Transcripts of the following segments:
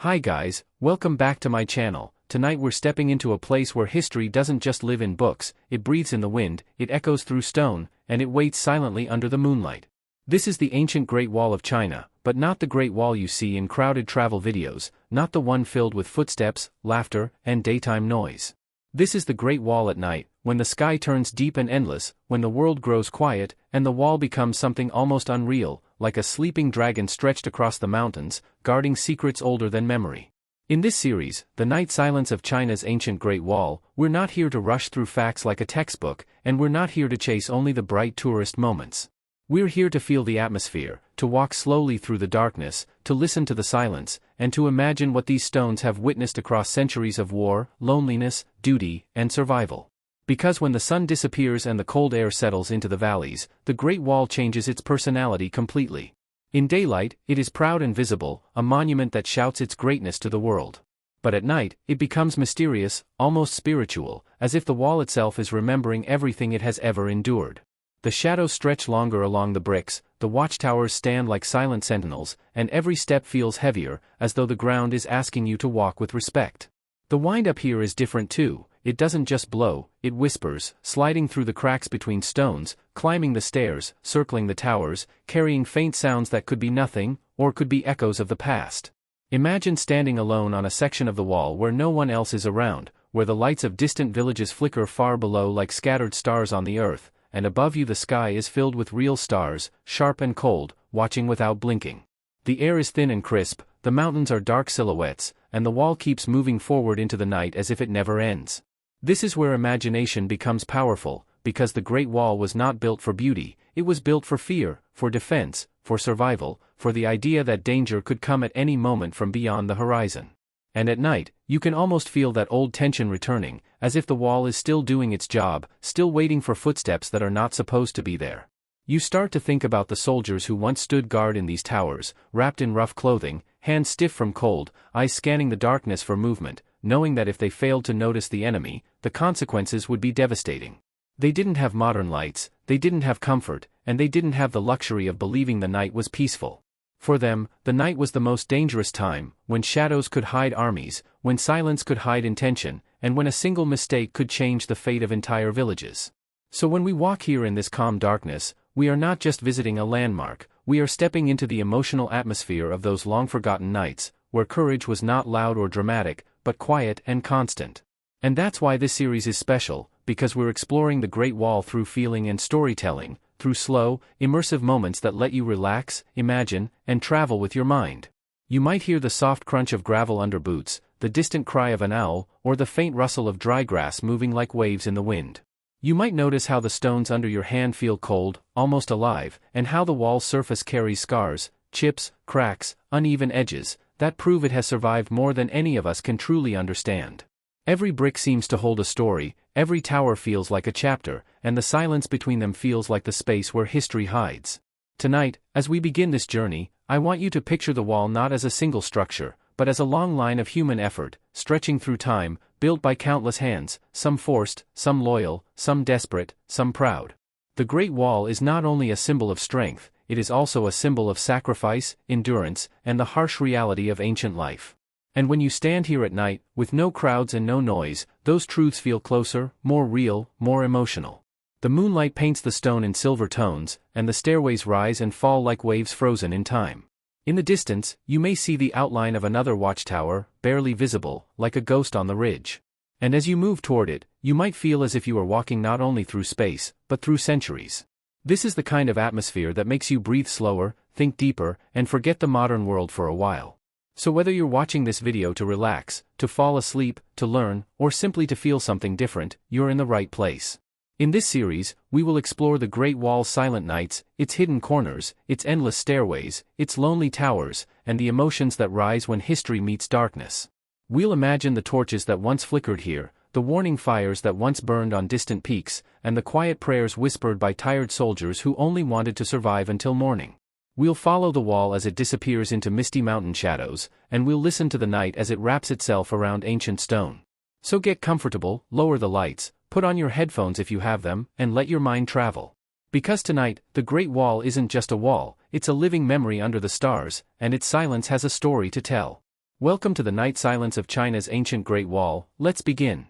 Hi guys, welcome back to my channel. Tonight we're stepping into a place where history doesn't just live in books, it breathes in the wind, it echoes through stone, and it waits silently under the moonlight. This is the ancient Great Wall of China, but not the Great Wall you see in crowded travel videos, not the one filled with footsteps, laughter, and daytime noise. This is the Great Wall at night, when the sky turns deep and endless, when the world grows quiet, and the wall becomes something almost unreal, like a sleeping dragon stretched across the mountains, guarding secrets older than memory. In this series, The Night Silence of China's Ancient Great Wall, we're not here to rush through facts like a textbook, and we're not here to chase only the bright tourist moments. We're here to feel the atmosphere, to walk slowly through the darkness, to listen to the silence, and to imagine what these stones have witnessed across centuries of war, loneliness, duty, and survival. Because when the sun disappears and the cold air settles into the valleys, the Great Wall changes its personality completely. In daylight, it is proud and visible, a monument that shouts its greatness to the world. But at night, it becomes mysterious, almost spiritual, as if the wall itself is remembering everything it has ever endured. The shadows stretch longer along the bricks, the watchtowers stand like silent sentinels, and every step feels heavier, as though the ground is asking you to walk with respect. The wind-up here is different too. It doesn't just blow, it whispers, sliding through the cracks between stones, climbing the stairs, circling the towers, carrying faint sounds that could be nothing, or could be echoes of the past. Imagine standing alone on a section of the wall where no one else is around, where the lights of distant villages flicker far below like scattered stars on the earth, and above you the sky is filled with real stars, sharp and cold, watching without blinking. The air is thin and crisp, the mountains are dark silhouettes, and the wall keeps moving forward into the night as if it never ends. This is where imagination becomes powerful, because the Great Wall was not built for beauty, it was built for fear, for defense, for survival, for the idea that danger could come at any moment from beyond the horizon. And at night, you can almost feel that old tension returning, as if the wall is still doing its job, still waiting for footsteps that are not supposed to be there. You start to think about the soldiers who once stood guard in these towers, wrapped in rough clothing, hands stiff from cold, eyes scanning the darkness for movement, knowing that if they failed to notice the enemy, the consequences would be devastating. They didn't have modern lights, they didn't have comfort, and they didn't have the luxury of believing the night was peaceful. For them, the night was the most dangerous time, when shadows could hide armies, when silence could hide intention, and when a single mistake could change the fate of entire villages. So when we walk here in this calm darkness, we are not just visiting a landmark, we are stepping into the emotional atmosphere of those long-forgotten nights, where courage was not loud or dramatic, but quiet and constant. And that's why this series is special, because we're exploring the Great Wall through feeling and storytelling, through slow, immersive moments that let you relax, imagine, and travel with your mind. You might hear the soft crunch of gravel under boots, the distant cry of an owl, or the faint rustle of dry grass moving like waves in the wind. You might notice how the stones under your hand feel cold, almost alive, and how the wall's surface carries scars, chips, cracks, uneven edges, that prove it has survived more than any of us can truly understand. Every brick seems to hold a story, every tower feels like a chapter, and the silence between them feels like the space where history hides. Tonight, as we begin this journey, I want you to picture the wall not as a single structure, but as a long line of human effort, stretching through time, built by countless hands, some forced, some loyal, some desperate, some proud. The Great Wall is not only a symbol of strength, it is also a symbol of sacrifice, endurance, and the harsh reality of ancient life. And when you stand here at night, with no crowds and no noise, those truths feel closer, more real, more emotional. The moonlight paints the stone in silver tones, and the stairways rise and fall like waves frozen in time. In the distance, you may see the outline of another watchtower, barely visible, like a ghost on the ridge. And as you move toward it, you might feel as if you are walking not only through space, but through centuries. This is the kind of atmosphere that makes you breathe slower, think deeper, and forget the modern world for a while. So whether you're watching this video to relax, to fall asleep, to learn, or simply to feel something different, you're in the right place. In this series, we will explore the Great Wall's silent nights, its hidden corners, its endless stairways, its lonely towers, and the emotions that rise when history meets darkness. We'll imagine the torches that once flickered here, the warning fires that once burned on distant peaks, and the quiet prayers whispered by tired soldiers who only wanted to survive until morning. We'll follow the wall as it disappears into misty mountain shadows, and we'll listen to the night as it wraps itself around ancient stone. So get comfortable, lower the lights, put on your headphones if you have them, and let your mind travel. Because tonight, the Great Wall isn't just a wall, it's a living memory under the stars, and its silence has a story to tell. Welcome to the night silence of China's ancient Great Wall. Let's begin.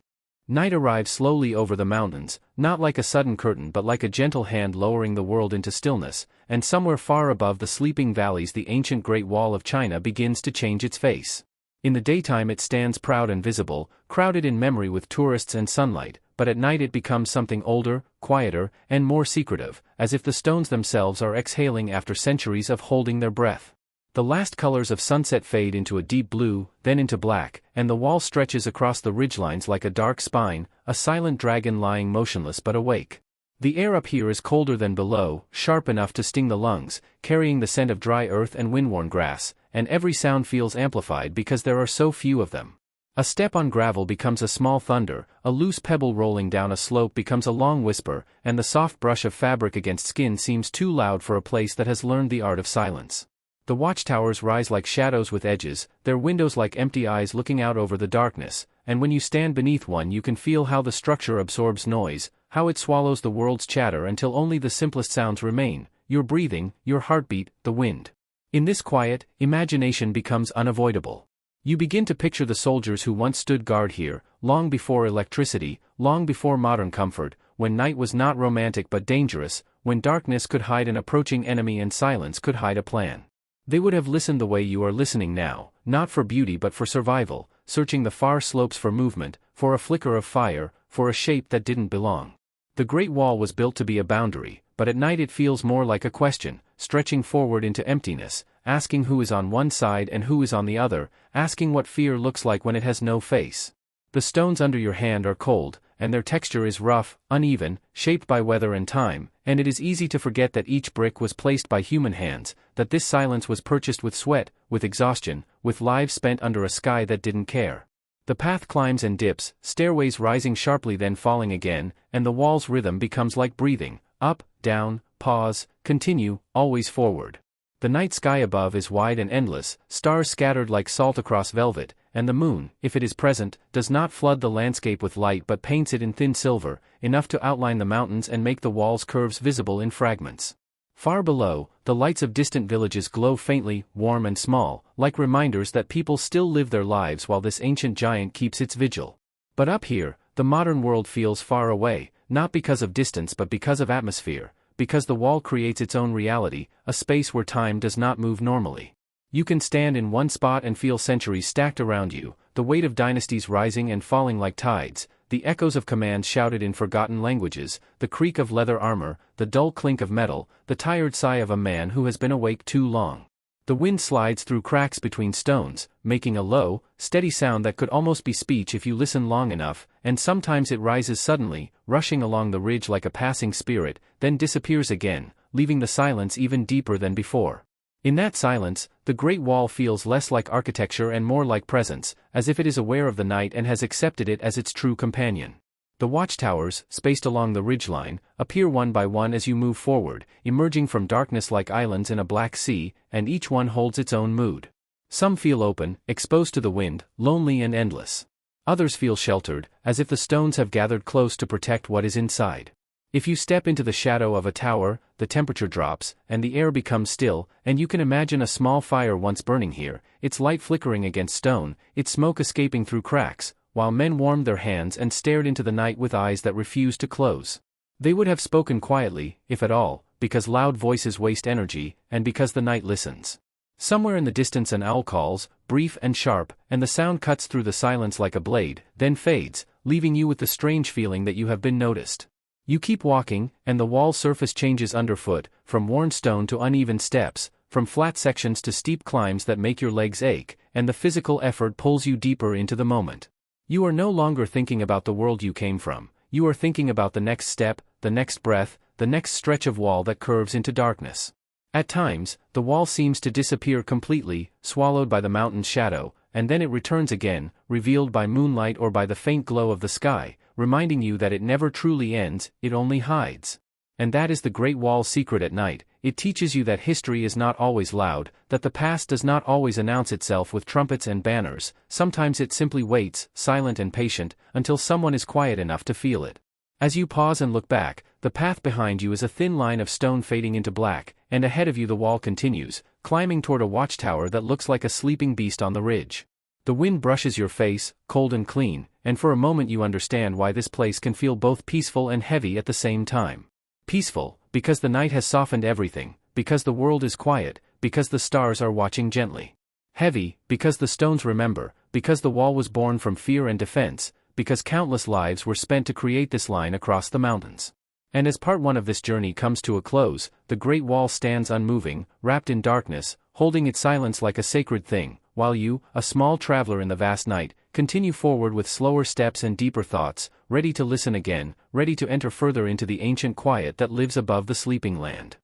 Night arrives slowly over the mountains, not like a sudden curtain but like a gentle hand lowering the world into stillness, and somewhere far above the sleeping valleys the ancient Great Wall of China begins to change its face. In the daytime it stands proud and visible, crowded in memory with tourists and sunlight, but at night it becomes something older, quieter, and more secretive, as if the stones themselves are exhaling after centuries of holding their breath. The last colors of sunset fade into a deep blue, then into black, and the wall stretches across the ridgelines like a dark spine, a silent dragon lying motionless but awake. The air up here is colder than below, sharp enough to sting the lungs, carrying the scent of dry earth and wind-worn grass, and every sound feels amplified because there are so few of them. A step on gravel becomes a small thunder, a loose pebble rolling down a slope becomes a long whisper, and the soft brush of fabric against skin seems too loud for a place that has learned the art of silence. The watchtowers rise like shadows with edges, their windows like empty eyes looking out over the darkness, and when you stand beneath one you can feel how the structure absorbs noise, how it swallows the world's chatter until only the simplest sounds remain, your breathing, your heartbeat, the wind. In this quiet, imagination becomes unavoidable. You begin to picture the soldiers who once stood guard here, long before electricity, long before modern comfort, when night was not romantic but dangerous, when darkness could hide an approaching enemy and silence could hide a plan. They would have listened the way you are listening now, not for beauty but for survival, searching the far slopes for movement, for a flicker of fire, for a shape that didn't belong. The Great Wall was built to be a boundary, but at night it feels more like a question, stretching forward into emptiness, asking who is on one side and who is on the other, asking what fear looks like when it has no face. The stones under your hand are cold, and their texture is rough, uneven, shaped by weather and time, and it is easy to forget that each brick was placed by human hands, that this silence was purchased with sweat, with exhaustion, with lives spent under a sky that didn't care. The path climbs and dips, stairways rising sharply then falling again, and the wall's rhythm becomes like breathing, up, down, pause, continue, always forward. The night sky above is wide and endless, stars scattered like salt across velvet, and the moon, if it is present, does not flood the landscape with light but paints it in thin silver, enough to outline the mountains and make the wall's curves visible in fragments. Far below, the lights of distant villages glow faintly, warm and small, like reminders that people still live their lives while this ancient giant keeps its vigil. But up here, the modern world feels far away, not because of distance but because of atmosphere, because the wall creates its own reality, a space where time does not move normally. You can stand in one spot and feel centuries stacked around you, the weight of dynasties rising and falling like tides, the echoes of commands shouted in forgotten languages, the creak of leather armor, the dull clink of metal, the tired sigh of a man who has been awake too long. The wind slides through cracks between stones, making a low, steady sound that could almost be speech if you listen long enough, and sometimes it rises suddenly, rushing along the ridge like a passing spirit, then disappears again, leaving the silence even deeper than before. In that silence, the Great Wall feels less like architecture and more like presence, as if it is aware of the night and has accepted it as its true companion. The watchtowers, spaced along the ridgeline, appear one by one as you move forward, emerging from darkness like islands in a black sea, and each one holds its own mood. Some feel open, exposed to the wind, lonely and endless. Others feel sheltered, as if the stones have gathered close to protect what is inside. If you step into the shadow of a tower, the temperature drops, and the air becomes still, and you can imagine a small fire once burning here, its light flickering against stone, its smoke escaping through cracks, while men warmed their hands and stared into the night with eyes that refused to close. They would have spoken quietly, if at all, because loud voices waste energy, and because the night listens. Somewhere in the distance an owl calls, brief and sharp, and the sound cuts through the silence like a blade, then fades, leaving you with the strange feeling that you have been noticed. You keep walking, and the wall surface changes underfoot, from worn stone to uneven steps, from flat sections to steep climbs that make your legs ache, and the physical effort pulls you deeper into the moment. You are no longer thinking about the world you came from, you are thinking about the next step, the next breath, the next stretch of wall that curves into darkness. At times, the wall seems to disappear completely, swallowed by the mountain's shadow, and then it returns again, revealed by moonlight or by the faint glow of the sky, reminding you that it never truly ends, it only hides. And that is the Great Wall's secret at night. It teaches you that history is not always loud, that the past does not always announce itself with trumpets and banners, sometimes it simply waits, silent and patient, until someone is quiet enough to feel it. As you pause and look back, the path behind you is a thin line of stone fading into black, and ahead of you the wall continues, climbing toward a watchtower that looks like a sleeping beast on the ridge. The wind brushes your face, cold and clean, and for a moment you understand why this place can feel both peaceful and heavy at the same time. Peaceful, because the night has softened everything, because the world is quiet, because the stars are watching gently. Heavy, because the stones remember, because the wall was born from fear and defense, because countless lives were spent to create this line across the mountains. And as part one of this journey comes to a close, the Great Wall stands unmoving, wrapped in darkness, holding its silence like a sacred thing, while you, a small traveler in the vast night, continue forward with slower steps and deeper thoughts, ready to listen again, ready to enter further into the ancient quiet that lives above the sleeping land.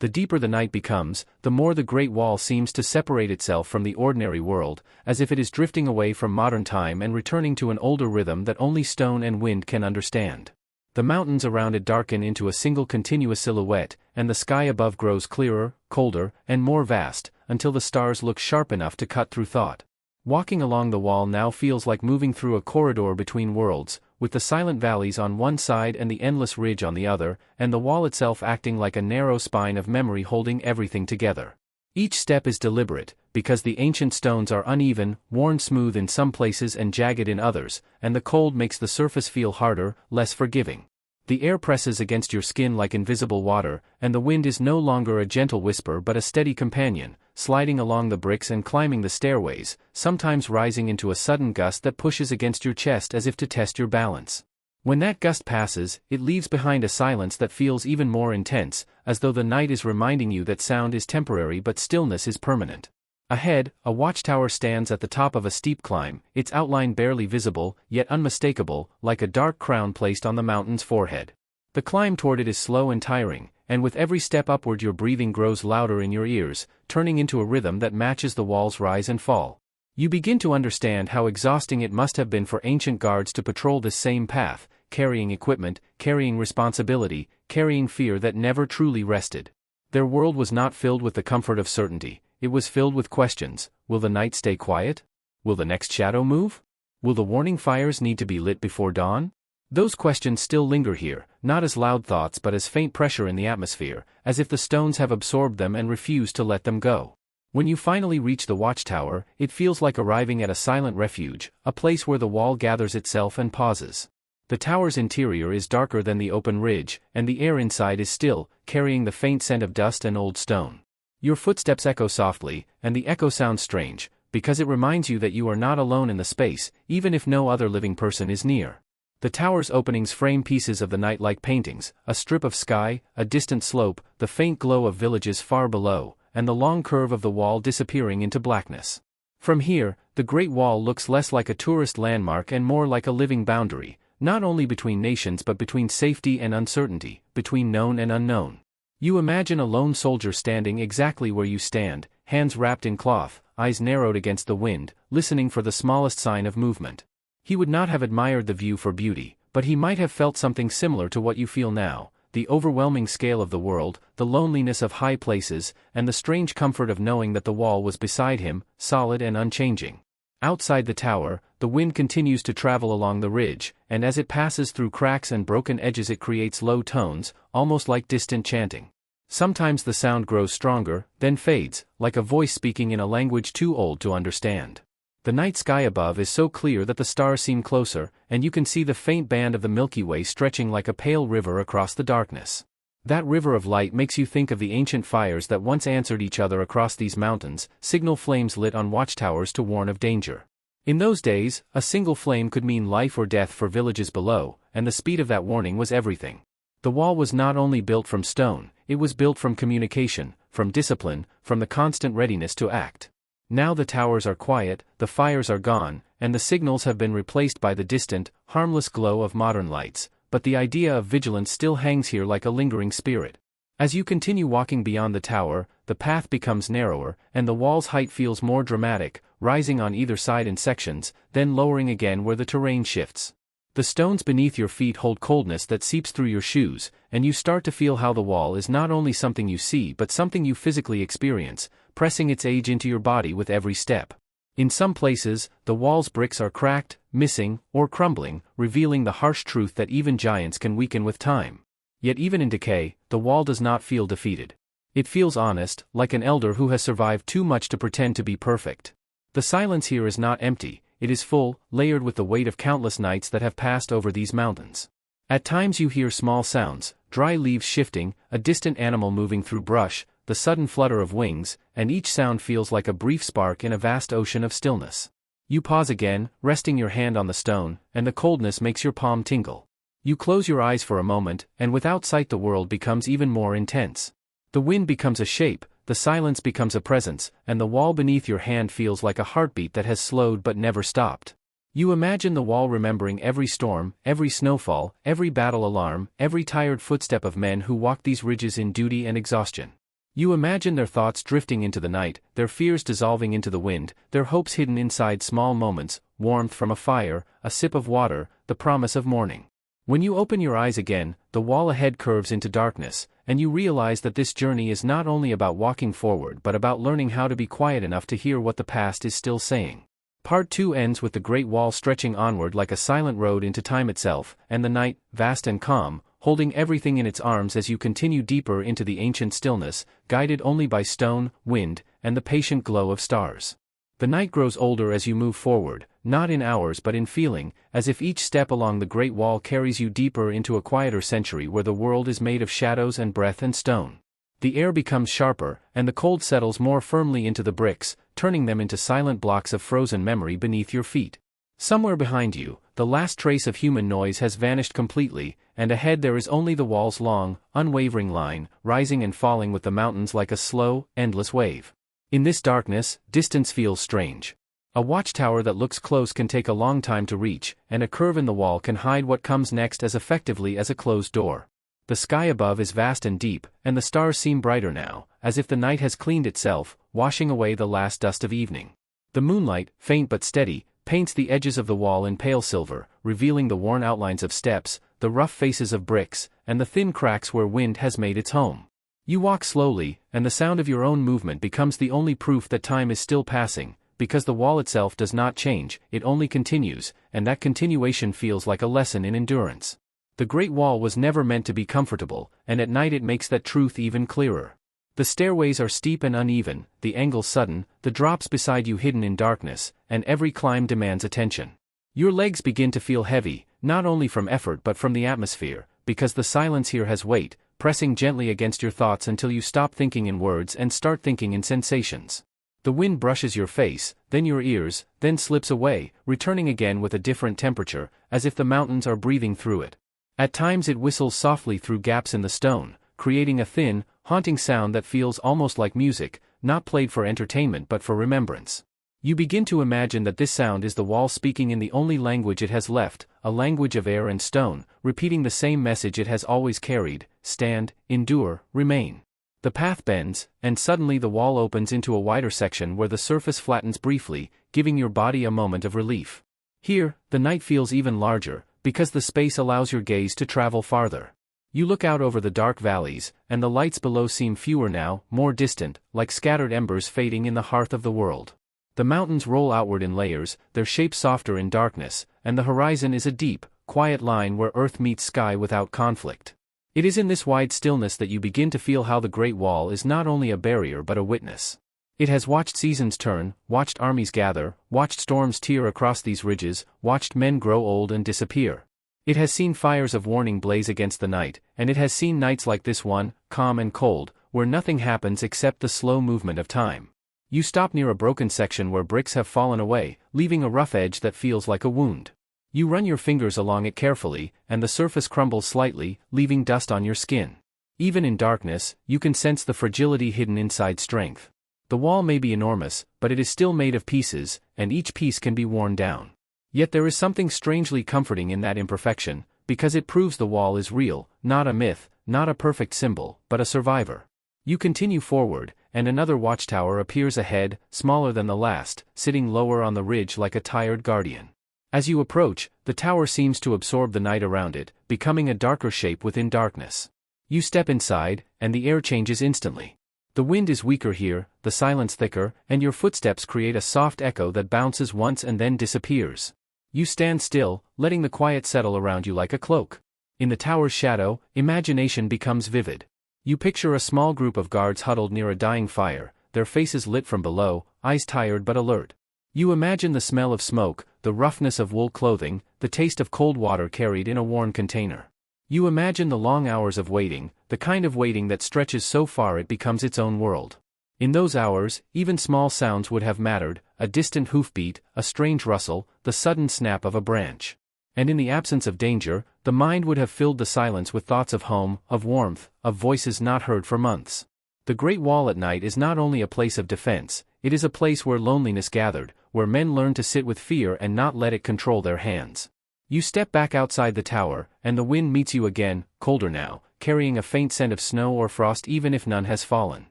The deeper the night becomes, the more the Great Wall seems to separate itself from the ordinary world, as if it is drifting away from modern time and returning to an older rhythm that only stone and wind can understand. The mountains around it darken into a single continuous silhouette, and the sky above grows clearer, colder, and more vast, until the stars look sharp enough to cut through thought. Walking along the wall now feels like moving through a corridor between worlds, with the silent valleys on one side and the endless ridge on the other, and the wall itself acting like a narrow spine of memory holding everything together. Each step is deliberate, because the ancient stones are uneven, worn smooth in some places and jagged in others, and the cold makes the surface feel harder, less forgiving. The air presses against your skin like invisible water, and the wind is no longer a gentle whisper but a steady companion, sliding along the bricks and climbing the stairways, sometimes rising into a sudden gust that pushes against your chest as if to test your balance. When that gust passes, it leaves behind a silence that feels even more intense, as though the night is reminding you that sound is temporary but stillness is permanent. Ahead, a watchtower stands at the top of a steep climb, its outline barely visible, yet unmistakable, like a dark crown placed on the mountain's forehead. The climb toward it is slow and tiring, and with every step upward your breathing grows louder in your ears, turning into a rhythm that matches the wall's rise and fall. You begin to understand how exhausting it must have been for ancient guards to patrol this same path, carrying equipment, carrying responsibility, carrying fear that never truly rested. Their world was not filled with the comfort of certainty. It was filled with questions. Will the night stay quiet? Will the next shadow move? Will the warning fires need to be lit before dawn? Those questions still linger here, not as loud thoughts but as faint pressure in the atmosphere, as if the stones have absorbed them and refuse to let them go. When you finally reach the watchtower, it feels like arriving at a silent refuge, a place where the wall gathers itself and pauses. The tower's interior is darker than the open ridge, and the air inside is still, carrying the faint scent of dust and old stone. Your footsteps echo softly, and the echo sounds strange, because it reminds you that you are not alone in the space, even if no other living person is near. The tower's openings frame pieces of the night like paintings, a strip of sky, a distant slope, the faint glow of villages far below, and the long curve of the wall disappearing into blackness. From here, the Great Wall looks less like a tourist landmark and more like a living boundary, not only between nations but between safety and uncertainty, between known and unknown. You imagine a lone soldier standing exactly where you stand, hands wrapped in cloth, eyes narrowed against the wind, listening for the smallest sign of movement. He would not have admired the view for beauty, but he might have felt something similar to what you feel now, the overwhelming scale of the world, the loneliness of high places, and the strange comfort of knowing that the wall was beside him, solid and unchanging. Outside the tower, the wind continues to travel along the ridge, and as it passes through cracks and broken edges it creates low tones, almost like distant chanting. Sometimes the sound grows stronger, then fades, like a voice speaking in a language too old to understand. The night sky above is so clear that the stars seem closer, and you can see the faint band of the Milky Way stretching like a pale river across the darkness. That river of light makes you think of the ancient fires that once answered each other across these mountains, signal flames lit on watchtowers to warn of danger. In those days, a single flame could mean life or death for villages below, and the speed of that warning was everything. The wall was not only built from stone, it was built from communication, from discipline, from the constant readiness to act. Now the towers are quiet, the fires are gone, and the signals have been replaced by the distant, harmless glow of modern lights, but the idea of vigilance still hangs here like a lingering spirit. As you continue walking beyond the tower, the path becomes narrower, and the wall's height feels more dramatic, rising on either side in sections, then lowering again where the terrain shifts. The stones beneath your feet hold coldness that seeps through your shoes, and you start to feel how the wall is not only something you see but something you physically experience, pressing its age into your body with every step. In some places, the wall's bricks are cracked, missing, or crumbling, revealing the harsh truth that even giants can weaken with time. Yet even in decay, the wall does not feel defeated. It feels honest, like an elder who has survived too much to pretend to be perfect. The silence here is not empty, it is full, layered with the weight of countless nights that have passed over these mountains. At times you hear small sounds, dry leaves shifting, a distant animal moving through brush, the sudden flutter of wings, and each sound feels like a brief spark in a vast ocean of stillness. You pause again, resting your hand on the stone, and the coldness makes your palm tingle. You close your eyes for a moment, and without sight the world becomes even more intense. The wind becomes a shape, the silence becomes a presence, and the wall beneath your hand feels like a heartbeat that has slowed but never stopped. You imagine the wall remembering every storm, every snowfall, every battle alarm, every tired footstep of men who walk these ridges in duty and exhaustion. You imagine their thoughts drifting into the night, their fears dissolving into the wind, their hopes hidden inside small moments, warmth from a fire, a sip of water, the promise of morning. When you open your eyes again, the wall ahead curves into darkness, and you realize that this journey is not only about walking forward but about learning how to be quiet enough to hear what the past is still saying. Part 2 ends with the Great Wall stretching onward like a silent road into time itself, and the night, vast and calm, holding everything in its arms as you continue deeper into the ancient stillness, guided only by stone, wind, and the patient glow of stars. The night grows older as you move forward, not in hours but in feeling, as if each step along the Great Wall carries you deeper into a quieter century where the world is made of shadows and breath and stone. The air becomes sharper, and the cold settles more firmly into the bricks, turning them into silent blocks of frozen memory beneath your feet. Somewhere behind you, the last trace of human noise has vanished completely, and ahead there is only the wall's long, unwavering line, rising and falling with the mountains like a slow, endless wave. In this darkness, distance feels strange. A watchtower that looks close can take a long time to reach, and a curve in the wall can hide what comes next as effectively as a closed door. The sky above is vast and deep, and the stars seem brighter now, as if the night has cleaned itself, washing away the last dust of evening. The moonlight, faint but steady, paints the edges of the wall in pale silver, revealing the worn outlines of steps, the rough faces of bricks, and the thin cracks where wind has made its home. You walk slowly, and the sound of your own movement becomes the only proof that time is still passing, because the wall itself does not change, it only continues, and that continuation feels like a lesson in endurance. The Great Wall was never meant to be comfortable, and at night it makes that truth even clearer. The stairways are steep and uneven, the angles sudden, the drops beside you hidden in darkness, and every climb demands attention. Your legs begin to feel heavy, not only from effort but from the atmosphere, because the silence here has weight, pressing gently against your thoughts until you stop thinking in words and start thinking in sensations. The wind brushes your face, then your ears, then slips away, returning again with a different temperature, as if the mountains are breathing through it. At times it whistles softly through gaps in the stone, creating a thin, haunting sound that feels almost like music, not played for entertainment but for remembrance. You begin to imagine that this sound is the wall speaking in the only language it has left, a language of air and stone, repeating the same message it has always carried: stand, endure, remain. The path bends, and suddenly the wall opens into a wider section where the surface flattens briefly, giving your body a moment of relief. Here, the night feels even larger, because the space allows your gaze to travel farther. You look out over the dark valleys, and the lights below seem fewer now, more distant, like scattered embers fading in the hearth of the world. The mountains roll outward in layers, their shape softer in darkness, and the horizon is a deep, quiet line where earth meets sky without conflict. It is in this wide stillness that you begin to feel how the Great Wall is not only a barrier but a witness. It has watched seasons turn, watched armies gather, watched storms tear across these ridges, watched men grow old and disappear. It has seen fires of warning blaze against the night, and it has seen nights like this one, calm and cold, where nothing happens except the slow movement of time. You stop near a broken section where bricks have fallen away, leaving a rough edge that feels like a wound. You run your fingers along it carefully, and the surface crumbles slightly, leaving dust on your skin. Even in darkness, you can sense the fragility hidden inside strength. The wall may be enormous, but it is still made of pieces, and each piece can be worn down. Yet there is something strangely comforting in that imperfection, because it proves the wall is real, not a myth, not a perfect symbol, but a survivor. You continue forward, and another watchtower appears ahead, smaller than the last, sitting lower on the ridge like a tired guardian. As you approach, the tower seems to absorb the night around it, becoming a darker shape within darkness. You step inside, and the air changes instantly. The wind is weaker here, the silence thicker, and your footsteps create a soft echo that bounces once and then disappears. You stand still, letting the quiet settle around you like a cloak. In the tower's shadow, imagination becomes vivid. You picture a small group of guards huddled near a dying fire, their faces lit from below, eyes tired but alert. You imagine the smell of smoke, the roughness of wool clothing, the taste of cold water carried in a worn container. You imagine the long hours of waiting, the kind of waiting that stretches so far it becomes its own world. In those hours, even small sounds would have mattered, a distant hoofbeat, a strange rustle, the sudden snap of a branch. And in the absence of danger, the mind would have filled the silence with thoughts of home, of warmth, of voices not heard for months. The Great Wall at night is not only a place of defense, it is a place where loneliness gathered, where men learn to sit with fear and not let it control their hands. You step back outside the tower, and the wind meets you again, colder now, carrying a faint scent of snow or frost even if none has fallen.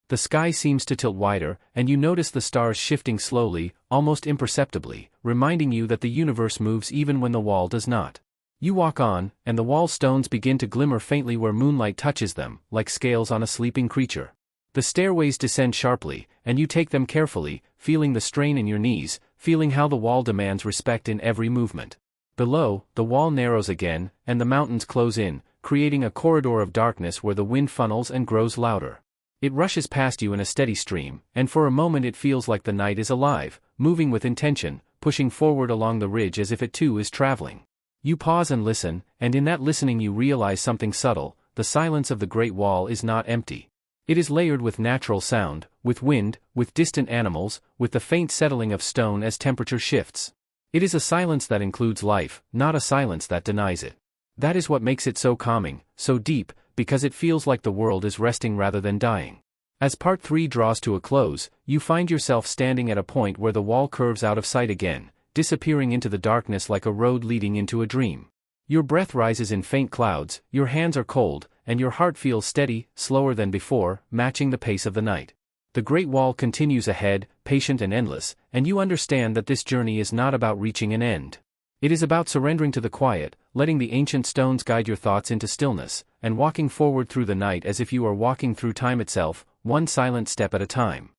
The sky seems to tilt wider, and you notice the stars shifting slowly, almost imperceptibly, reminding you that the universe moves even when the wall does not. You walk on, and the wall stones begin to glimmer faintly where moonlight touches them, like scales on a sleeping creature. The stairways descend sharply, and you take them carefully, feeling the strain in your knees, feeling how the wall demands respect in every movement. Below, the wall narrows again, and the mountains close in, creating a corridor of darkness where the wind funnels and grows louder. It rushes past you in a steady stream, and for a moment it feels like the night is alive, moving with intention, pushing forward along the ridge as if it too is traveling. You pause and listen, and in that listening you realize something subtle: the silence of the Great Wall is not empty. It is layered with natural sound, with wind, with distant animals, with the faint settling of stone as temperature shifts. It is a silence that includes life, not a silence that denies it. That is what makes it so calming, so deep, because it feels like the world is resting rather than dying. As part 3 draws to a close, you find yourself standing at a point where the wall curves out of sight again, disappearing into the darkness like a road leading into a dream. Your breath rises in faint clouds, your hands are cold, and your heart feels steady, slower than before, matching the pace of the night. The Great Wall continues ahead, patient and endless, and you understand that this journey is not about reaching an end. It is about surrendering to the quiet, letting the ancient stones guide your thoughts into stillness, and walking forward through the night as if you are walking through time itself, one silent step at a time.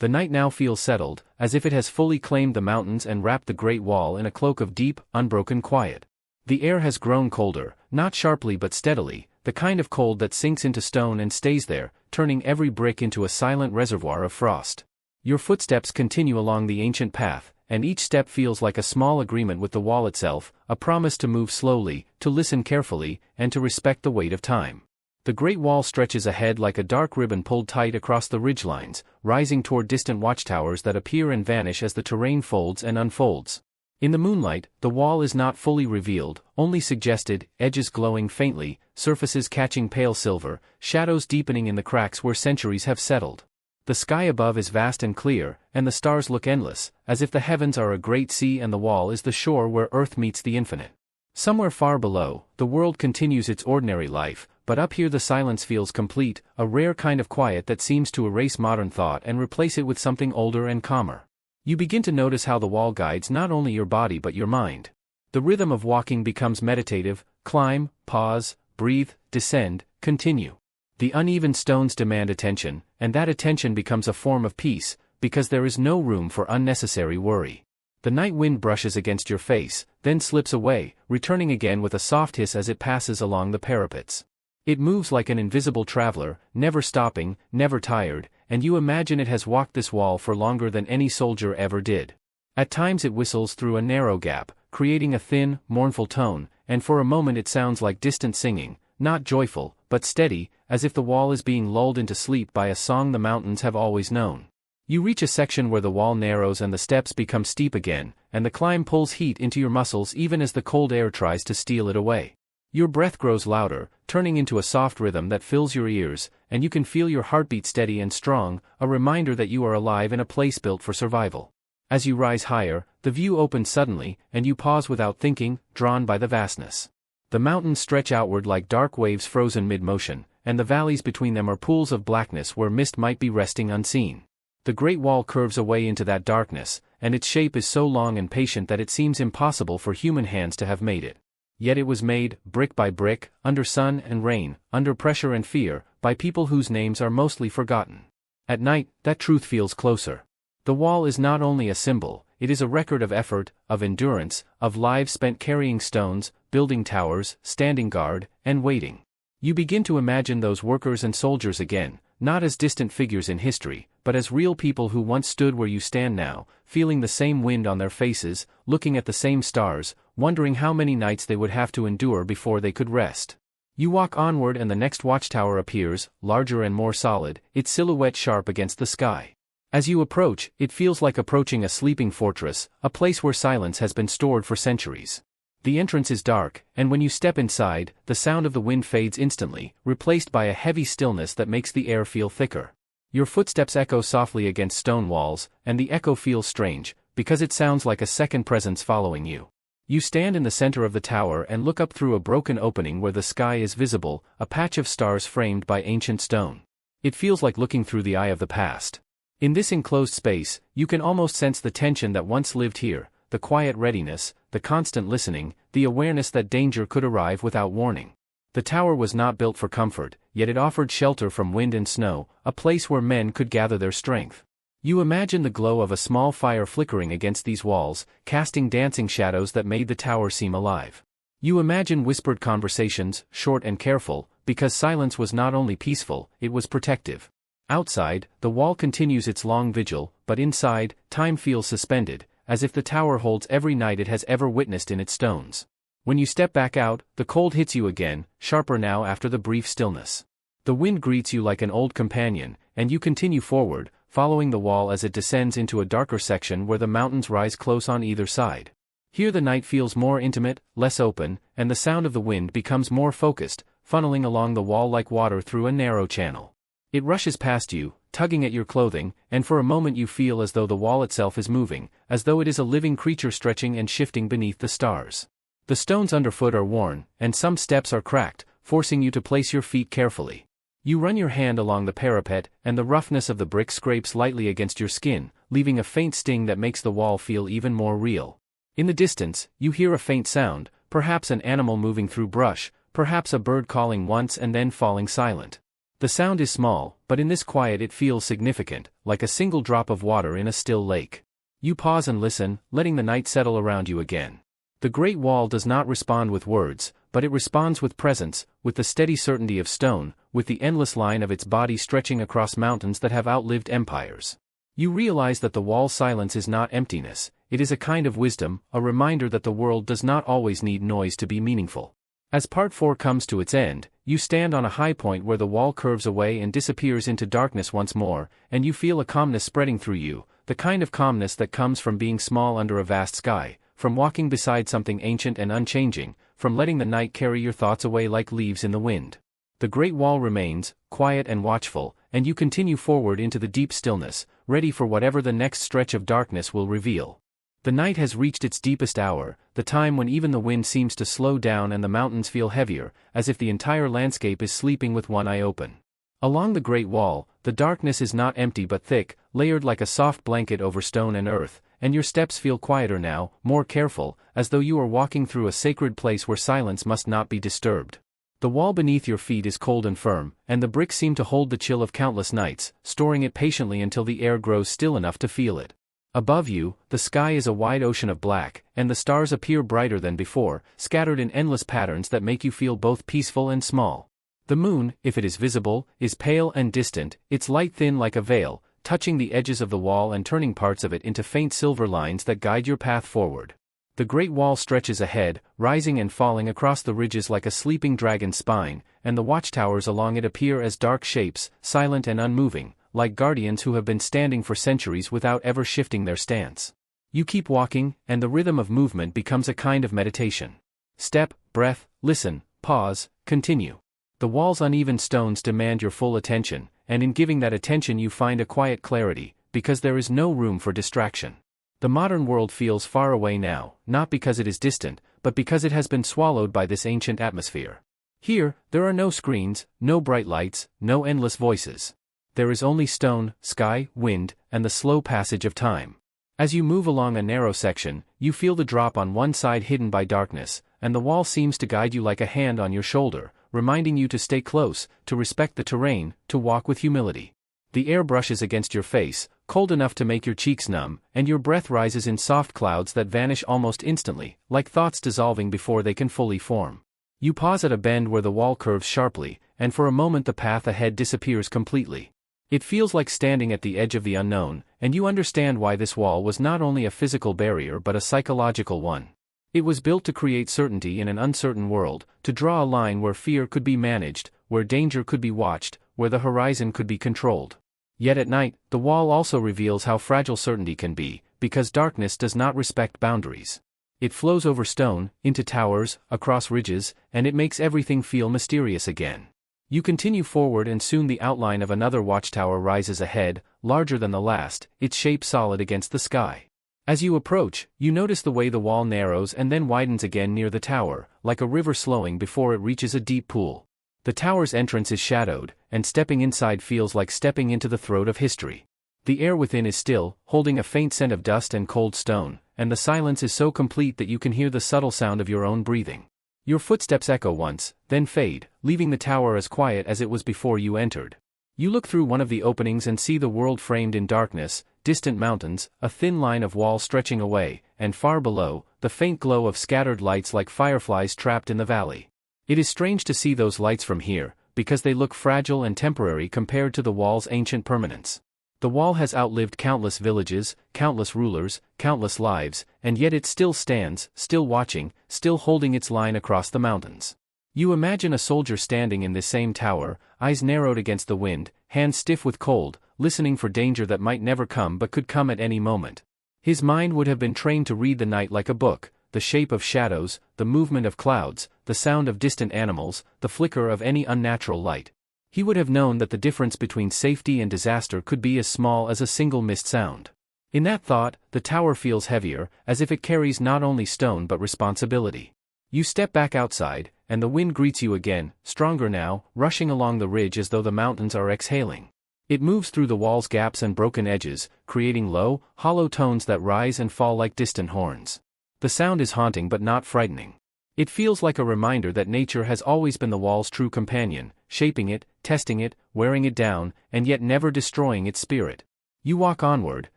The night now feels settled, as if it has fully claimed the mountains and wrapped the Great Wall in a cloak of deep, unbroken quiet. The air has grown colder, not sharply but steadily, the kind of cold that sinks into stone and stays there, turning every brick into a silent reservoir of frost. Your footsteps continue along the ancient path, and each step feels like a small agreement with the wall itself, a promise to move slowly, to listen carefully, and to respect the weight of time. The Great Wall stretches ahead like a dark ribbon pulled tight across the ridgelines, rising toward distant watchtowers that appear and vanish as the terrain folds and unfolds. In the moonlight, the wall is not fully revealed, only suggested, edges glowing faintly, surfaces catching pale silver, shadows deepening in the cracks where centuries have settled. The sky above is vast and clear, and the stars look endless, as if the heavens are a great sea and the wall is the shore where earth meets the infinite. Somewhere far below, the world continues its ordinary life, but up here the silence feels complete, a rare kind of quiet that seems to erase modern thought and replace it with something older and calmer. You begin to notice how the wall guides not only your body but your mind. The rhythm of walking becomes meditative: climb, pause, breathe, descend, continue. The uneven stones demand attention, and that attention becomes a form of peace, because there is no room for unnecessary worry. The night wind brushes against your face, then slips away, returning again with a soft hiss as it passes along the parapets. It moves like an invisible traveler, never stopping, never tired, and you imagine it has walked this wall for longer than any soldier ever did. At times it whistles through a narrow gap, creating a thin, mournful tone, and for a moment it sounds like distant singing, not joyful, but steady, as if the wall is being lulled into sleep by a song the mountains have always known. You reach a section where the wall narrows and the steps become steep again, and the climb pulls heat into your muscles even as the cold air tries to steal it away. Your breath grows louder, turning into a soft rhythm that fills your ears, and you can feel your heartbeat steady and strong, a reminder that you are alive in a place built for survival. As you rise higher, the view opens suddenly, and you pause without thinking, drawn by the vastness. The mountains stretch outward like dark waves frozen mid-motion, and the valleys between them are pools of blackness where mist might be resting unseen. The Great Wall curves away into that darkness, and its shape is so long and patient that it seems impossible for human hands to have made it. Yet it was made, brick by brick, under sun and rain, under pressure and fear, by people whose names are mostly forgotten. At night, that truth feels closer. The wall is not only a symbol, it is a record of effort, of endurance, of lives spent carrying stones, building towers, standing guard, and waiting. You begin to imagine those workers and soldiers again, not as distant figures in history, but as real people who once stood where you stand now, feeling the same wind on their faces, looking at the same stars, wondering how many nights they would have to endure before they could rest. You walk onward and the next watchtower appears, larger and more solid, its silhouette sharp against the sky. As you approach, it feels like approaching a sleeping fortress, a place where silence has been stored for centuries. The entrance is dark, and when you step inside, the sound of the wind fades instantly, replaced by a heavy stillness that makes the air feel thicker. Your footsteps echo softly against stone walls, and the echo feels strange, because it sounds like a second presence following you. You stand in the center of the tower and look up through a broken opening where the sky is visible, a patch of stars framed by ancient stone. It feels like looking through the eye of the past. In this enclosed space, you can almost sense the tension that once lived here, the quiet readiness, the constant listening, the awareness that danger could arrive without warning. The tower was not built for comfort, yet it offered shelter from wind and snow, a place where men could gather their strength. You imagine the glow of a small fire flickering against these walls, casting dancing shadows that made the tower seem alive. You imagine whispered conversations, short and careful, because silence was not only peaceful, it was protective. Outside, the wall continues its long vigil, but inside, time feels suspended, as if the tower holds every night it has ever witnessed in its stones. When you step back out, the cold hits you again, sharper now after the brief stillness. The wind greets you like an old companion, and you continue forward, following the wall as it descends into a darker section where the mountains rise close on either side. Here the night feels more intimate, less open, and the sound of the wind becomes more focused, funneling along the wall like water through a narrow channel. It rushes past you, tugging at your clothing, and for a moment you feel as though the wall itself is moving, as though it is a living creature stretching and shifting beneath the stars. The stones underfoot are worn, and some steps are cracked, forcing you to place your feet carefully. You run your hand along the parapet, and the roughness of the brick scrapes lightly against your skin, leaving a faint sting that makes the wall feel even more real. In the distance, you hear a faint sound, perhaps an animal moving through brush, perhaps a bird calling once and then falling silent. The sound is small, but in this quiet it feels significant, like a single drop of water in a still lake. You pause and listen, letting the night settle around you again. The Great Wall does not respond with words, but it responds with presence, with the steady certainty of stone, with the endless line of its body stretching across mountains that have outlived empires. You realize that the wall's silence is not emptiness, it is a kind of wisdom, a reminder that the world does not always need noise to be meaningful. As Part 4 comes to its end, you stand on a high point where the wall curves away and disappears into darkness once more, and you feel a calmness spreading through you, the kind of calmness that comes from being small under a vast sky, from walking beside something ancient and unchanging, from letting the night carry your thoughts away like leaves in the wind. The Great Wall remains, quiet and watchful, and you continue forward into the deep stillness, ready for whatever the next stretch of darkness will reveal. The night has reached its deepest hour, the time when even the wind seems to slow down and the mountains feel heavier, as if the entire landscape is sleeping with one eye open. Along the Great Wall, the darkness is not empty but thick, layered like a soft blanket over stone and earth, and your steps feel quieter now, more careful, as though you are walking through a sacred place where silence must not be disturbed. The wall beneath your feet is cold and firm, and the bricks seem to hold the chill of countless nights, storing it patiently until the air grows still enough to feel it. Above you, the sky is a wide ocean of black, and the stars appear brighter than before, scattered in endless patterns that make you feel both peaceful and small. The moon, if it is visible, is pale and distant, its light thin like a veil, touching the edges of the wall and turning parts of it into faint silver lines that guide your path forward. The Great Wall stretches ahead, rising and falling across the ridges like a sleeping dragon's spine, and the watchtowers along it appear as dark shapes, silent and unmoving, like guardians who have been standing for centuries without ever shifting their stance. You keep walking, and the rhythm of movement becomes a kind of meditation. Step, breath, listen, pause, continue. The wall's uneven stones demand your full attention, and in giving that attention you find a quiet clarity, because there is no room for distraction. The modern world feels far away now, not because it is distant, but because it has been swallowed by this ancient atmosphere. Here, there are no screens, no bright lights, no endless voices. There is only stone, sky, wind, and the slow passage of time. As you move along a narrow section, you feel the drop on one side hidden by darkness, and the wall seems to guide you like a hand on your shoulder, reminding you to stay close, to respect the terrain, to walk with humility. The air brushes against your face, cold enough to make your cheeks numb, and your breath rises in soft clouds that vanish almost instantly, like thoughts dissolving before they can fully form. You pause at a bend where the wall curves sharply, and for a moment the path ahead disappears completely. It feels like standing at the edge of the unknown, and you understand why this wall was not only a physical barrier but a psychological one. It was built to create certainty in an uncertain world, to draw a line where fear could be managed, where danger could be watched, where the horizon could be controlled. Yet at night, the wall also reveals how fragile certainty can be, because darkness does not respect boundaries. It flows over stone, into towers, across ridges, and it makes everything feel mysterious again. You continue forward and soon the outline of another watchtower rises ahead, larger than the last, its shape solid against the sky. As you approach, you notice the way the wall narrows and then widens again near the tower, like a river slowing before it reaches a deep pool. The tower's entrance is shadowed, and stepping inside feels like stepping into the throat of history. The air within is still, holding a faint scent of dust and cold stone, and the silence is so complete that you can hear the subtle sound of your own breathing. Your footsteps echo once, then fade, leaving the tower as quiet as it was before you entered. You look through one of the openings and see the world framed in darkness, distant mountains, a thin line of wall stretching away, and far below, the faint glow of scattered lights like fireflies trapped in the valley. It is strange to see those lights from here, because they look fragile and temporary compared to the wall's ancient permanence. The wall has outlived countless villages, countless rulers, countless lives, and yet it still stands, still watching, still holding its line across the mountains. You imagine a soldier standing in this same tower, eyes narrowed against the wind, hands stiff with cold, listening for danger that might never come but could come at any moment. His mind would have been trained to read the night like a book, the shape of shadows, the movement of clouds, the sound of distant animals, the flicker of any unnatural light. He would have known that the difference between safety and disaster could be as small as a single missed sound. In that thought, the tower feels heavier, as if it carries not only stone but responsibility. You step back outside, and the wind greets you again, stronger now, rushing along the ridge as though the mountains are exhaling. It moves through the wall's gaps and broken edges, creating low, hollow tones that rise and fall like distant horns. The sound is haunting but not frightening. It feels like a reminder that nature has always been the wall's true companion, shaping it, testing it, wearing it down, and yet never destroying its spirit. You walk onward,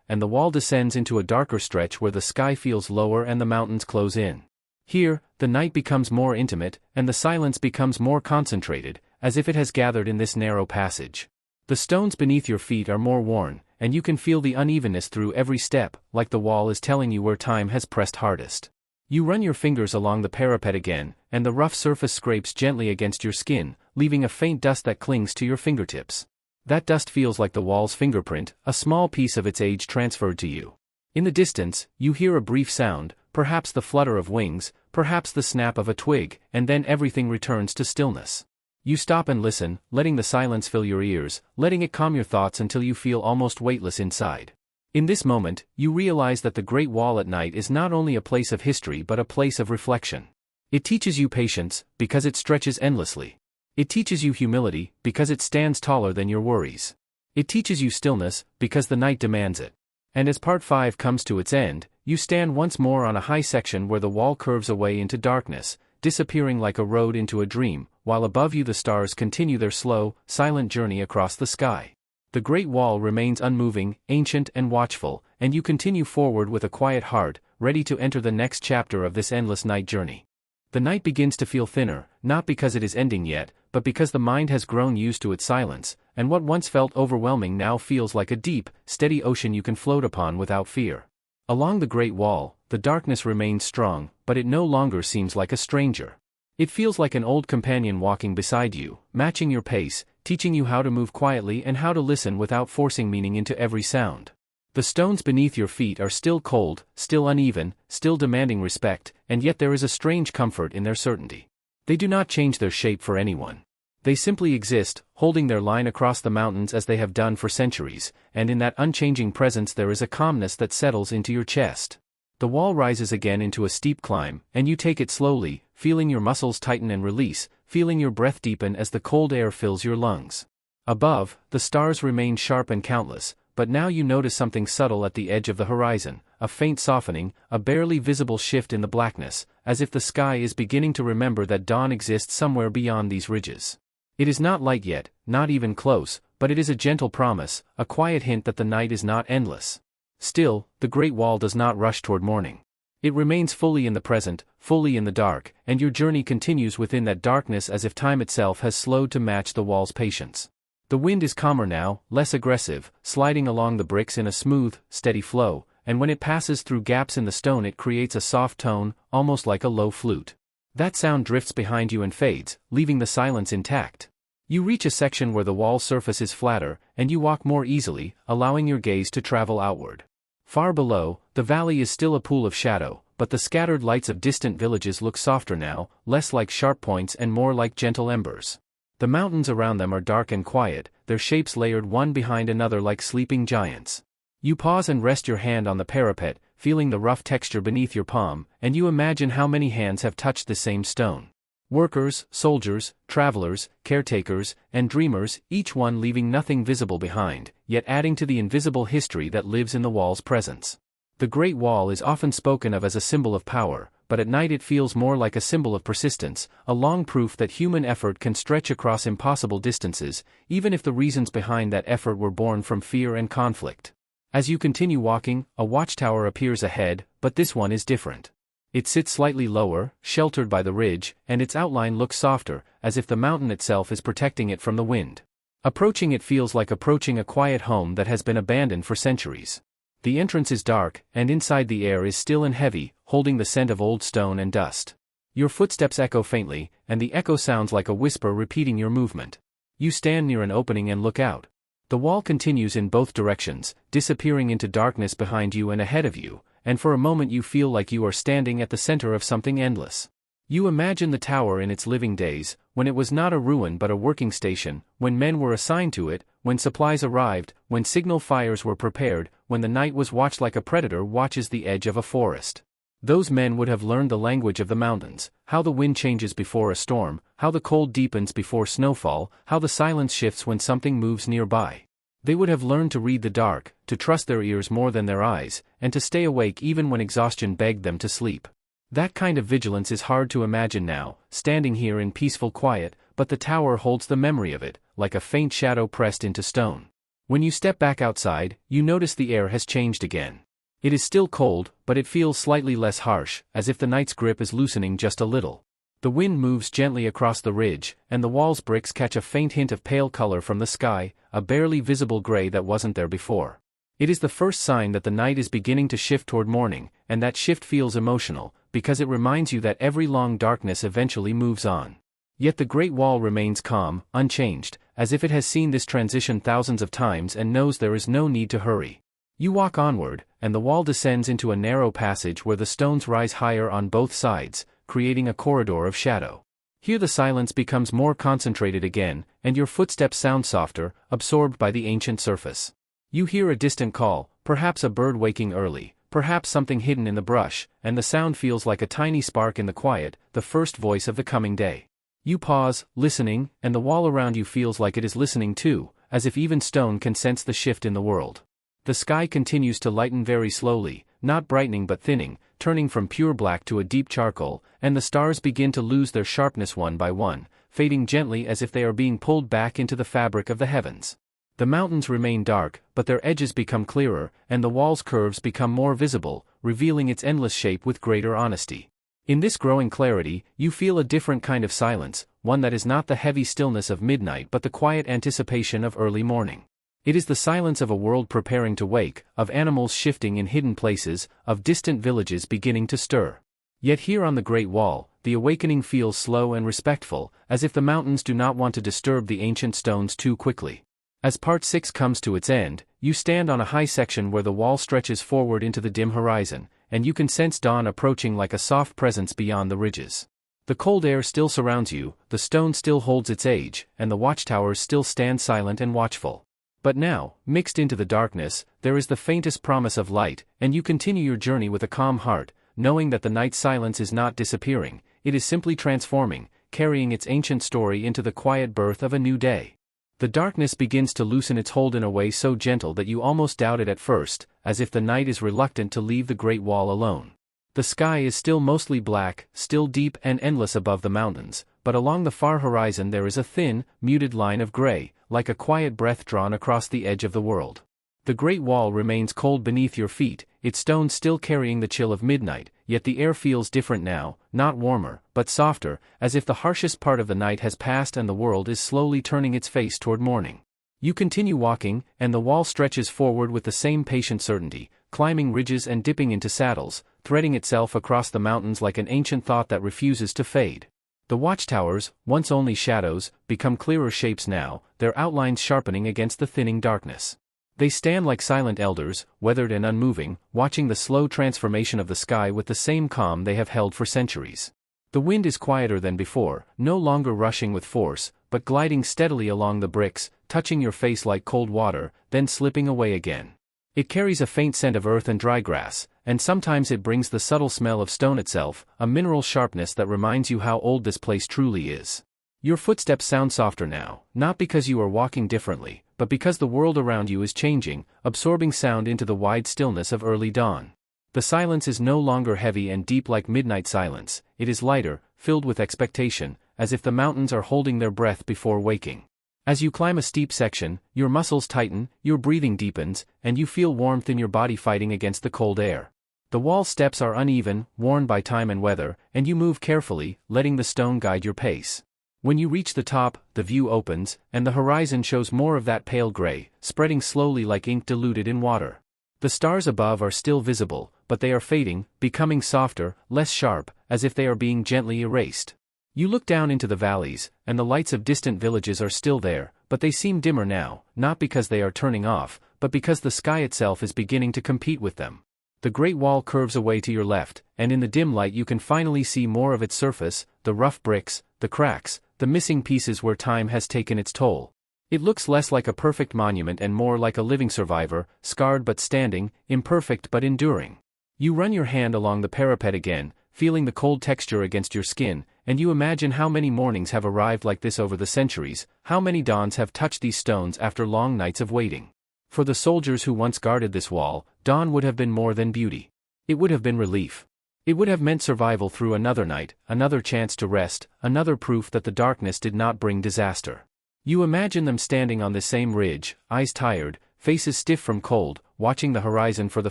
and the wall descends into a darker stretch where the sky feels lower and the mountains close in. Here, the night becomes more intimate, and the silence becomes more concentrated, as if it has gathered in this narrow passage. The stones beneath your feet are more worn, and you can feel the unevenness through every step, like the wall is telling you where time has pressed hardest. You run your fingers along the parapet again, and the rough surface scrapes gently against your skin, leaving a faint dust that clings to your fingertips. That dust feels like the wall's fingerprint, a small piece of its age transferred to you. In the distance, you hear a brief sound, perhaps the flutter of wings, perhaps the snap of a twig, and then everything returns to stillness. You stop and listen, letting the silence fill your ears, letting it calm your thoughts until you feel almost weightless inside. In this moment, you realize that the Great Wall at night is not only a place of history but a place of reflection. It teaches you patience, because it stretches endlessly. It teaches you humility, because it stands taller than your worries. It teaches you stillness, because the night demands it. And as Part 5 comes to its end, you stand once more on a high section where the wall curves away into darkness, disappearing like a road into a dream, while above you the stars continue their slow, silent journey across the sky. The Great Wall remains unmoving, ancient and watchful, and you continue forward with a quiet heart, ready to enter the next chapter of this endless night journey. The night begins to feel thinner, not because it is ending yet, but because the mind has grown used to its silence, and what once felt overwhelming now feels like a deep, steady ocean you can float upon without fear. Along the Great Wall, the darkness remains strong, but it no longer seems like a stranger. It feels like an old companion walking beside you, matching your pace, teaching you how to move quietly and how to listen without forcing meaning into every sound. The stones beneath your feet are still cold, still uneven, still demanding respect, and yet there is a strange comfort in their certainty. They do not change their shape for anyone. They simply exist, holding their line across the mountains as they have done for centuries, and in that unchanging presence there is a calmness that settles into your chest. The wall rises again into a steep climb, and you take it slowly, feeling your muscles tighten and release, feeling your breath deepen as the cold air fills your lungs. Above, the stars remain sharp and countless, but now you notice something subtle at the edge of the horizon, a faint softening, a barely visible shift in the blackness, as if the sky is beginning to remember that dawn exists somewhere beyond these ridges. It is not light yet, not even close, but it is a gentle promise, a quiet hint that the night is not endless. Still, the Great Wall does not rush toward morning. It remains fully in the present, fully in the dark, and your journey continues within that darkness as if time itself has slowed to match the wall's patience. The wind is calmer now, less aggressive, sliding along the bricks in a smooth, steady flow, and when it passes through gaps in the stone it creates a soft tone, almost like a low flute. That sound drifts behind you and fades, leaving the silence intact. You reach a section where the wall surface is flatter, and you walk more easily, allowing your gaze to travel outward. Far below, the valley is still a pool of shadow, but the scattered lights of distant villages look softer now, less like sharp points and more like gentle embers. The mountains around them are dark and quiet, their shapes layered one behind another like sleeping giants. You pause and rest your hand on the parapet, feeling the rough texture beneath your palm, and you imagine how many hands have touched the same stone. Workers, soldiers, travelers, caretakers, and dreamers, each one leaving nothing visible behind, yet adding to the invisible history that lives in the wall's presence. The Great Wall is often spoken of as a symbol of power, but at night it feels more like a symbol of persistence, a long proof that human effort can stretch across impossible distances, even if the reasons behind that effort were born from fear and conflict. As you continue walking, a watchtower appears ahead, but this one is different. It sits slightly lower, sheltered by the ridge, and its outline looks softer, as if the mountain itself is protecting it from the wind. Approaching it feels like approaching a quiet home that has been abandoned for centuries. The entrance is dark, and inside the air is still and heavy, holding the scent of old stone and dust. Your footsteps echo faintly, and the echo sounds like a whisper repeating your movement. You stand near an opening and look out. The wall continues in both directions, disappearing into darkness behind you and ahead of you, and for a moment you feel like you are standing at the center of something endless. You imagine the tower in its living days, when it was not a ruin but a working station, when men were assigned to it, when supplies arrived, when signal fires were prepared, when the night was watched like a predator watches the edge of a forest. Those men would have learned the language of the mountains, how the wind changes before a storm, how the cold deepens before snowfall, how the silence shifts when something moves nearby. They would have learned to read the dark, to trust their ears more than their eyes, and to stay awake even when exhaustion begged them to sleep. That kind of vigilance is hard to imagine now, standing here in peaceful quiet, but the tower holds the memory of it, like a faint shadow pressed into stone. When you step back outside, you notice the air has changed again. It is still cold, but it feels slightly less harsh, as if the night's grip is loosening just a little. The wind moves gently across the ridge, and the wall's bricks catch a faint hint of pale color from the sky, a barely visible gray that wasn't there before. It is the first sign that the night is beginning to shift toward morning, and that shift feels emotional, because it reminds you that every long darkness eventually moves on. Yet the Great Wall remains calm, unchanged, as if it has seen this transition thousands of times and knows there is no need to hurry. You walk onward, and the wall descends into a narrow passage where the stones rise higher on both sides, creating a corridor of shadow. Here the silence becomes more concentrated again, and your footsteps sound softer, absorbed by the ancient surface. You hear a distant call, perhaps a bird waking early, perhaps something hidden in the brush, and the sound feels like a tiny spark in the quiet, the first voice of the coming day. You pause, listening, and the wall around you feels like it is listening too, as if even stone can sense the shift in the world. The sky continues to lighten very slowly, not brightening but thinning, turning from pure black to a deep charcoal, and the stars begin to lose their sharpness one by one, fading gently as if they are being pulled back into the fabric of the heavens. The mountains remain dark, but their edges become clearer, and the wall's curves become more visible, revealing its endless shape with greater honesty. In this growing clarity, you feel a different kind of silence, one that is not the heavy stillness of midnight but the quiet anticipation of early morning. It is the silence of a world preparing to wake, of animals shifting in hidden places, of distant villages beginning to stir. Yet here on the Great Wall, the awakening feels slow and respectful, as if the mountains do not want to disturb the ancient stones too quickly. As Part 6 comes to its end, you stand on a high section where the wall stretches forward into the dim horizon, and you can sense dawn approaching like a soft presence beyond the ridges. The cold air still surrounds you, the stone still holds its age, and the watchtowers still stand silent and watchful. But now, mixed into the darkness, there is the faintest promise of light, and you continue your journey with a calm heart, knowing that the night's silence is not disappearing, it is simply transforming, carrying its ancient story into the quiet birth of a new day. The darkness begins to loosen its hold in a way so gentle that you almost doubt it at first, as if the night is reluctant to leave the Great Wall alone. The sky is still mostly black, still deep and endless above the mountains, but along the far horizon there is a thin, muted line of gray, like a quiet breath drawn across the edge of the world. The Great Wall remains cold beneath your feet, its stones still carrying the chill of midnight, yet the air feels different now, not warmer, but softer, as if the harshest part of the night has passed and the world is slowly turning its face toward morning. You continue walking, and the wall stretches forward with the same patient certainty, climbing ridges and dipping into saddles, threading itself across the mountains like an ancient thought that refuses to fade. The watchtowers, once only shadows, become clearer shapes now, their outlines sharpening against the thinning darkness. They stand like silent elders, weathered and unmoving, watching the slow transformation of the sky with the same calm they have held for centuries. The wind is quieter than before, no longer rushing with force, but gliding steadily along the bricks, touching your face like cold water, then slipping away again. It carries a faint scent of earth and dry grass, and sometimes it brings the subtle smell of stone itself, a mineral sharpness that reminds you how old this place truly is. Your footsteps sound softer now, not because you are walking differently, but because the world around you is changing, absorbing sound into the wide stillness of early dawn. The silence is no longer heavy and deep like midnight silence, it is lighter, filled with expectation, as if the mountains are holding their breath before waking. As you climb a steep section, your muscles tighten, your breathing deepens, and you feel warmth in your body fighting against the cold air. The wall steps are uneven, worn by time and weather, and you move carefully, letting the stone guide your pace. When you reach the top, the view opens, and the horizon shows more of that pale gray, spreading slowly like ink diluted in water. The stars above are still visible, but they are fading, becoming softer, less sharp, as if they are being gently erased. You look down into the valleys, and the lights of distant villages are still there, but they seem dimmer now, not because they are turning off, but because the sky itself is beginning to compete with them. The Great Wall curves away to your left, and in the dim light you can finally see more of its surface, the rough bricks, the cracks, the missing pieces where time has taken its toll. It looks less like a perfect monument and more like a living survivor, scarred but standing, imperfect but enduring. You run your hand along the parapet again, feeling the cold texture against your skin, and you imagine how many mornings have arrived like this over the centuries, how many dawns have touched these stones after long nights of waiting. For the soldiers who once guarded this wall, dawn would have been more than beauty. It would have been relief. It would have meant survival through another night, another chance to rest, another proof that the darkness did not bring disaster. You imagine them standing on the same ridge, eyes tired, faces stiff from cold, watching the horizon for the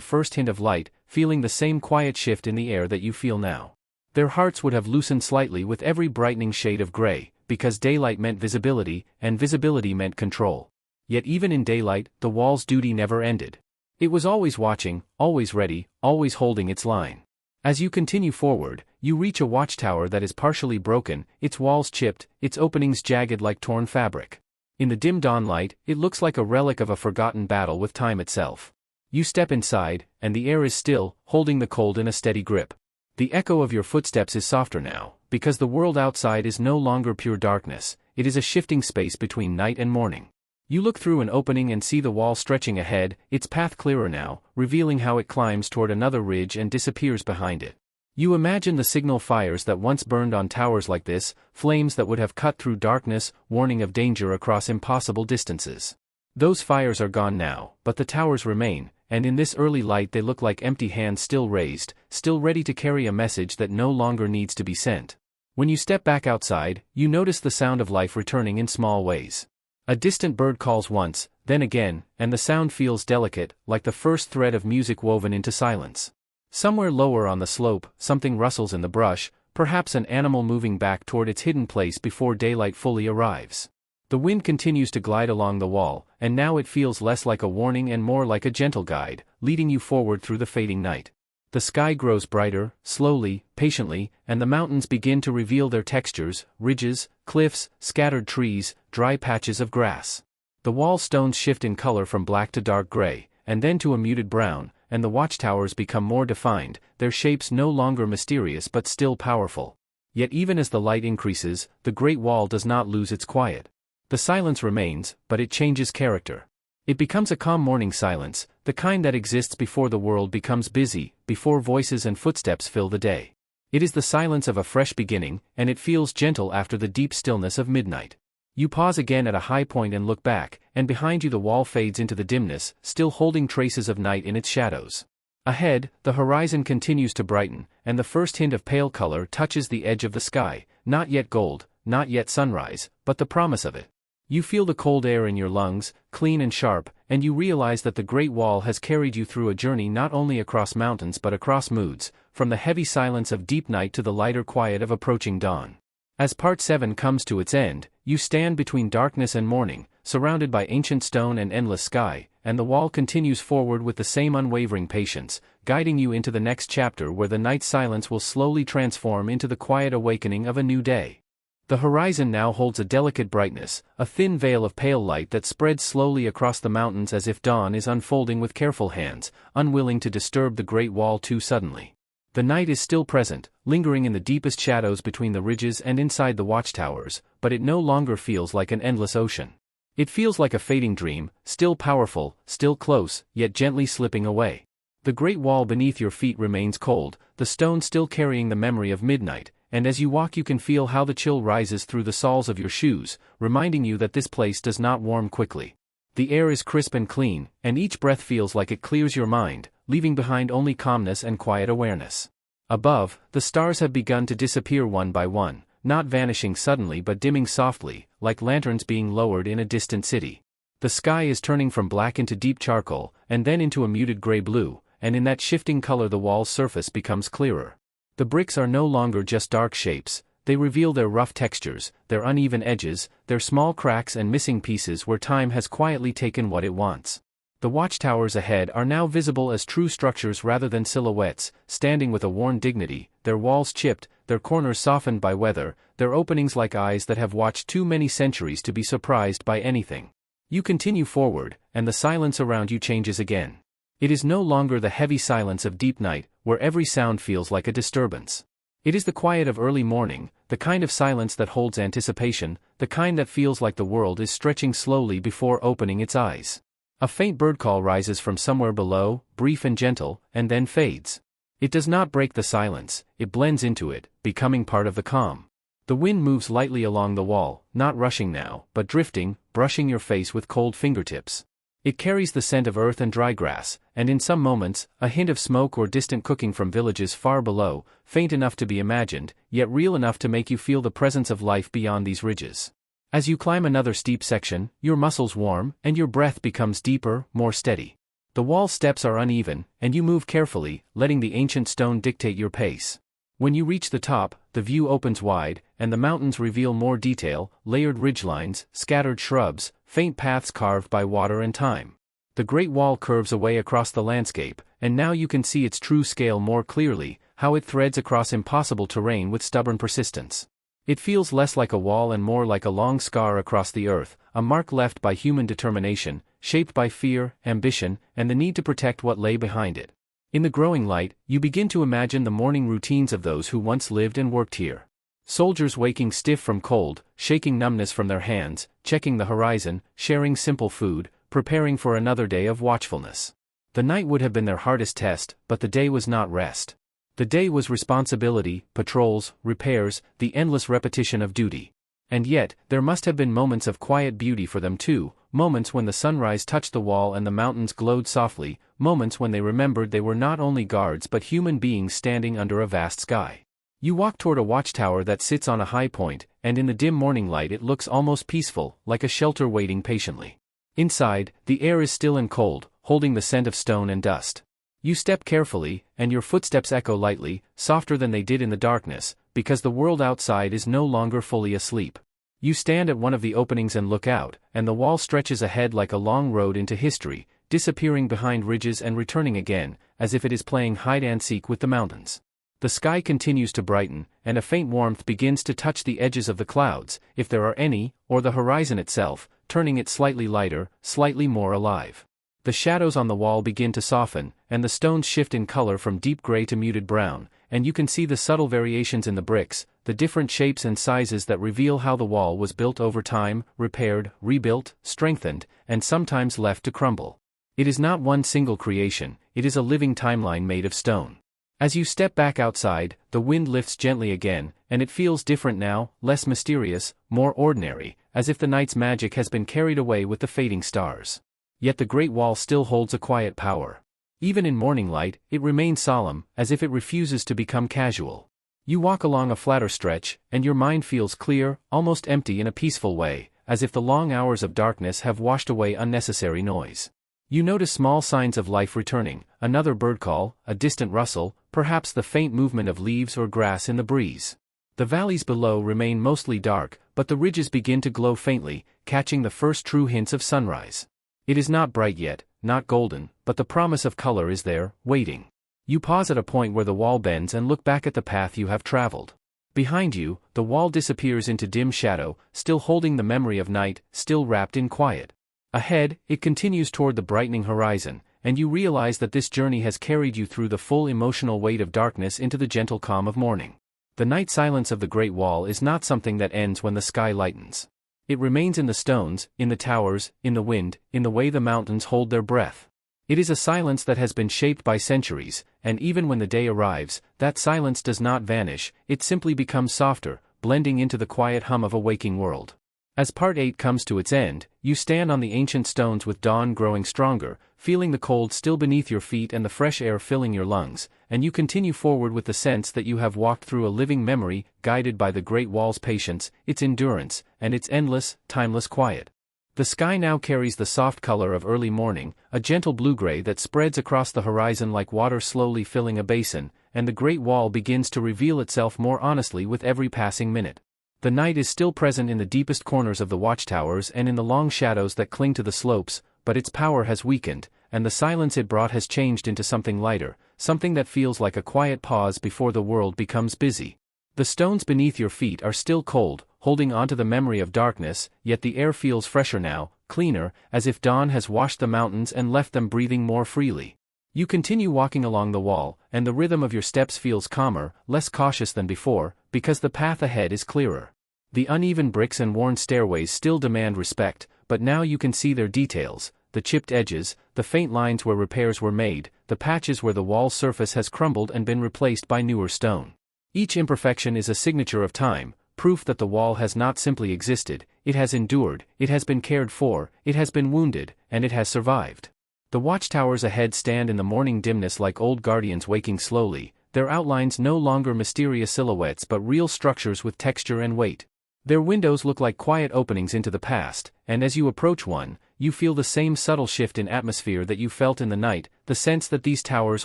first hint of light, feeling the same quiet shift in the air that you feel now. Their hearts would have loosened slightly with every brightening shade of gray, because daylight meant visibility, and visibility meant control. Yet even in daylight, the wall's duty never ended. It was always watching, always ready, always holding its line. As you continue forward, you reach a watchtower that is partially broken, its walls chipped, its openings jagged like torn fabric. In the dim dawn light, it looks like a relic of a forgotten battle with time itself. You step inside, and the air is still, holding the cold in a steady grip. The echo of your footsteps is softer now, because the world outside is no longer pure darkness, it is a shifting space between night and morning. You look through an opening and see the wall stretching ahead, its path clearer now, revealing how it climbs toward another ridge and disappears behind it. You imagine the signal fires that once burned on towers like this, flames that would have cut through darkness, warning of danger across impossible distances. Those fires are gone now, but the towers remain, and in this early light they look like empty hands still raised, still ready to carry a message that no longer needs to be sent. When you step back outside, you notice the sound of life returning in small ways. A distant bird calls once, then again, and the sound feels delicate, like the first thread of music woven into silence. Somewhere lower on the slope, something rustles in the brush, perhaps an animal moving back toward its hidden place before daylight fully arrives. The wind continues to glide along the wall, and now it feels less like a warning and more like a gentle guide, leading you forward through the fading night. The sky grows brighter, slowly, patiently, and the mountains begin to reveal their textures, ridges, cliffs, scattered trees, dry patches of grass. The wall stones shift in color from black to dark gray, and then to a muted brown, and the watchtowers become more defined, their shapes no longer mysterious but still powerful. Yet even as the light increases, the Great Wall does not lose its quiet. The silence remains, but it changes character. It becomes a calm morning silence, the kind that exists before the world becomes busy, before voices and footsteps fill the day. It is the silence of a fresh beginning, and it feels gentle after the deep stillness of midnight. You pause again at a high point and look back, and behind you the wall fades into the dimness, still holding traces of night in its shadows. Ahead, the horizon continues to brighten, and the first hint of pale color touches the edge of the sky, not yet gold, not yet sunrise, but the promise of it. You feel the cold air in your lungs, clean and sharp, and you realize that the Great Wall has carried you through a journey not only across mountains but across moods, from the heavy silence of deep night to the lighter quiet of approaching dawn. As Part 7 comes to its end, you stand between darkness and morning, surrounded by ancient stone and endless sky, and the wall continues forward with the same unwavering patience, guiding you into the next chapter where the night's silence will slowly transform into the quiet awakening of a new day. The horizon now holds a delicate brightness, a thin veil of pale light that spreads slowly across the mountains as if dawn is unfolding with careful hands, unwilling to disturb the Great Wall too suddenly. The night is still present, lingering in the deepest shadows between the ridges and inside the watchtowers, but it no longer feels like an endless ocean. It feels like a fading dream, still powerful, still close, yet gently slipping away. The Great Wall beneath your feet remains cold, the stone still carrying the memory of midnight, and as you walk you can feel how the chill rises through the soles of your shoes, reminding you that this place does not warm quickly. The air is crisp and clean, and each breath feels like it clears your mind, leaving behind only calmness and quiet awareness. Above, the stars have begun to disappear one by one, not vanishing suddenly but dimming softly, like lanterns being lowered in a distant city. The sky is turning from black into deep charcoal, and then into a muted gray-blue, and in that shifting color the wall's surface becomes clearer. The bricks are no longer just dark shapes, they reveal their rough textures, their uneven edges, their small cracks and missing pieces where time has quietly taken what it wants. The watchtowers ahead are now visible as true structures rather than silhouettes, standing with a worn dignity, their walls chipped, their corners softened by weather, their openings like eyes that have watched too many centuries to be surprised by anything. You continue forward, and the silence around you changes again. It is no longer the heavy silence of deep night, where every sound feels like a disturbance. It is the quiet of early morning, the kind of silence that holds anticipation, the kind that feels like the world is stretching slowly before opening its eyes. A faint bird call rises from somewhere below, brief and gentle, and then fades. It does not break the silence, it blends into it, becoming part of the calm. The wind moves lightly along the wall, not rushing now, but drifting, brushing your face with cold fingertips. It carries the scent of earth and dry grass, and in some moments, a hint of smoke or distant cooking from villages far below, faint enough to be imagined, yet real enough to make you feel the presence of life beyond these ridges. As you climb another steep section, your muscles warm, and your breath becomes deeper, more steady. The wall steps are uneven, and you move carefully, letting the ancient stone dictate your pace. When you reach the top, the view opens wide, and the mountains reveal more detail, layered ridgelines, scattered shrubs, faint paths carved by water and time. The Great Wall curves away across the landscape, and now you can see its true scale more clearly, how it threads across impossible terrain with stubborn persistence. It feels less like a wall and more like a long scar across the earth, a mark left by human determination, shaped by fear, ambition, and the need to protect what lay behind it. In the growing light, you begin to imagine the morning routines of those who once lived and worked here. Soldiers waking stiff from cold, shaking numbness from their hands, checking the horizon, sharing simple food, preparing for another day of watchfulness. The night would have been their hardest test, but the day was not rest. The day was responsibility, patrols, repairs, the endless repetition of duty. And yet, there must have been moments of quiet beauty for them too, moments when the sunrise touched the wall and the mountains glowed softly, moments when they remembered they were not only guards but human beings standing under a vast sky. You walk toward a watchtower that sits on a high point, and in the dim morning light it looks almost peaceful, like a shelter waiting patiently. Inside, the air is still and cold, holding the scent of stone and dust. You step carefully, and your footsteps echo lightly, softer than they did in the darkness, because the world outside is no longer fully asleep. You stand at one of the openings and look out, and the wall stretches ahead like a long road into history, disappearing behind ridges and returning again, as if it is playing hide-and-seek with the mountains. The sky continues to brighten, and a faint warmth begins to touch the edges of the clouds, if there are any, or the horizon itself, turning it slightly lighter, slightly more alive. The shadows on the wall begin to soften, and the stones shift in color from deep gray to muted brown, and you can see the subtle variations in the bricks, the different shapes and sizes that reveal how the wall was built over time, repaired, rebuilt, strengthened, and sometimes left to crumble. It is not one single creation, it is a living timeline made of stone. As you step back outside, the wind lifts gently again, and it feels different now, less mysterious, more ordinary, as if the night's magic has been carried away with the fading stars. Yet the Great Wall still holds a quiet power. Even in morning light, it remains solemn, as if it refuses to become casual. You walk along a flatter stretch, and your mind feels clear, almost empty in a peaceful way, as if the long hours of darkness have washed away unnecessary noise. You notice small signs of life returning, another bird call, a distant rustle, perhaps the faint movement of leaves or grass in the breeze. The valleys below remain mostly dark, but the ridges begin to glow faintly, catching the first true hints of sunrise. It is not bright yet, not golden, but the promise of color is there, waiting. You pause at a point where the wall bends and look back at the path you have traveled. Behind you, the wall disappears into dim shadow, still holding the memory of night, still wrapped in quiet. Ahead, it continues toward the brightening horizon, and you realize that this journey has carried you through the full emotional weight of darkness into the gentle calm of morning. The night silence of the Great Wall is not something that ends when the sky lightens. It remains in the stones, in the towers, in the wind, in the way the mountains hold their breath. It is a silence that has been shaped by centuries, and even when the day arrives, that silence does not vanish, it simply becomes softer, blending into the quiet hum of a waking world. As Part 8 comes to its end, you stand on the ancient stones with dawn growing stronger, feeling the cold still beneath your feet and the fresh air filling your lungs, and you continue forward with the sense that you have walked through a living memory, guided by the Great Wall's patience, its endurance, and its endless, timeless quiet. The sky now carries the soft color of early morning, a gentle blue-gray that spreads across the horizon like water slowly filling a basin, and the Great Wall begins to reveal itself more honestly with every passing minute. The night is still present in the deepest corners of the watchtowers and in the long shadows that cling to the slopes, but its power has weakened, and the silence it brought has changed into something lighter, something that feels like a quiet pause before the world becomes busy. The stones beneath your feet are still cold, holding onto the memory of darkness, yet the air feels fresher now, cleaner, as if dawn has washed the mountains and left them breathing more freely. You continue walking along the wall, and the rhythm of your steps feels calmer, less cautious than before, because the path ahead is clearer. The uneven bricks and worn stairways still demand respect, but now you can see their details, the chipped edges, the faint lines where repairs were made, the patches where the wall's surface has crumbled and been replaced by newer stone. Each imperfection is a signature of time, proof that the wall has not simply existed, it has endured, it has been cared for, it has been wounded, and it has survived. The watchtowers ahead stand in the morning dimness like old guardians waking slowly, their outlines no longer mysterious silhouettes but real structures with texture and weight. Their windows look like quiet openings into the past, and as you approach one, you feel the same subtle shift in atmosphere that you felt in the night, the sense that these towers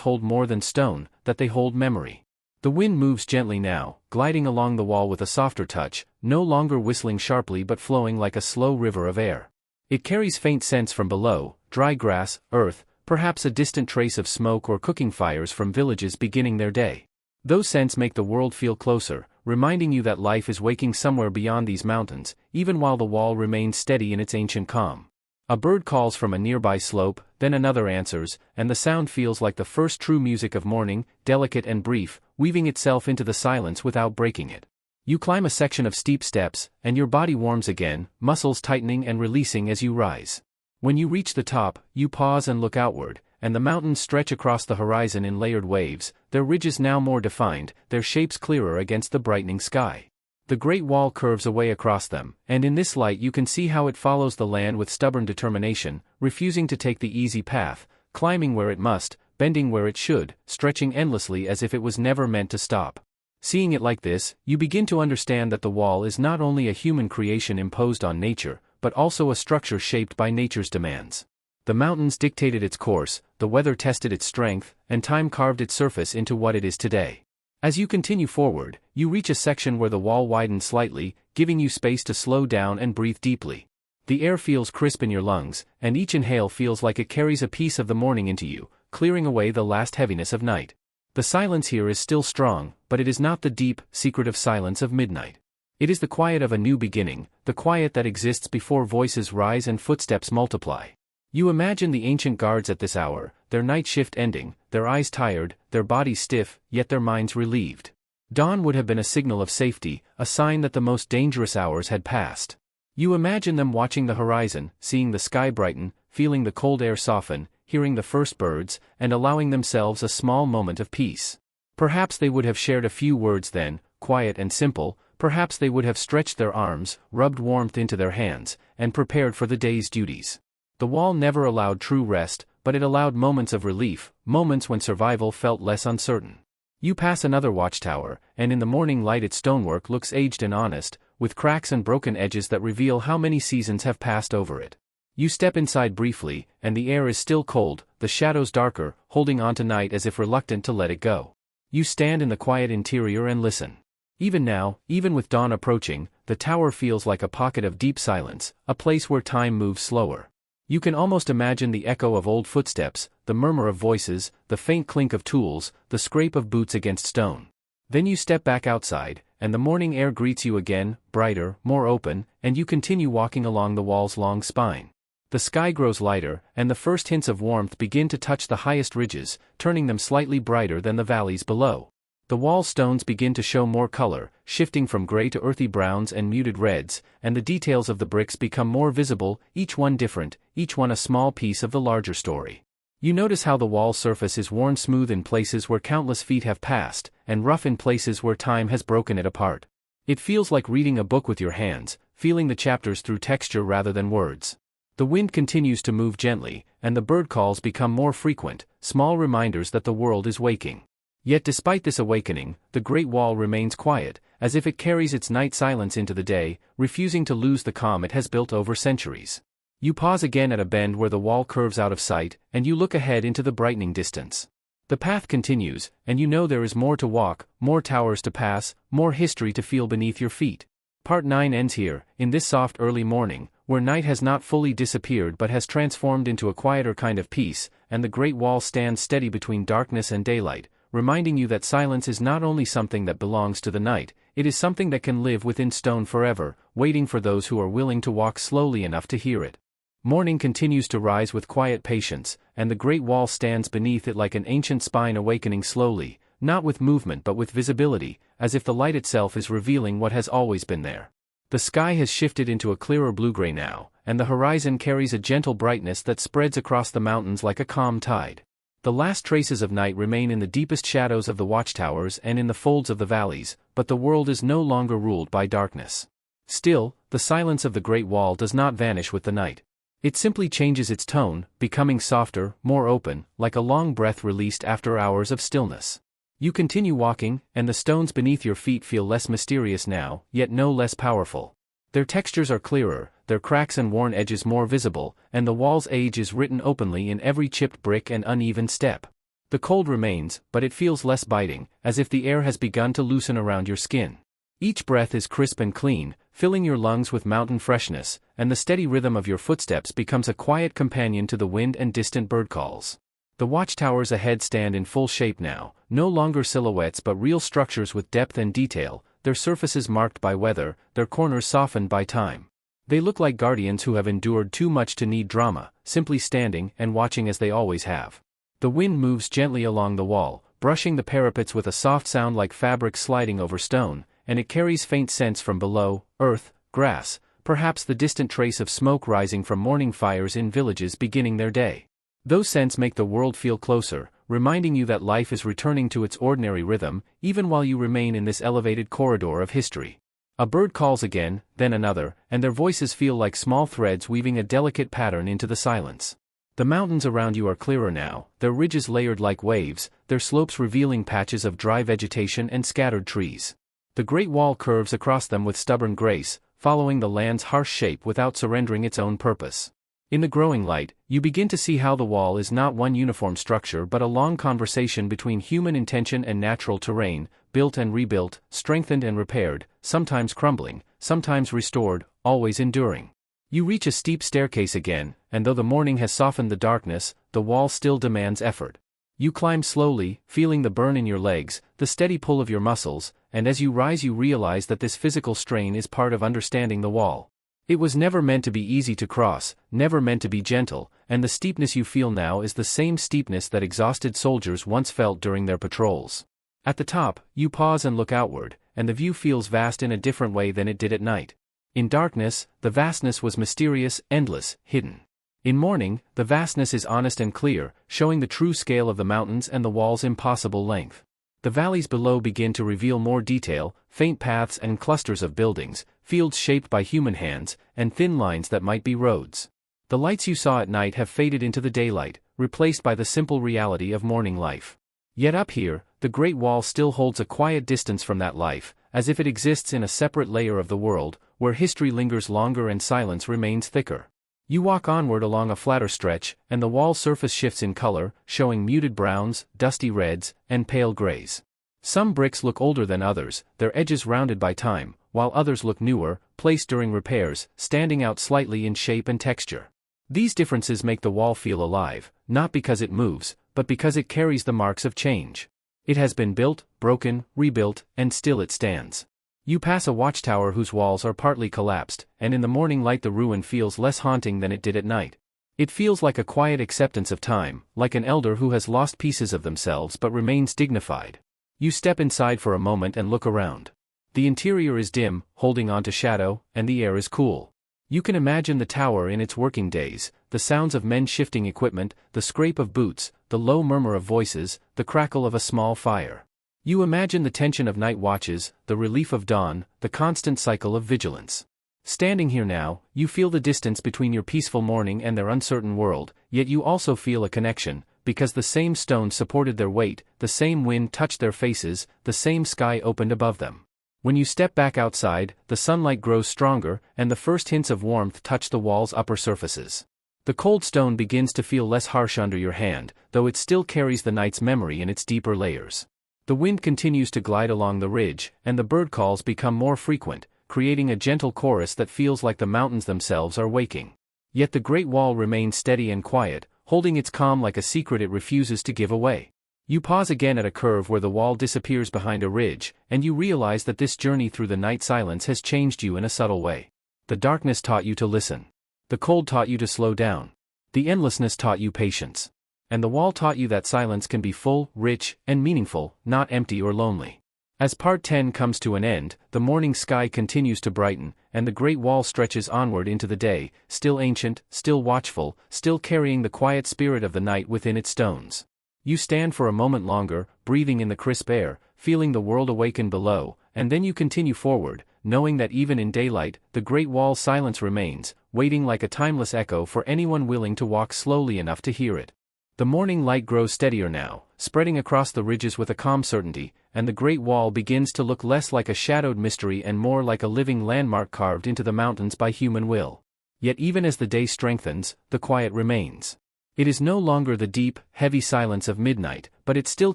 hold more than stone, that they hold memory. The wind moves gently now, gliding along the wall with a softer touch, no longer whistling sharply but flowing like a slow river of air. It carries faint scents from below, dry grass, earth, perhaps a distant trace of smoke or cooking fires from villages beginning their day. Those scents make the world feel closer, reminding you that life is waking somewhere beyond these mountains, even while the wall remains steady in its ancient calm. A bird calls from a nearby slope, then another answers, and the sound feels like the first true music of morning, delicate and brief, weaving itself into the silence without breaking it. You climb a section of steep steps, and your body warms again, muscles tightening and releasing as you rise. When you reach the top, you pause and look outward, and the mountains stretch across the horizon in layered waves, their ridges now more defined, their shapes clearer against the brightening sky. The Great Wall curves away across them, and in this light you can see how it follows the land with stubborn determination, refusing to take the easy path, climbing where it must, bending where it should, stretching endlessly as if it was never meant to stop. Seeing it like this, you begin to understand that the wall is not only a human creation imposed on nature, but also a structure shaped by nature's demands. The mountains dictated its course, the weather tested its strength, and time carved its surface into what it is today. As you continue forward, you reach a section where the wall widens slightly, giving you space to slow down and breathe deeply. The air feels crisp in your lungs, and each inhale feels like it carries a piece of the morning into you, clearing away the last heaviness of night. The silence here is still strong, but it is not the deep, secretive silence of midnight. It is the quiet of a new beginning, the quiet that exists before voices rise and footsteps multiply. You imagine the ancient guards at this hour, their night shift ending, their eyes tired, their bodies stiff, yet their minds relieved. Dawn would have been a signal of safety, a sign that the most dangerous hours had passed. You imagine them watching the horizon, seeing the sky brighten, feeling the cold air soften, hearing the first birds, and allowing themselves a small moment of peace. Perhaps they would have shared a few words then, quiet and simple, perhaps they would have stretched their arms, rubbed warmth into their hands, and prepared for the day's duties. The wall never allowed true rest, but it allowed moments of relief, moments when survival felt less uncertain. You pass another watchtower, and in the morning light its stonework looks aged and honest, with cracks and broken edges that reveal how many seasons have passed over it. You step inside briefly, and the air is still cold, the shadows darker, holding on to night as if reluctant to let it go. You stand in the quiet interior and listen. Even now, even with dawn approaching, the tower feels like a pocket of deep silence, a place where time moves slower. You can almost imagine the echo of old footsteps, the murmur of voices, the faint clink of tools, the scrape of boots against stone. Then you step back outside, and the morning air greets you again, brighter, more open, and you continue walking along the wall's long spine. The sky grows lighter, and the first hints of warmth begin to touch the highest ridges, turning them slightly brighter than the valleys below. The wall stones begin to show more color, shifting from gray to earthy browns and muted reds, and the details of the bricks become more visible, each one different, each one a small piece of the larger story. You notice how the wall surface is worn smooth in places where countless feet have passed, and rough in places where time has broken it apart. It feels like reading a book with your hands, feeling the chapters through texture rather than words. The wind continues to move gently, and the bird calls become more frequent, small reminders that the world is waking. Yet despite this awakening, the Great Wall remains quiet, as if it carries its night silence into the day, refusing to lose the calm it has built over centuries. You pause again at a bend where the wall curves out of sight, and you look ahead into the brightening distance. The path continues, and you know there is more to walk, more towers to pass, more history to feel beneath your feet. Part 9 ends here, in this soft early morning, where night has not fully disappeared but has transformed into a quieter kind of peace, and the Great Wall stands steady between darkness and daylight, reminding you that silence is not only something that belongs to the night, it is something that can live within stone forever, waiting for those who are willing to walk slowly enough to hear it. Morning continues to rise with quiet patience, and the Great Wall stands beneath it like an ancient spine awakening slowly, not with movement but with visibility, as if the light itself is revealing what has always been there. The sky has shifted into a clearer blue-gray now, and the horizon carries a gentle brightness that spreads across the mountains like a calm tide. The last traces of night remain in the deepest shadows of the watchtowers and in the folds of the valleys, but the world is no longer ruled by darkness. Still, the silence of the Great Wall does not vanish with the night. It simply changes its tone, becoming softer, more open, like a long breath released after hours of stillness. You continue walking, and the stones beneath your feet feel less mysterious now, yet no less powerful. Their textures are clearer, their cracks and worn edges more visible, and the wall's age is written openly in every chipped brick and uneven step. The cold remains, but it feels less biting, as if the air has begun to loosen around your skin. Each breath is crisp and clean, filling your lungs with mountain freshness, and the steady rhythm of your footsteps becomes a quiet companion to the wind and distant bird calls. The watchtowers ahead stand in full shape now, no longer silhouettes but real structures with depth and detail, their surfaces marked by weather, their corners softened by time. They look like guardians who have endured too much to need drama, simply standing and watching as they always have. The wind moves gently along the wall, brushing the parapets with a soft sound like fabric sliding over stone, and it carries faint scents from below, earth, grass, perhaps the distant trace of smoke rising from morning fires in villages beginning their day. Those scents make the world feel closer, reminding you that life is returning to its ordinary rhythm, even while you remain in this elevated corridor of history. A bird calls again, then another, and their voices feel like small threads weaving a delicate pattern into the silence. The mountains around you are clearer now, their ridges layered like waves, their slopes revealing patches of dry vegetation and scattered trees. The Great Wall curves across them with stubborn grace, following the land's harsh shape without surrendering its own purpose. In the growing light, you begin to see how the wall is not one uniform structure but a long conversation between human intention and natural terrain, built and rebuilt, strengthened and repaired, sometimes crumbling, sometimes restored, always enduring. You reach a steep staircase again, and though the morning has softened the darkness, the wall still demands effort. You climb slowly, feeling the burn in your legs, the steady pull of your muscles, and as you rise you realize that this physical strain is part of understanding the wall. It was never meant to be easy to cross, never meant to be gentle, and the steepness you feel now is the same steepness that exhausted soldiers once felt during their patrols. At the top, you pause and look outward, and the view feels vast in a different way than it did at night. In darkness, the vastness was mysterious, endless, hidden. In morning, the vastness is honest and clear, showing the true scale of the mountains and the wall's impossible length. The valleys below begin to reveal more detail, faint paths and clusters of buildings, fields shaped by human hands, and thin lines that might be roads. The lights you saw at night have faded into the daylight, replaced by the simple reality of morning life. Yet up here, the Great Wall still holds a quiet distance from that life, as if it exists in a separate layer of the world, where history lingers longer and silence remains thicker. You walk onward along a flatter stretch, and the wall surface shifts in color, showing muted browns, dusty reds, and pale grays. Some bricks look older than others, their edges rounded by time, while others look newer, placed during repairs, standing out slightly in shape and texture. These differences make the wall feel alive, not because it moves, but because it carries the marks of change. It has been built, broken, rebuilt, and still it stands. You pass a watchtower whose walls are partly collapsed, and in the morning light the ruin feels less haunting than it did at night. It feels like a quiet acceptance of time, like an elder who has lost pieces of themselves but remains dignified. You step inside for a moment and look around. The interior is dim, holding on to shadow, and the air is cool. You can imagine the tower in its working days, the sounds of men shifting equipment, the scrape of boots, the low murmur of voices, the crackle of a small fire. You imagine the tension of night watches, the relief of dawn, the constant cycle of vigilance. Standing here now, you feel the distance between your peaceful morning and their uncertain world, yet you also feel a connection, because the same stones supported their weight, the same wind touched their faces, the same sky opened above them. When you step back outside, the sunlight grows stronger, and the first hints of warmth touch the wall's upper surfaces. The cold stone begins to feel less harsh under your hand, though it still carries the night's memory in its deeper layers. The wind continues to glide along the ridge, and the bird calls become more frequent, creating a gentle chorus that feels like the mountains themselves are waking. Yet the Great Wall remains steady and quiet, holding its calm like a secret it refuses to give away. You pause again at a curve where the wall disappears behind a ridge, and you realize that this journey through the night silence has changed you in a subtle way. The darkness taught you to listen. The cold taught you to slow down. The endlessness taught you patience. And the wall taught you that silence can be full, rich, and meaningful, not empty or lonely. As part 10 comes to an end, the morning sky continues to brighten, and the Great Wall stretches onward into the day, still ancient, still watchful, still carrying the quiet spirit of the night within its stones. You stand for a moment longer, breathing in the crisp air, feeling the world awaken below, and then you continue forward, knowing that even in daylight, the Great Wall's silence remains, waiting like a timeless echo for anyone willing to walk slowly enough to hear it. The morning light grows steadier now, spreading across the ridges with a calm certainty, and the Great Wall begins to look less like a shadowed mystery and more like a living landmark carved into the mountains by human will. Yet even as the day strengthens, the quiet remains. It is no longer the deep, heavy silence of midnight, but it still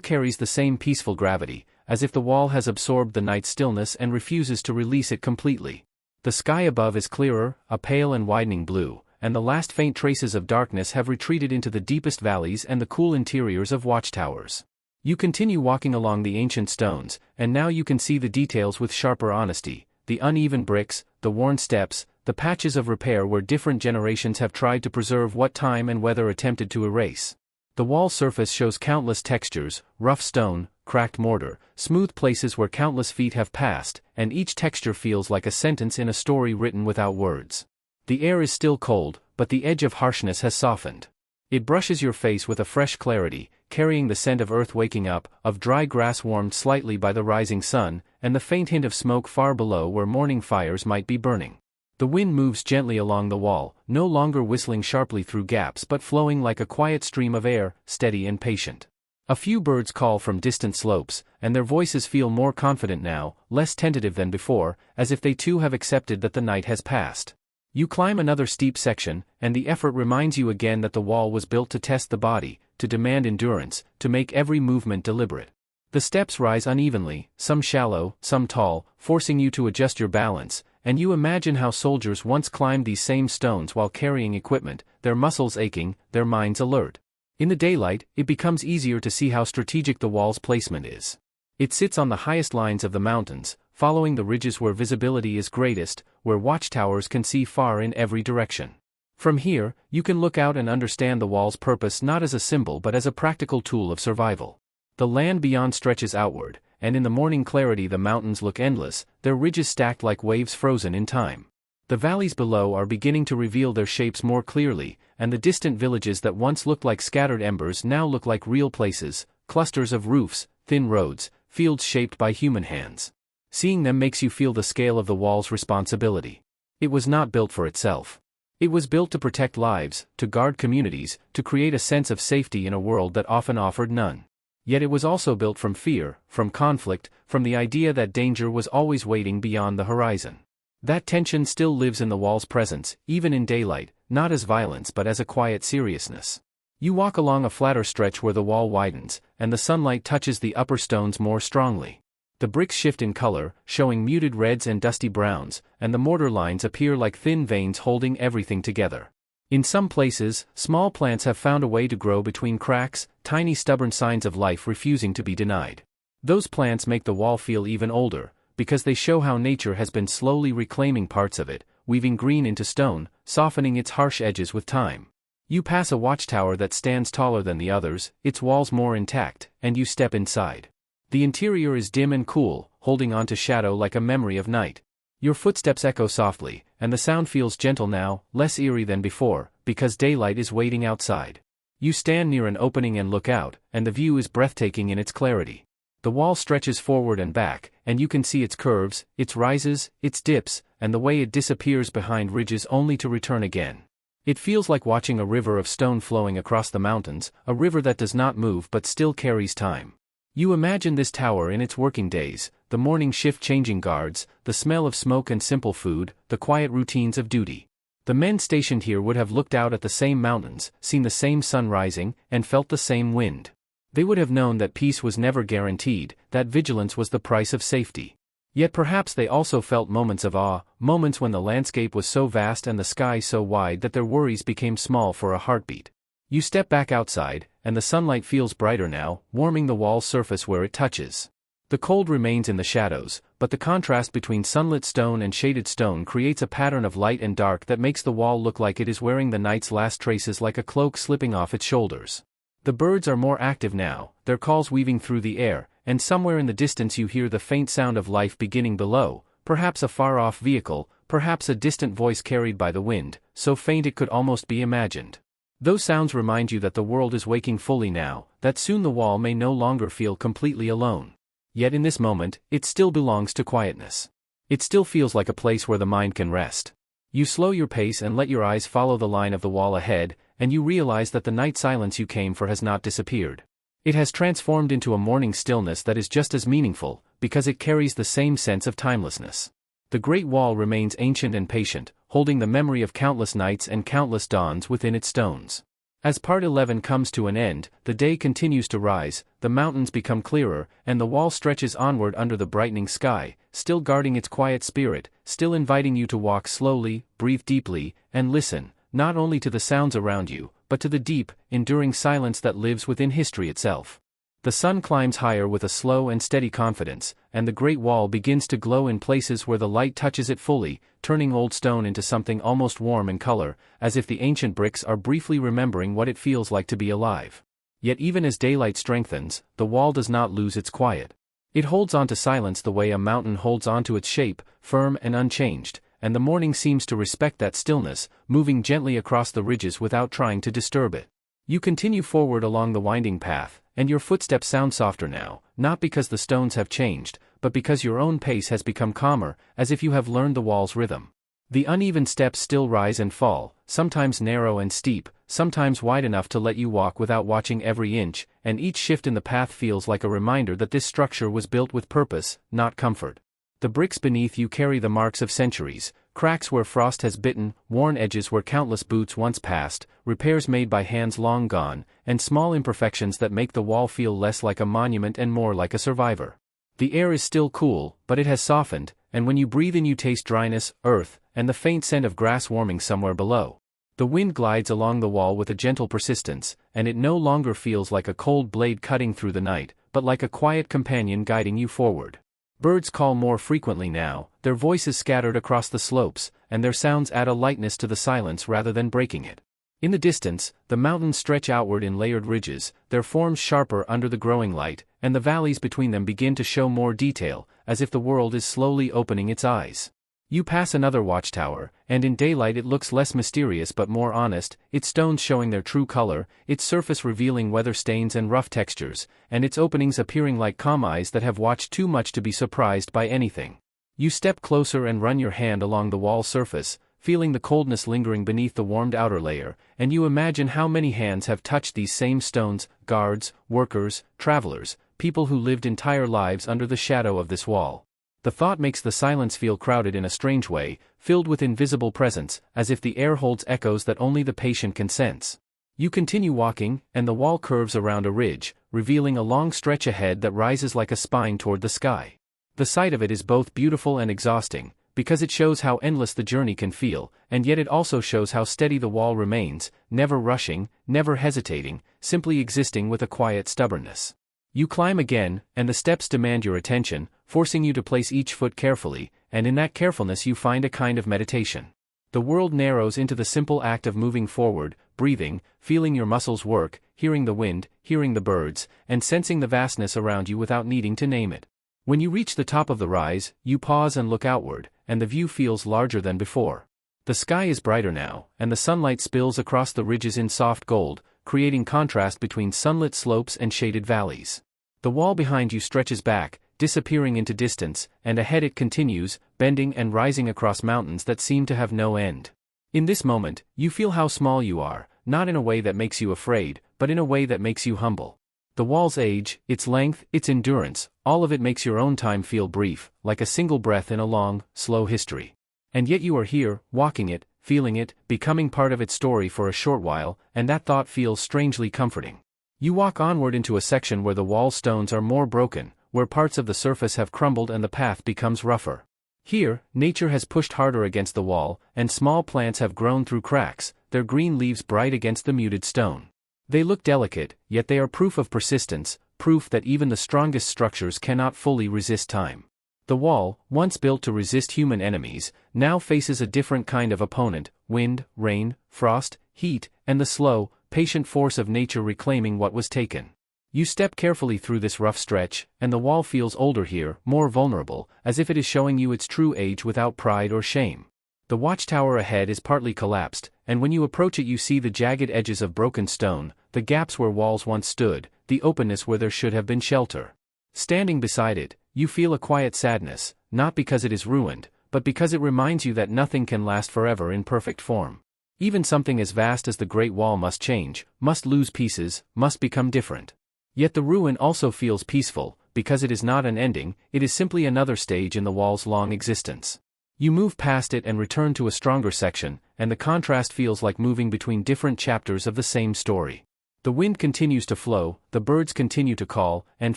carries the same peaceful gravity, as if the wall has absorbed the night's stillness and refuses to release it completely. The sky above is clearer, a pale and widening blue, and the last faint traces of darkness have retreated into the deepest valleys and the cool interiors of watchtowers. You continue walking along the ancient stones, and now you can see the details with sharper honesty, the uneven bricks, the worn steps, the patches of repair where different generations have tried to preserve what time and weather attempted to erase. The wall surface shows countless textures, rough stone, cracked mortar, smooth places where countless feet have passed, and each texture feels like a sentence in a story written without words. The air is still cold, but the edge of harshness has softened. It brushes your face with a fresh clarity, carrying the scent of earth waking up, of dry grass warmed slightly by the rising sun, and the faint hint of smoke far below where morning fires might be burning. The wind moves gently along the wall, no longer whistling sharply through gaps but flowing like a quiet stream of air, steady and patient. A few birds call from distant slopes, and their voices feel more confident now, less tentative than before, as if they too have accepted that the night has passed. You climb another steep section, and the effort reminds you again that the wall was built to test the body, to demand endurance, to make every movement deliberate. The steps rise unevenly, some shallow, some tall, forcing you to adjust your balance, and you imagine how soldiers once climbed these same stones while carrying equipment, their muscles aching, their minds alert. In the daylight, it becomes easier to see how strategic the wall's placement is. It sits on the highest lines of the mountains, following the ridges where visibility is greatest, where watchtowers can see far in every direction. From here, you can look out and understand the wall's purpose not as a symbol but as a practical tool of survival. The land beyond stretches outward, and in the morning clarity the mountains look endless, their ridges stacked like waves frozen in time. The valleys below are beginning to reveal their shapes more clearly, and the distant villages that once looked like scattered embers now look like real places, clusters of roofs, thin roads, fields shaped by human hands. Seeing them makes you feel the scale of the wall's responsibility. It was not built for itself. It was built to protect lives, to guard communities, to create a sense of safety in a world that often offered none. Yet it was also built from fear, from conflict, from the idea that danger was always waiting beyond the horizon. That tension still lives in the wall's presence, even in daylight, not as violence but as a quiet seriousness. You walk along a flatter stretch where the wall widens, and the sunlight touches the upper stones more strongly. The bricks shift in color, showing muted reds and dusty browns, and the mortar lines appear like thin veins holding everything together. In some places, small plants have found a way to grow between cracks, tiny stubborn signs of life refusing to be denied. Those plants make the wall feel even older, because they show how nature has been slowly reclaiming parts of it, weaving green into stone, softening its harsh edges with time. You pass a watchtower that stands taller than the others, its walls more intact, and you step inside. The interior is dim and cool, holding on to shadow like a memory of night. Your footsteps echo softly, and the sound feels gentle now, less eerie than before, because daylight is waiting outside. You stand near an opening and look out, and the view is breathtaking in its clarity. The wall stretches forward and back, and you can see its curves, its rises, its dips, and the way it disappears behind ridges only to return again. It feels like watching a river of stone flowing across the mountains, a river that does not move but still carries time. You imagine this tower in its working days, the morning shift changing guards, the smell of smoke and simple food, the quiet routines of duty. The men stationed here would have looked out at the same mountains, seen the same sun rising, and felt the same wind. They would have known that peace was never guaranteed, that vigilance was the price of safety. Yet perhaps they also felt moments of awe, moments when the landscape was so vast and the sky so wide that their worries became small for a heartbeat. You step back outside, and the sunlight feels brighter now, warming the wall's surface where it touches. The cold remains in the shadows, but the contrast between sunlit stone and shaded stone creates a pattern of light and dark that makes the wall look like it is wearing the night's last traces, like a cloak slipping off its shoulders. The birds are more active now, their calls weaving through the air, and somewhere in the distance you hear the faint sound of life beginning below, perhaps a far-off vehicle, perhaps a distant voice carried by the wind, so faint it could almost be imagined. Those sounds remind you that the world is waking fully now, that soon the wall may no longer feel completely alone. Yet in this moment, it still belongs to quietness. It still feels like a place where the mind can rest. You slow your pace and let your eyes follow the line of the wall ahead, and you realize that the night silence you came for has not disappeared. It has transformed into a morning stillness that is just as meaningful, because it carries the same sense of timelessness. The Great Wall remains ancient and patient, holding the memory of countless nights and countless dawns within its stones. As Part 11 comes to an end, the day continues to rise, the mountains become clearer, and the wall stretches onward under the brightening sky, still guarding its quiet spirit, still inviting you to walk slowly, breathe deeply, and listen, not only to the sounds around you, but to the deep, enduring silence that lives within history itself. The sun climbs higher with a slow and steady confidence, and the Great Wall begins to glow in places where the light touches it fully, turning old stone into something almost warm in color, as if the ancient bricks are briefly remembering what it feels like to be alive. Yet even as daylight strengthens, the wall does not lose its quiet. It holds on to silence the way a mountain holds on to its shape, firm and unchanged, and the morning seems to respect that stillness, moving gently across the ridges without trying to disturb it. You continue forward along the winding path, and your footsteps sound softer now, not because the stones have changed, but because your own pace has become calmer, as if you have learned the wall's rhythm. The uneven steps still rise and fall, sometimes narrow and steep, sometimes wide enough to let you walk without watching every inch, and each shift in the path feels like a reminder that this structure was built with purpose, not comfort. The bricks beneath you carry the marks of centuries, cracks where frost has bitten, worn edges where countless boots once passed, repairs made by hands long gone, and small imperfections that make the wall feel less like a monument and more like a survivor. The air is still cool, but it has softened, and when you breathe in you taste dryness, earth, and the faint scent of grass warming somewhere below. The wind glides along the wall with a gentle persistence, and it no longer feels like a cold blade cutting through the night, but like a quiet companion guiding you forward. Birds call more frequently now, their voices scattered across the slopes, and their sounds add a lightness to the silence rather than breaking it. In the distance, the mountains stretch outward in layered ridges, their forms sharper under the growing light, and the valleys between them begin to show more detail, as if the world is slowly opening its eyes. You pass another watchtower, and in daylight it looks less mysterious but more honest, its stones showing their true color, its surface revealing weather stains and rough textures, and its openings appearing like calm eyes that have watched too much to be surprised by anything. You step closer and run your hand along the wall surface, feeling the coldness lingering beneath the warmed outer layer, and you imagine how many hands have touched these same stones, guards, workers, travelers, people who lived entire lives under the shadow of this wall. The thought makes the silence feel crowded in a strange way, filled with invisible presence, as if the air holds echoes that only the patient can sense. You continue walking, and the wall curves around a ridge, revealing a long stretch ahead that rises like a spine toward the sky. The sight of it is both beautiful and exhausting, because it shows how endless the journey can feel, and yet it also shows how steady the wall remains, never rushing, never hesitating, simply existing with a quiet stubbornness. You climb again, and the steps demand your attention, forcing you to place each foot carefully, and in that carefulness you find a kind of meditation. The world narrows into the simple act of moving forward, breathing, feeling your muscles work, hearing the wind, hearing the birds, and sensing the vastness around you without needing to name it. When you reach the top of the rise, you pause and look outward, and the view feels larger than before. The sky is brighter now, and the sunlight spills across the ridges in soft gold, creating contrast between sunlit slopes and shaded valleys. The wall behind you stretches back, disappearing into distance, and ahead it continues, bending and rising across mountains that seem to have no end. In this moment, you feel how small you are, not in a way that makes you afraid, but in a way that makes you humble. The wall's age, its length, its endurance, all of it makes your own time feel brief, like a single breath in a long, slow history. And yet you are here, walking it, feeling it, becoming part of its story for a short while, and that thought feels strangely comforting. You walk onward into a section where the wall stones are more broken, where parts of the surface have crumbled and the path becomes rougher. Here, nature has pushed harder against the wall, and small plants have grown through cracks, their green leaves bright against the muted stone. They look delicate, yet they are proof of persistence, proof that even the strongest structures cannot fully resist time. The wall, once built to resist human enemies, now faces a different kind of opponent: wind, rain, frost, heat, and the slow, patient force of nature reclaiming what was taken. You step carefully through this rough stretch, and the wall feels older here, more vulnerable, as if it is showing you its true age without pride or shame. The watchtower ahead is partly collapsed, and when you approach it you see the jagged edges of broken stone, the gaps where walls once stood, the openness where there should have been shelter. Standing beside it, you feel a quiet sadness, not because it is ruined, but because it reminds you that nothing can last forever in perfect form. Even something as vast as the Great Wall must change, must lose pieces, must become different. Yet the ruin also feels peaceful, because it is not an ending, it is simply another stage in the wall's long existence. You move past it and return to a stronger section, and the contrast feels like moving between different chapters of the same story. The wind continues to flow, the birds continue to call, and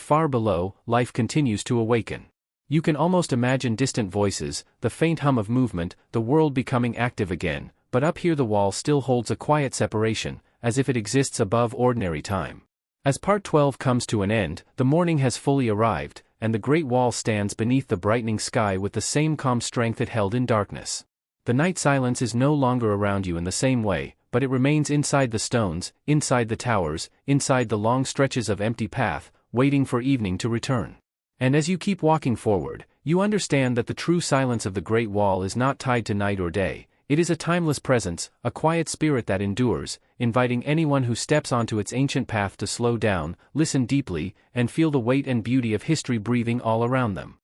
far below, life continues to awaken. You can almost imagine distant voices, the faint hum of movement, the world becoming active again, but up here the wall still holds a quiet separation, as if it exists above ordinary time. As part 12 comes to an end, the morning has fully arrived, and the Great Wall stands beneath the brightening sky with the same calm strength it held in darkness. The night silence is no longer around you in the same way, but it remains inside the stones, inside the towers, inside the long stretches of empty path, waiting for evening to return. And as you keep walking forward, you understand that the true silence of the Great Wall is not tied to night or day. It is a timeless presence, a quiet spirit that endures, inviting anyone who steps onto its ancient path to slow down, listen deeply, and feel the weight and beauty of history breathing all around them.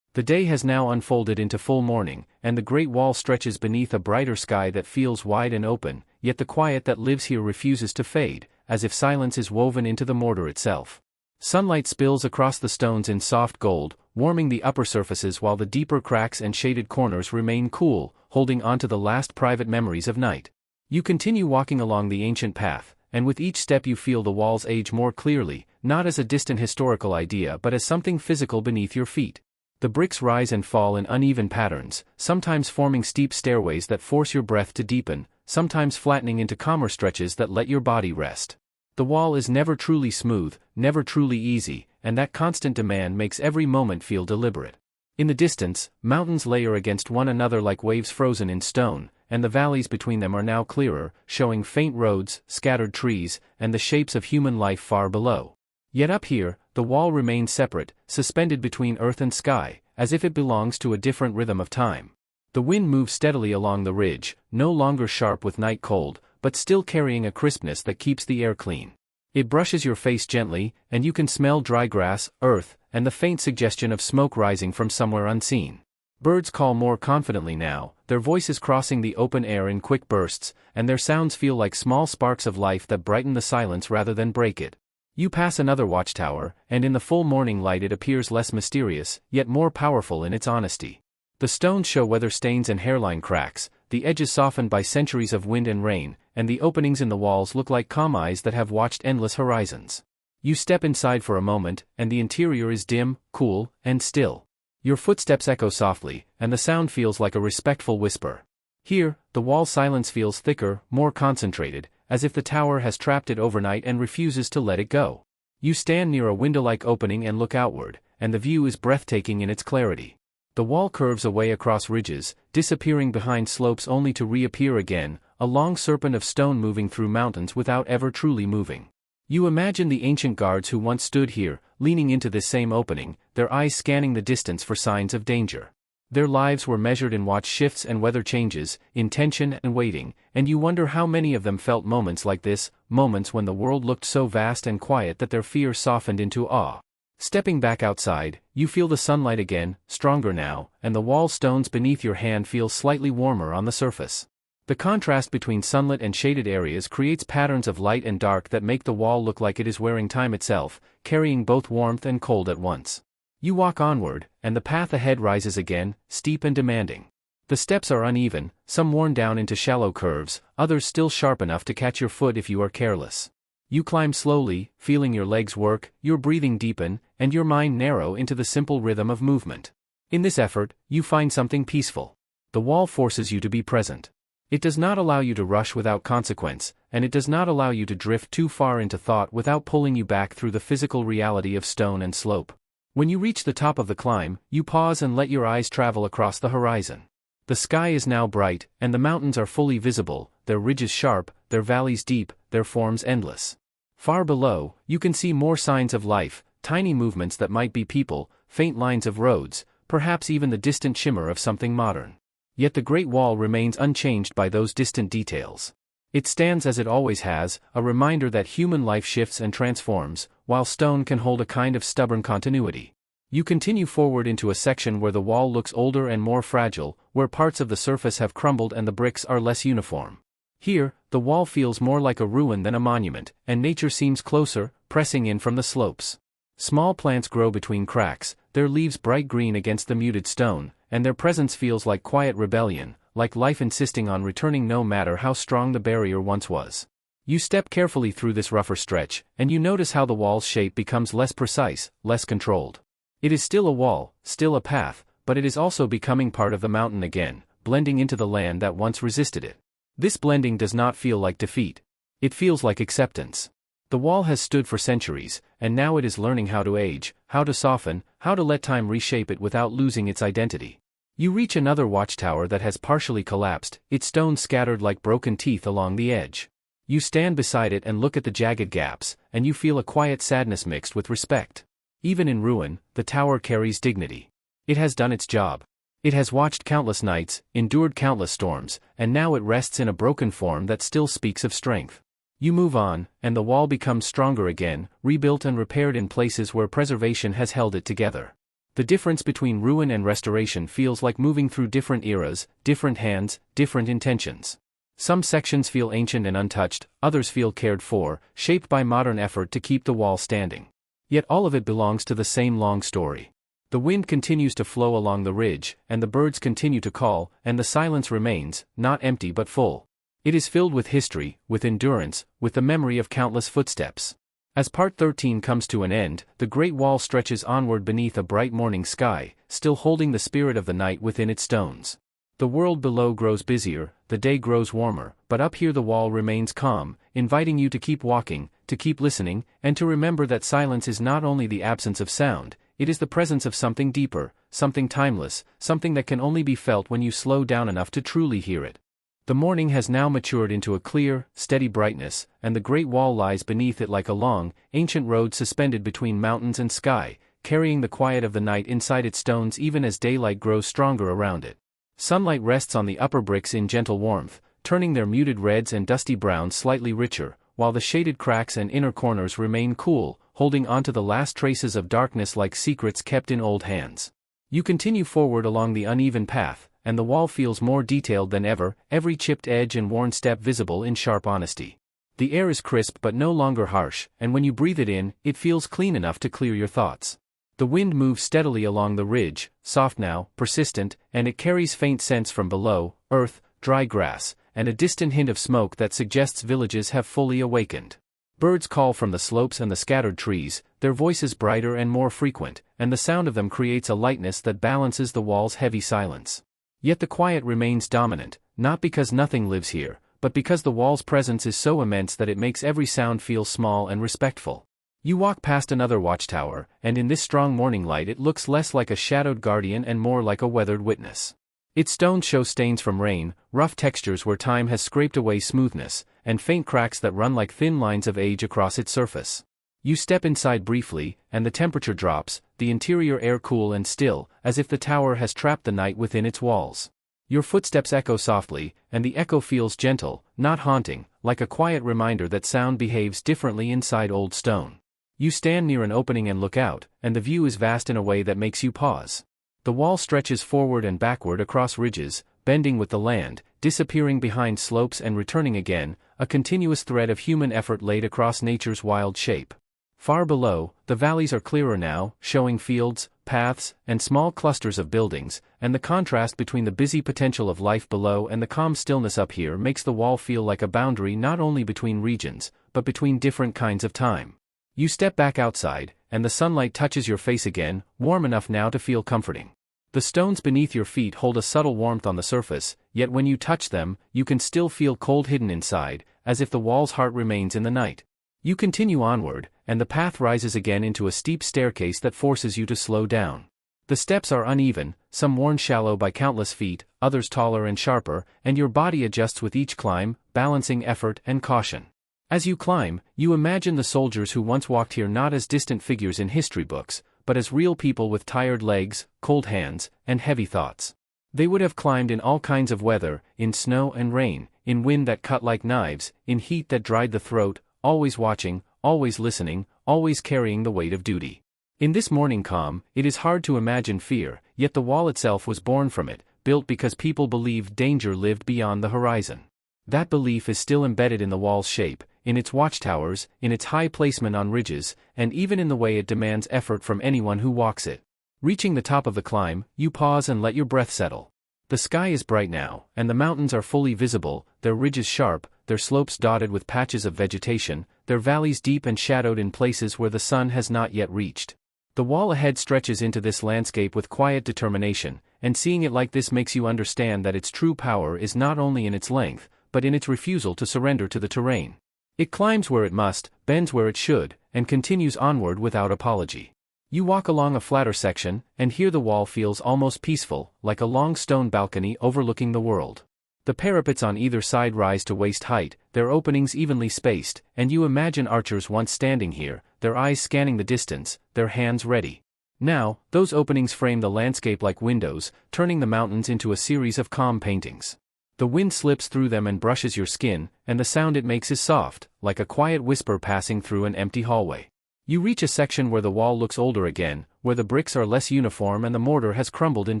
The day has now unfolded into full morning, and the Great Wall stretches beneath a brighter sky that feels wide and open, yet the quiet that lives here refuses to fade, as if silence is woven into the mortar itself. Sunlight spills across the stones in soft gold, warming the upper surfaces while the deeper cracks and shaded corners remain cool, holding on to the last private memories of night. You continue walking along the ancient path, and with each step you feel the wall's age more clearly, not as a distant historical idea but as something physical beneath your feet. The bricks rise and fall in uneven patterns, sometimes forming steep stairways that force your breath to deepen, sometimes flattening into calmer stretches that let your body rest. The wall is never truly smooth, never truly easy, and that constant demand makes every moment feel deliberate. In the distance, mountains layer against one another like waves frozen in stone, and the valleys between them are now clearer, showing faint roads, scattered trees, and the shapes of human life far below. Yet up here, the wall remains separate, suspended between earth and sky, as if it belongs to a different rhythm of time. The wind moves steadily along the ridge, no longer sharp with night cold, but still carrying a crispness that keeps the air clean. It brushes your face gently, and you can smell dry grass, earth, and the faint suggestion of smoke rising from somewhere unseen. Birds call more confidently now, their voices crossing the open air in quick bursts, and their sounds feel like small sparks of life that brighten the silence rather than break it. You pass another watchtower, and in the full morning light it appears less mysterious, yet more powerful in its honesty. The stones show weather stains and hairline cracks, the edges softened by centuries of wind and rain, and the openings in the walls look like calm eyes that have watched endless horizons. You step inside for a moment, and the interior is dim, cool, and still. Your footsteps echo softly, and the sound feels like a respectful whisper. Here, the wall silence feels thicker, more concentrated, as if the tower has trapped it overnight and refuses to let it go. You stand near a window-like opening and look outward, and the view is breathtaking in its clarity. The wall curves away across ridges, disappearing behind slopes only to reappear again, a long serpent of stone moving through mountains without ever truly moving. You imagine the ancient guards who once stood here, leaning into this same opening, their eyes scanning the distance for signs of danger. Their lives were measured in watch shifts and weather changes, in tension and waiting, and you wonder how many of them felt moments like this, moments when the world looked so vast and quiet that their fear softened into awe. Stepping back outside, you feel the sunlight again, stronger now, and the wall stones beneath your hand feel slightly warmer on the surface. The contrast between sunlit and shaded areas creates patterns of light and dark that make the wall look like it is wearing time itself, carrying both warmth and cold at once. You walk onward, and the path ahead rises again, steep and demanding. The steps are uneven, some worn down into shallow curves, others still sharp enough to catch your foot if you are careless. You climb slowly, feeling your legs work, your breathing deepen, and your mind narrow into the simple rhythm of movement. In this effort, you find something peaceful. The wall forces you to be present. It does not allow you to rush without consequence, and it does not allow you to drift too far into thought without pulling you back through the physical reality of stone and slope. When you reach the top of the climb, you pause and let your eyes travel across the horizon. The sky is now bright, and the mountains are fully visible, their ridges sharp, their valleys deep, their forms endless. Far below, you can see more signs of life, tiny movements that might be people, faint lines of roads, perhaps even the distant shimmer of something modern. Yet the Great Wall remains unchanged by those distant details. It stands as it always has, a reminder that human life shifts and transforms, while stone can hold a kind of stubborn continuity. You continue forward into a section where the wall looks older and more fragile, where parts of the surface have crumbled and the bricks are less uniform. Here, the wall feels more like a ruin than a monument, and nature seems closer, pressing in from the slopes. Small plants grow between cracks, their leaves bright green against the muted stone, and their presence feels like quiet rebellion, like life insisting on returning no matter how strong the barrier once was. You step carefully through this rougher stretch, and you notice how the wall's shape becomes less precise, less controlled. It is still a wall, still a path, but it is also becoming part of the mountain again, blending into the land that once resisted it. This blending does not feel like defeat. It feels like acceptance. The wall has stood for centuries, and now it is learning how to age, how to soften, how to let time reshape it without losing its identity. You reach another watchtower that has partially collapsed, its stones scattered like broken teeth along the edge. You stand beside it and look at the jagged gaps, and you feel a quiet sadness mixed with respect. Even in ruin, the tower carries dignity. It has done its job. It has watched countless nights, endured countless storms, and now it rests in a broken form that still speaks of strength. You move on, and the wall becomes stronger again, rebuilt and repaired in places where preservation has held it together. The difference between ruin and restoration feels like moving through different eras, different hands, different intentions. Some sections feel ancient and untouched, others feel cared for, shaped by modern effort to keep the wall standing. Yet all of it belongs to the same long story. The wind continues to flow along the ridge, and the birds continue to call, and the silence remains, not empty but full. It is filled with history, with endurance, with the memory of countless footsteps. As Part 13 comes to an end, the Great Wall stretches onward beneath a bright morning sky, still holding the spirit of the night within its stones. The world below grows busier, the day grows warmer, but up here the wall remains calm, inviting you to keep walking, to keep listening, and to remember that silence is not only the absence of sound, it is the presence of something deeper, something timeless, something that can only be felt when you slow down enough to truly hear it. The morning has now matured into a clear, steady brightness, and the Great Wall lies beneath it like a long, ancient road suspended between mountains and sky, carrying the quiet of the night inside its stones even as daylight grows stronger around it. Sunlight rests on the upper bricks in gentle warmth, turning their muted reds and dusty browns slightly richer, while the shaded cracks and inner corners remain cool, holding onto the last traces of darkness like secrets kept in old hands. You continue forward along the uneven path, and the wall feels more detailed than ever, every chipped edge and worn step visible in sharp honesty. The air is crisp but no longer harsh, and when you breathe it in, it feels clean enough to clear your thoughts. The wind moves steadily along the ridge, soft now, persistent, and it carries faint scents from below, earth, dry grass, and a distant hint of smoke that suggests villages have fully awakened. Birds call from the slopes and the scattered trees, their voices brighter and more frequent, and the sound of them creates a lightness that balances the wall's heavy silence. Yet the quiet remains dominant, not because nothing lives here, but because the wall's presence is so immense that it makes every sound feel small and respectful. You walk past another watchtower, and in this strong morning light it looks less like a shadowed guardian and more like a weathered witness. Its stones show stains from rain, rough textures where time has scraped away smoothness, and faint cracks that run like thin lines of age across its surface. You step inside briefly, and the temperature drops, the interior air cool and still, as if the tower has trapped the night within its walls. Your footsteps echo softly, and the echo feels gentle, not haunting, like a quiet reminder that sound behaves differently inside old stone. You stand near an opening and look out, and the view is vast in a way that makes you pause. The wall stretches forward and backward across ridges, bending with the land, disappearing behind slopes and returning again, a continuous thread of human effort laid across nature's wild shape. Far below, the valleys are clearer now, showing fields, paths, and small clusters of buildings, and the contrast between the busy potential of life below and the calm stillness up here makes the wall feel like a boundary not only between regions, but between different kinds of time. You step back outside, and the sunlight touches your face again, warm enough now to feel comforting. The stones beneath your feet hold a subtle warmth on the surface, yet when you touch them, you can still feel cold hidden inside, as if the wall's heart remains in the night. You continue onward, and the path rises again into a steep staircase that forces you to slow down. The steps are uneven, some worn shallow by countless feet, others taller and sharper, and your body adjusts with each climb, balancing effort and caution. As you climb, you imagine the soldiers who once walked here not as distant figures in history books, but as real people with tired legs, cold hands, and heavy thoughts. They would have climbed in all kinds of weather, in snow and rain, in wind that cut like knives, in heat that dried the throat, always watching, always listening, always carrying the weight of duty. In this morning calm, it is hard to imagine fear, yet the wall itself was born from it, built because people believed danger lived beyond the horizon. That belief is still embedded in the wall's shape, in its watchtowers, in its high placement on ridges, and even in the way it demands effort from anyone who walks it. Reaching the top of the climb, you pause and let your breath settle. The sky is bright now, and the mountains are fully visible, their ridges sharp, their slopes dotted with patches of vegetation, their valleys deep and shadowed in places where the sun has not yet reached. The wall ahead stretches into this landscape with quiet determination, and seeing it like this makes you understand that its true power is not only in its length, but in its refusal to surrender to the terrain. It climbs where it must, bends where it should, and continues onward without apology. You walk along a flatter section, and here the wall feels almost peaceful, like a long stone balcony overlooking the world. The parapets on either side rise to waist height, their openings evenly spaced, and you imagine archers once standing here, their eyes scanning the distance, their hands ready. Now, those openings frame the landscape like windows, turning the mountains into a series of calm paintings. The wind slips through them and brushes your skin, and the sound it makes is soft, like a quiet whisper passing through an empty hallway. You reach a section where the wall looks older again, where the bricks are less uniform and the mortar has crumbled in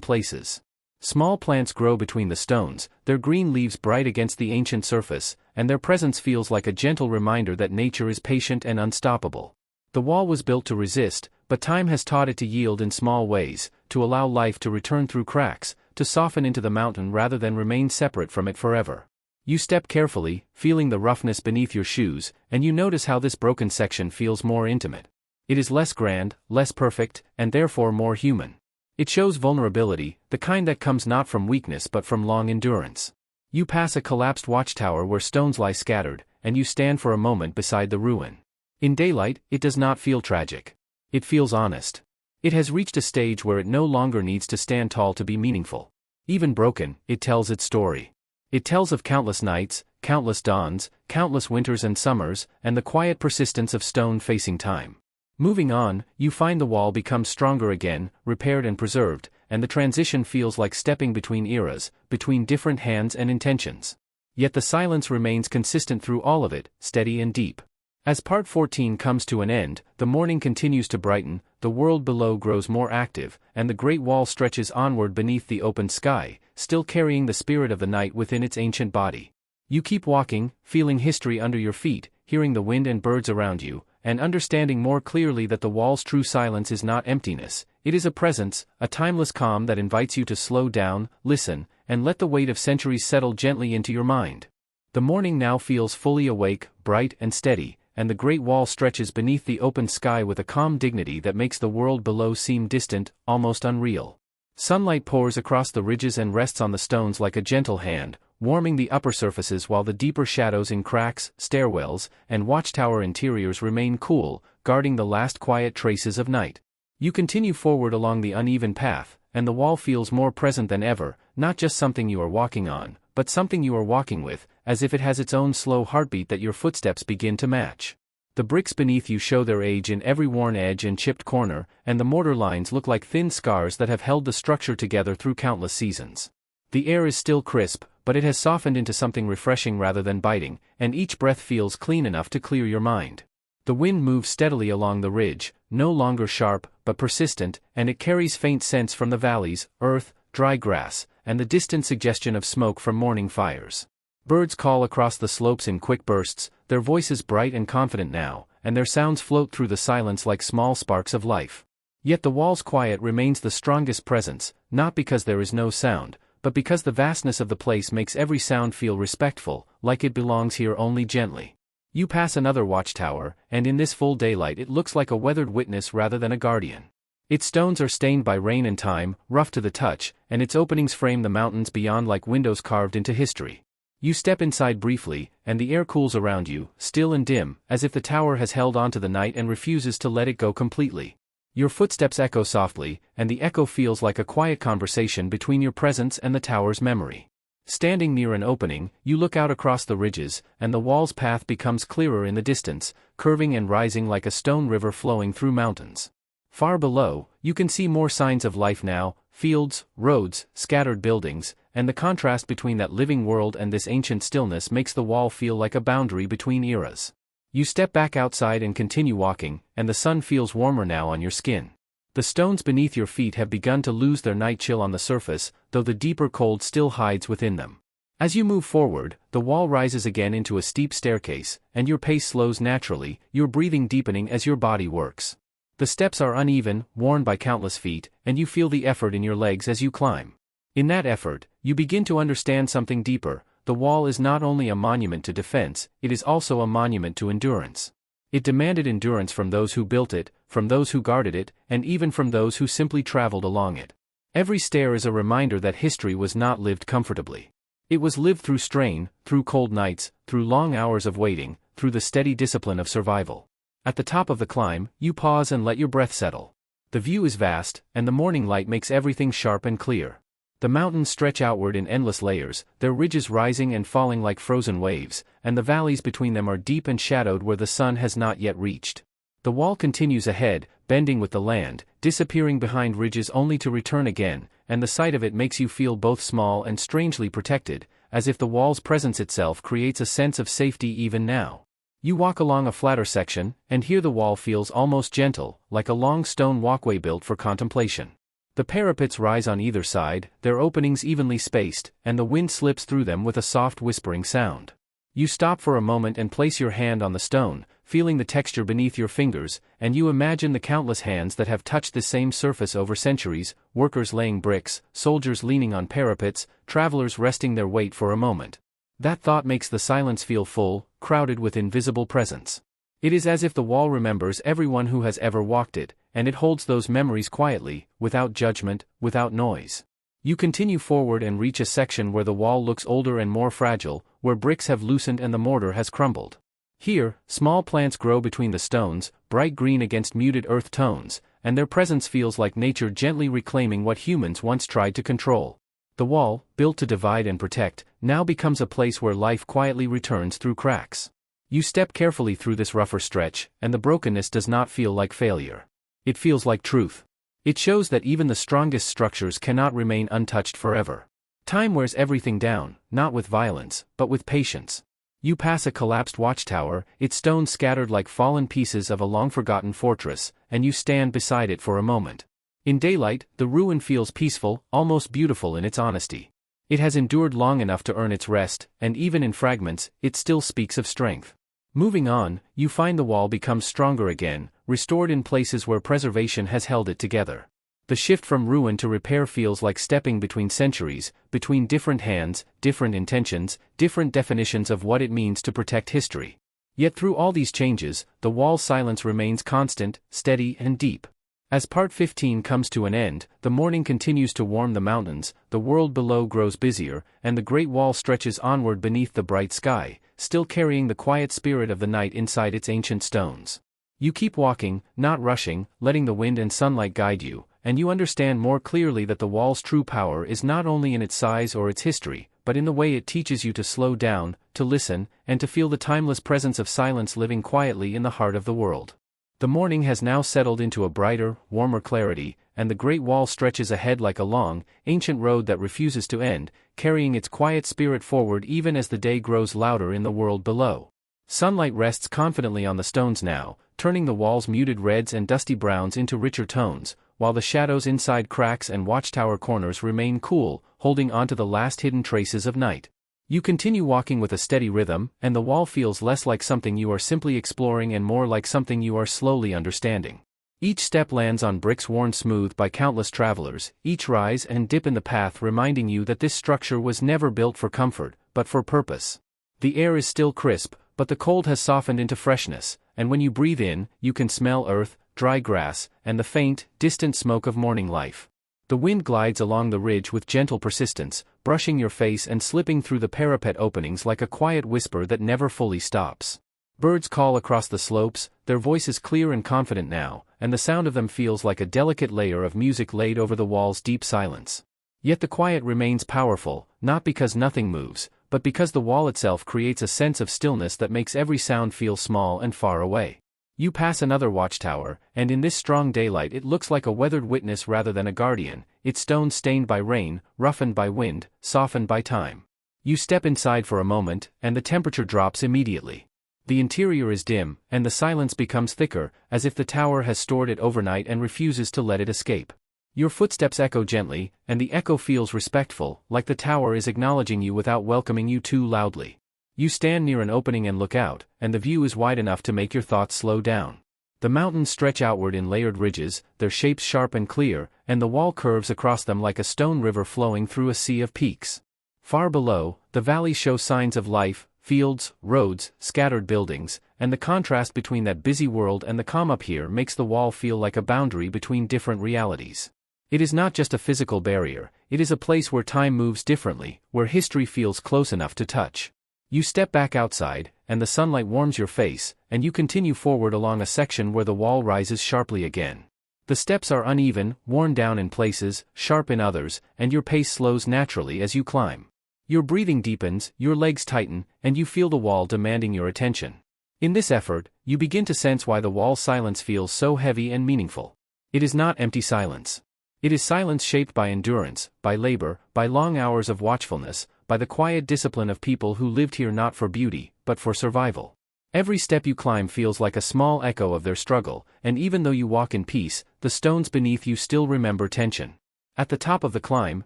places. Small plants grow between the stones, their green leaves bright against the ancient surface, and their presence feels like a gentle reminder that nature is patient and unstoppable. The wall was built to resist, but time has taught it to yield in small ways, to allow life to return through cracks, to soften into the mountain rather than remain separate from it forever. You step carefully, feeling the roughness beneath your shoes, and you notice how this broken section feels more intimate. It is less grand, less perfect, and therefore more human. It shows vulnerability, the kind that comes not from weakness but from long endurance. You pass a collapsed watchtower where stones lie scattered, and you stand for a moment beside the ruin. In daylight, it does not feel tragic. It feels honest. It has reached a stage where it no longer needs to stand tall to be meaningful. Even broken, it tells its story. It tells of countless nights, countless dawns, countless winters and summers, and the quiet persistence of stone facing time. Moving on, you find the wall becomes stronger again, repaired and preserved, and the transition feels like stepping between eras, between different hands and intentions. Yet the silence remains consistent through all of it, steady and deep. As part 14 comes to an end, the morning continues to brighten, the world below grows more active, and the great wall stretches onward beneath the open sky, still carrying the spirit of the night within its ancient body. You keep walking, feeling history under your feet, hearing the wind and birds around you, and understanding more clearly that the wall's true silence is not emptiness, It is a presence, a timeless calm that invites you to slow down, listen, and let the weight of centuries settle gently into your mind. The morning now feels fully awake, bright and steady, and the great wall stretches beneath the open sky with a calm dignity that makes the world below seem distant, almost unreal. Sunlight pours across the ridges and rests on the stones like a gentle hand, warming the upper surfaces while the deeper shadows in cracks, stairwells, and watchtower interiors remain cool, guarding the last quiet traces of night. You continue forward along the uneven path, and the wall feels more present than ever, not just something you are walking on, but something you are walking with, as if it has its own slow heartbeat that your footsteps begin to match. The bricks beneath you show their age in every worn edge and chipped corner, and the mortar lines look like thin scars that have held the structure together through countless seasons. The air is still crisp, but it has softened into something refreshing rather than biting, and each breath feels clean enough to clear your mind. The wind moves steadily along the ridge, no longer sharp, but persistent, and it carries faint scents from the valleys, earth, dry grass, and the distant suggestion of smoke from morning fires. Birds call across the slopes in quick bursts, their voices bright and confident now, and their sounds float through the silence like small sparks of life. Yet the wall's quiet remains the strongest presence, not because there is no sound, but because the vastness of the place makes every sound feel respectful, like it belongs here only gently. You pass another watchtower, and in this full daylight it looks like a weathered witness rather than a guardian. Its stones are stained by rain and time, rough to the touch, and its openings frame the mountains beyond like windows carved into history. You step inside briefly, and the air cools around you, still and dim, as if the tower has held onto the night and refuses to let it go completely. Your footsteps echo softly, and the echo feels like a quiet conversation between your presence and the tower's memory. Standing near an opening, you look out across the ridges, and the wall's path becomes clearer in the distance, curving and rising like a stone river flowing through mountains. Far below, you can see more signs of life now, fields, roads, scattered buildings, and the contrast between that living world and this ancient stillness makes the wall feel like a boundary between eras. You step back outside and continue walking, and the sun feels warmer now on your skin. The stones beneath your feet have begun to lose their night chill on the surface, though the deeper cold still hides within them. As you move forward, the wall rises again into a steep staircase, and your pace slows naturally, your breathing deepening as your body works. The steps are uneven, worn by countless feet, and you feel the effort in your legs as you climb. In that effort, you begin to understand something deeper. The wall is not only a monument to defense, it is also a monument to endurance. It demanded endurance from those who built it, from those who guarded it, and even from those who simply traveled along it. Every stair is a reminder that history was not lived comfortably. It was lived through strain, through cold nights, through long hours of waiting, through the steady discipline of survival. At the top of the climb, you pause and let your breath settle. The view is vast, and the morning light makes everything sharp and clear. The mountains stretch outward in endless layers, their ridges rising and falling like frozen waves, and the valleys between them are deep and shadowed where the sun has not yet reached. The wall continues ahead, bending with the land, disappearing behind ridges only to return again, and the sight of it makes you feel both small and strangely protected, as if the wall's presence itself creates a sense of safety even now. You walk along a flatter section, and here the wall feels almost gentle, like a long stone walkway built for contemplation. The parapets rise on either side, their openings evenly spaced, and the wind slips through them with a soft whispering sound. You stop for a moment and place your hand on the stone, feeling the texture beneath your fingers, and you imagine the countless hands that have touched the same surface over centuries, workers laying bricks, soldiers leaning on parapets, travelers resting their weight for a moment. That thought makes the silence feel full, crowded with invisible presence. It is as if the wall remembers everyone who has ever walked it, and it holds those memories quietly, without judgment, without noise. You continue forward and reach a section where the wall looks older and more fragile, where bricks have loosened and the mortar has crumbled. Here, small plants grow between the stones, bright green against muted earth tones, and their presence feels like nature gently reclaiming what humans once tried to control. The wall, built to divide and protect, now becomes a place where life quietly returns through cracks. You step carefully through this rougher stretch, and the brokenness does not feel like failure. It feels like truth. It shows that even the strongest structures cannot remain untouched forever. Time wears everything down, not with violence, but with patience. You pass a collapsed watchtower, its stones scattered like fallen pieces of a long-forgotten fortress, and you stand beside it for a moment. In daylight, the ruin feels peaceful, almost beautiful in its honesty. It has endured long enough to earn its rest, and even in fragments, it still speaks of strength. Moving on, you find the wall becomes stronger again, restored in places where preservation has held it together. The shift from ruin to repair feels like stepping between centuries, between different hands, different intentions, different definitions of what it means to protect history. Yet through all these changes, the wall's silence remains constant, steady and deep. As part 15 comes to an end, the morning continues to warm the mountains, the world below grows busier, and the great wall stretches onward beneath the bright sky, still carrying the quiet spirit of the night inside its ancient stones. You keep walking, not rushing, letting the wind and sunlight guide you, and you understand more clearly that the wall's true power is not only in its size or its history, but in the way it teaches you to slow down, to listen, and to feel the timeless presence of silence living quietly in the heart of the world. The morning has now settled into a brighter, warmer clarity, and the great wall stretches ahead like a long, ancient road that refuses to end, carrying its quiet spirit forward even as the day grows louder in the world below. Sunlight rests confidently on the stones now, turning the wall's muted reds and dusty browns into richer tones, while the shadows inside cracks and watchtower corners remain cool, holding onto the last hidden traces of night. You continue walking with a steady rhythm, and the wall feels less like something you are simply exploring and more like something you are slowly understanding. Each step lands on bricks worn smooth by countless travelers, each rise and dip in the path reminding you that this structure was never built for comfort, but for purpose. The air is still crisp, but the cold has softened into freshness, and when you breathe in, you can smell earth, dry grass, and the faint, distant smoke of morning life. The wind glides along the ridge with gentle persistence, brushing your face and slipping through the parapet openings like a quiet whisper that never fully stops. Birds call across the slopes, their voices clear and confident now, and the sound of them feels like a delicate layer of music laid over the wall's deep silence. Yet the quiet remains powerful, not because nothing moves, but because the wall itself creates a sense of stillness that makes every sound feel small and far away. You pass another watchtower, and in this strong daylight it looks like a weathered witness rather than a guardian, its stones stained by rain, roughened by wind, softened by time. You step inside for a moment, and the temperature drops immediately. The interior is dim, and the silence becomes thicker, as if the tower has stored it overnight and refuses to let it escape. Your footsteps echo gently, and the echo feels respectful, like the tower is acknowledging you without welcoming you too loudly. You stand near an opening and look out, and the view is wide enough to make your thoughts slow down. The mountains stretch outward in layered ridges, their shapes sharp and clear, and the wall curves across them like a stone river flowing through a sea of peaks. Far below, the valleys show signs of life, fields, roads, scattered buildings, and the contrast between that busy world and the calm up here makes the wall feel like a boundary between different realities. It is not just a physical barrier, it is a place where time moves differently, where history feels close enough to touch. You step back outside, and the sunlight warms your face, and you continue forward along a section where the wall rises sharply again. The steps are uneven, worn down in places, sharp in others, and your pace slows naturally as you climb. Your breathing deepens, your legs tighten, and you feel the wall demanding your attention. In this effort, you begin to sense why the wall's silence feels so heavy and meaningful. It is not empty silence. It is silence shaped by endurance, by labor, by long hours of watchfulness, by the quiet discipline of people who lived here not for beauty, but for survival. Every step you climb feels like a small echo of their struggle, and even though you walk in peace, the stones beneath you still remember tension. At the top of the climb,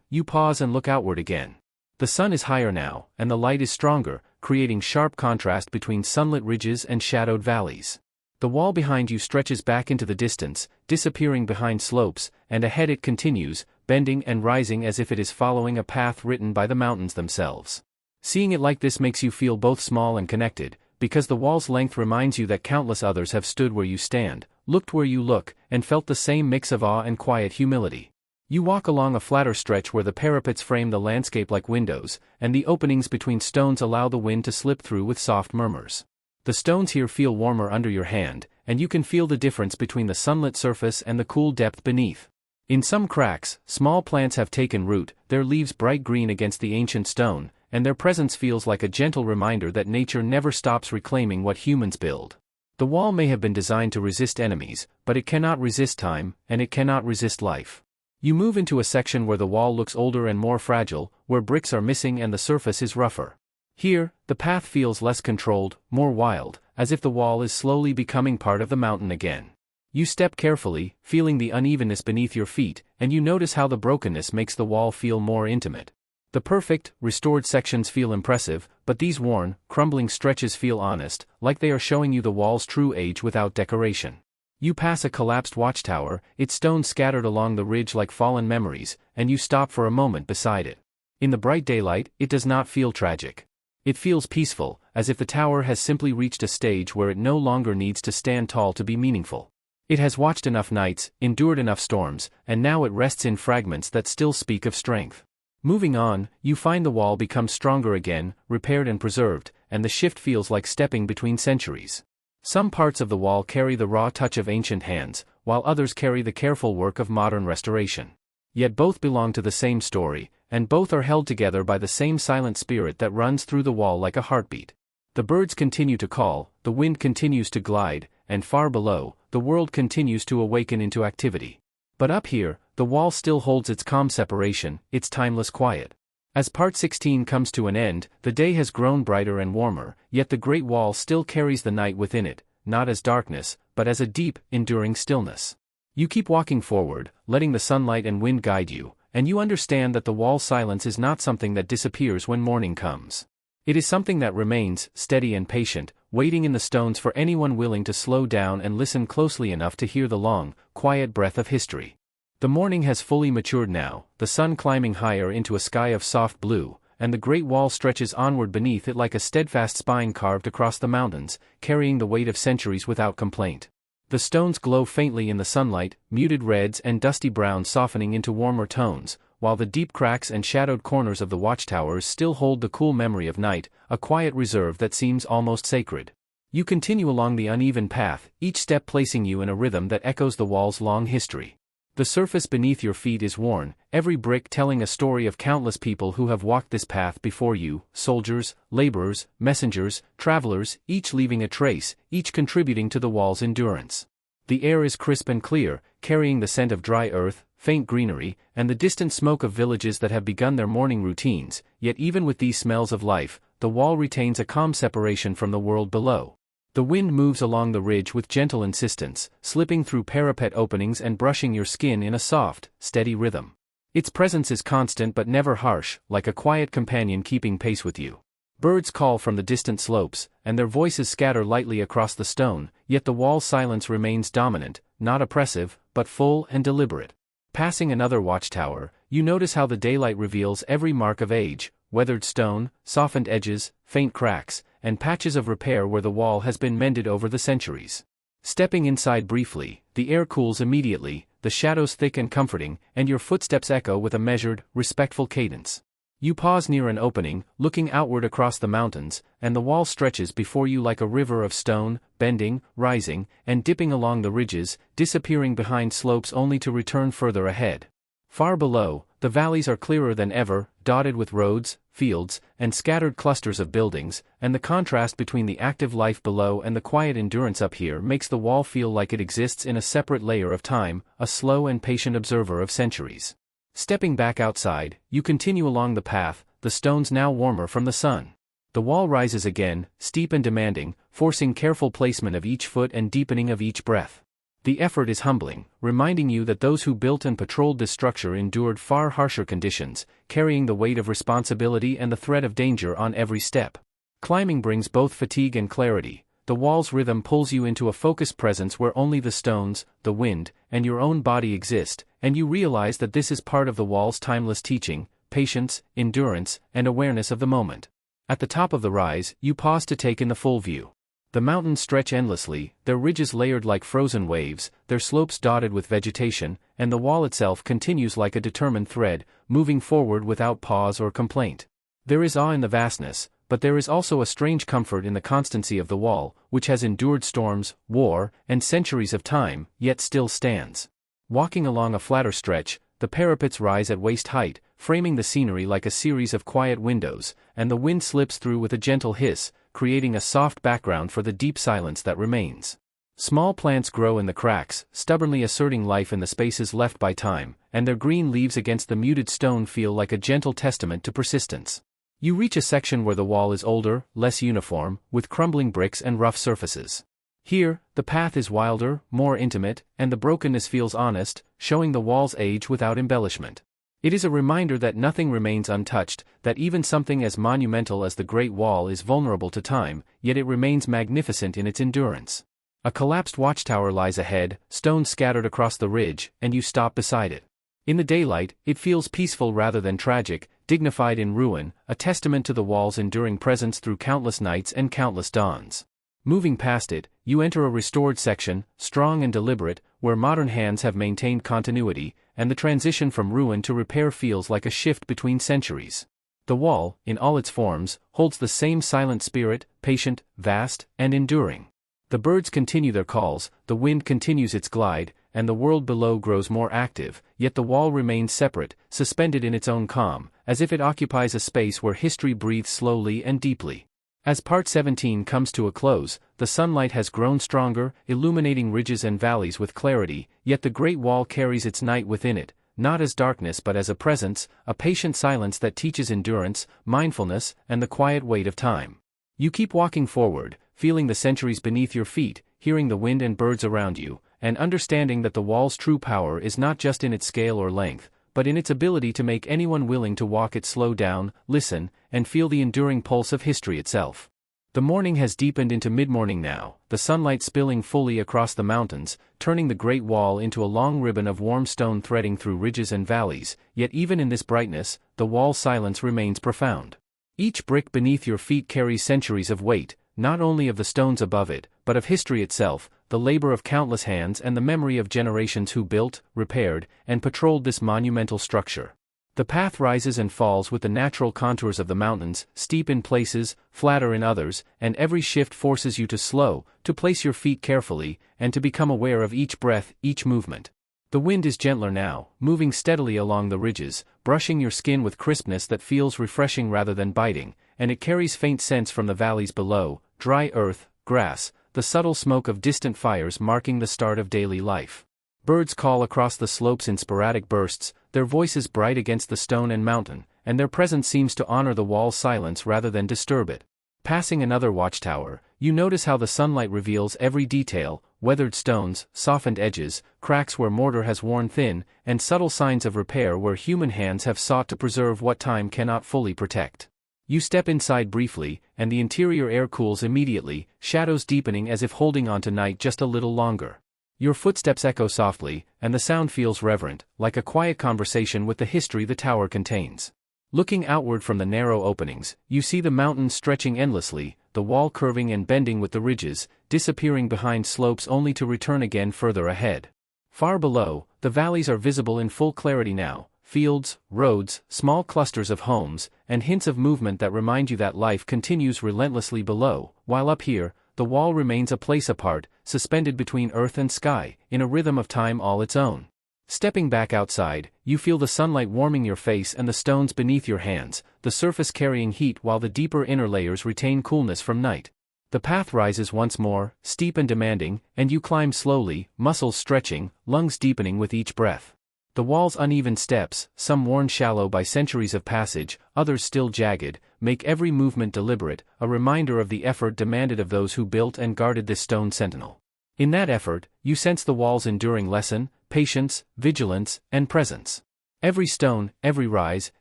you pause and look outward again. The sun is higher now, and the light is stronger, creating sharp contrast between sunlit ridges and shadowed valleys. The wall behind you stretches back into the distance, disappearing behind slopes, and ahead it continues, bending and rising as if it is following a path written by the mountains themselves. Seeing it like this makes you feel both small and connected, because the wall's length reminds you that countless others have stood where you stand, looked where you look, and felt the same mix of awe and quiet humility. You walk along a flatter stretch where the parapets frame the landscape like windows, and the openings between stones allow the wind to slip through with soft murmurs. The stones here feel warmer under your hand, and you can feel the difference between the sunlit surface and the cool depth beneath. In some cracks, small plants have taken root, their leaves bright green against the ancient stone, and their presence feels like a gentle reminder that nature never stops reclaiming what humans build. The wall may have been designed to resist enemies, but it cannot resist time, and it cannot resist life. You move into a section where the wall looks older and more fragile, where bricks are missing and the surface is rougher. Here, the path feels less controlled, more wild, as if the wall is slowly becoming part of the mountain again. You step carefully, feeling the unevenness beneath your feet, and you notice how the brokenness makes the wall feel more intimate. The perfect, restored sections feel impressive, but these worn, crumbling stretches feel honest, like they are showing you the wall's true age without decoration. You pass a collapsed watchtower, its stones scattered along the ridge like fallen memories, and you stop for a moment beside it. In the bright daylight, it does not feel tragic. It feels peaceful, as if the tower has simply reached a stage where it no longer needs to stand tall to be meaningful. It has watched enough nights, endured enough storms, and now it rests in fragments that still speak of strength. Moving on, you find the wall becomes stronger again, repaired and preserved, and the shift feels like stepping between centuries. Some parts of the wall carry the raw touch of ancient hands, while others carry the careful work of modern restoration. Yet both belong to the same story, and both are held together by the same silent spirit that runs through the wall like a heartbeat. The birds continue to call, the wind continues to glide, and far below, the world continues to awaken into activity. But up here, the wall still holds its calm separation, its timeless quiet. As part 16 comes to an end, the day has grown brighter and warmer, yet the Great Wall still carries the night within it, not as darkness, but as a deep, enduring stillness. You keep walking forward, letting the sunlight and wind guide you, and you understand that the wall's silence is not something that disappears when morning comes. It is something that remains, steady and patient, waiting in the stones for anyone willing to slow down and listen closely enough to hear the long, quiet breath of history. The morning has fully matured now, the sun climbing higher into a sky of soft blue, and the Great Wall stretches onward beneath it like a steadfast spine carved across the mountains, carrying the weight of centuries without complaint. The stones glow faintly in the sunlight, muted reds and dusty browns softening into warmer tones, while the deep cracks and shadowed corners of the watchtowers still hold the cool memory of night, a quiet reserve that seems almost sacred. You continue along the uneven path, each step placing you in a rhythm that echoes the wall's long history. The surface beneath your feet is worn, every brick telling a story of countless people who have walked this path before you, soldiers, laborers, messengers, travelers, each leaving a trace, each contributing to the wall's endurance. The air is crisp and clear, carrying the scent of dry earth, faint greenery, and the distant smoke of villages that have begun their morning routines, yet even with these smells of life, the wall retains a calm separation from the world below. The wind moves along the ridge with gentle insistence, slipping through parapet openings and brushing your skin in a soft, steady rhythm. Its presence is constant but never harsh, like a quiet companion keeping pace with you. Birds call from the distant slopes, and their voices scatter lightly across the stone, yet the wall's silence remains dominant, not oppressive, but full and deliberate. Passing another watchtower, you notice how the daylight reveals every mark of age, weathered stone, softened edges, faint cracks, and patches of repair where the wall has been mended over the centuries. Stepping inside briefly, the air cools immediately, the shadows thick and comforting, and your footsteps echo with a measured, respectful cadence. You pause near an opening, looking outward across the mountains, and the wall stretches before you like a river of stone, bending, rising, and dipping along the ridges, disappearing behind slopes only to return further ahead. Far below, the valleys are clearer than ever, dotted with roads, fields, and scattered clusters of buildings, and the contrast between the active life below and the quiet endurance up here makes the wall feel like it exists in a separate layer of time, a slow and patient observer of centuries. Stepping back outside, you continue along the path, the stones now warmer from the sun. The wall rises again, steep and demanding, forcing careful placement of each foot and deepening of each breath. The effort is humbling, reminding you that those who built and patrolled this structure endured far harsher conditions, carrying the weight of responsibility and the threat of danger on every step. Climbing brings both fatigue and clarity. The wall's rhythm pulls you into a focused presence where only the stones, the wind, and your own body exist, and you realize that this is part of the wall's timeless teaching, patience, endurance, and awareness of the moment. At the top of the rise, you pause to take in the full view. The mountains stretch endlessly, their ridges layered like frozen waves, their slopes dotted with vegetation, and the wall itself continues like a determined thread, moving forward without pause or complaint. There is awe in the vastness, but there is also a strange comfort in the constancy of the wall, which has endured storms, war, and centuries of time, yet still stands. Walking along a flatter stretch, the parapets rise at waist height, framing the scenery like a series of quiet windows, and the wind slips through with a gentle hiss, creating a soft background for the deep silence that remains. Small plants grow in the cracks, stubbornly asserting life in the spaces left by time, and their green leaves against the muted stone feel like a gentle testament to persistence. You reach a section where the wall is older, less uniform, with crumbling bricks and rough surfaces. Here, the path is wilder, more intimate, and the brokenness feels honest, showing the wall's age without embellishment. It is a reminder that nothing remains untouched, that even something as monumental as the Great Wall is vulnerable to time, yet it remains magnificent in its endurance. A collapsed watchtower lies ahead, stones scattered across the ridge, and you stop beside it. In the daylight, it feels peaceful rather than tragic, dignified in ruin, a testament to the wall's enduring presence through countless nights and countless dawns. Moving past it, you enter a restored section, strong and deliberate, where modern hands have maintained continuity, and the transition from ruin to repair feels like a shift between centuries. The wall, in all its forms, holds the same silent spirit, patient, vast, and enduring. The birds continue their calls, the wind continues its glide, and the world below grows more active, yet the wall remains separate, suspended in its own calm, as if it occupies a space where history breathes slowly and deeply. As Part 17 comes to a close, the sunlight has grown stronger, illuminating ridges and valleys with clarity, yet the Great Wall carries its night within it, not as darkness but as a presence, a patient silence that teaches endurance, mindfulness, and the quiet weight of time. You keep walking forward, feeling the centuries beneath your feet, hearing the wind and birds around you, and understanding that the wall's true power is not just in its scale or length, but in its ability to make anyone willing to walk it slow down, listen, and feel the enduring pulse of history itself. The morning has deepened into mid-morning now, the sunlight spilling fully across the mountains, turning the Great Wall into a long ribbon of warm stone threading through ridges and valleys, yet even in this brightness, the wall's silence remains profound. Each brick beneath your feet carries centuries of weight, not only of the stones above it, but of history itself, the labor of countless hands and the memory of generations who built, repaired, and patrolled this monumental structure. The path rises and falls with the natural contours of the mountains, steep in places, flatter in others, and every shift forces you to slow, to place your feet carefully, and to become aware of each breath, each movement. The wind is gentler now, moving steadily along the ridges, brushing your skin with crispness that feels refreshing rather than biting, and it carries faint scents from the valleys below, dry earth, grass, the subtle smoke of distant fires marking the start of daily life. Birds call across the slopes in sporadic bursts, their voices bright against the stone and mountain, and their presence seems to honor the wall's silence rather than disturb it. Passing another watchtower, you notice how the sunlight reveals every detail, weathered stones, softened edges, cracks where mortar has worn thin, and subtle signs of repair where human hands have sought to preserve what time cannot fully protect. You step inside briefly, and the interior air cools immediately, shadows deepening as if holding on to night just a little longer. Your footsteps echo softly, and the sound feels reverent, like a quiet conversation with the history the tower contains. Looking outward from the narrow openings, you see the mountains stretching endlessly, the wall curving and bending with the ridges, disappearing behind slopes only to return again further ahead. Far below, the valleys are visible in full clarity now, fields, roads, small clusters of homes, and hints of movement that remind you that life continues relentlessly below, while up here, the wall remains a place apart, suspended between earth and sky, in a rhythm of time all its own. Stepping back outside, you feel the sunlight warming your face and the stones beneath your hands, the surface carrying heat while the deeper inner layers retain coolness from night. The path rises once more, steep and demanding, and you climb slowly, muscles stretching, lungs deepening with each breath. The wall's uneven steps, some worn shallow by centuries of passage, others still jagged, make every movement deliberate, a reminder of the effort demanded of those who built and guarded this stone sentinel. In that effort, you sense the wall's enduring lesson, patience, vigilance, and presence. Every stone, every rise,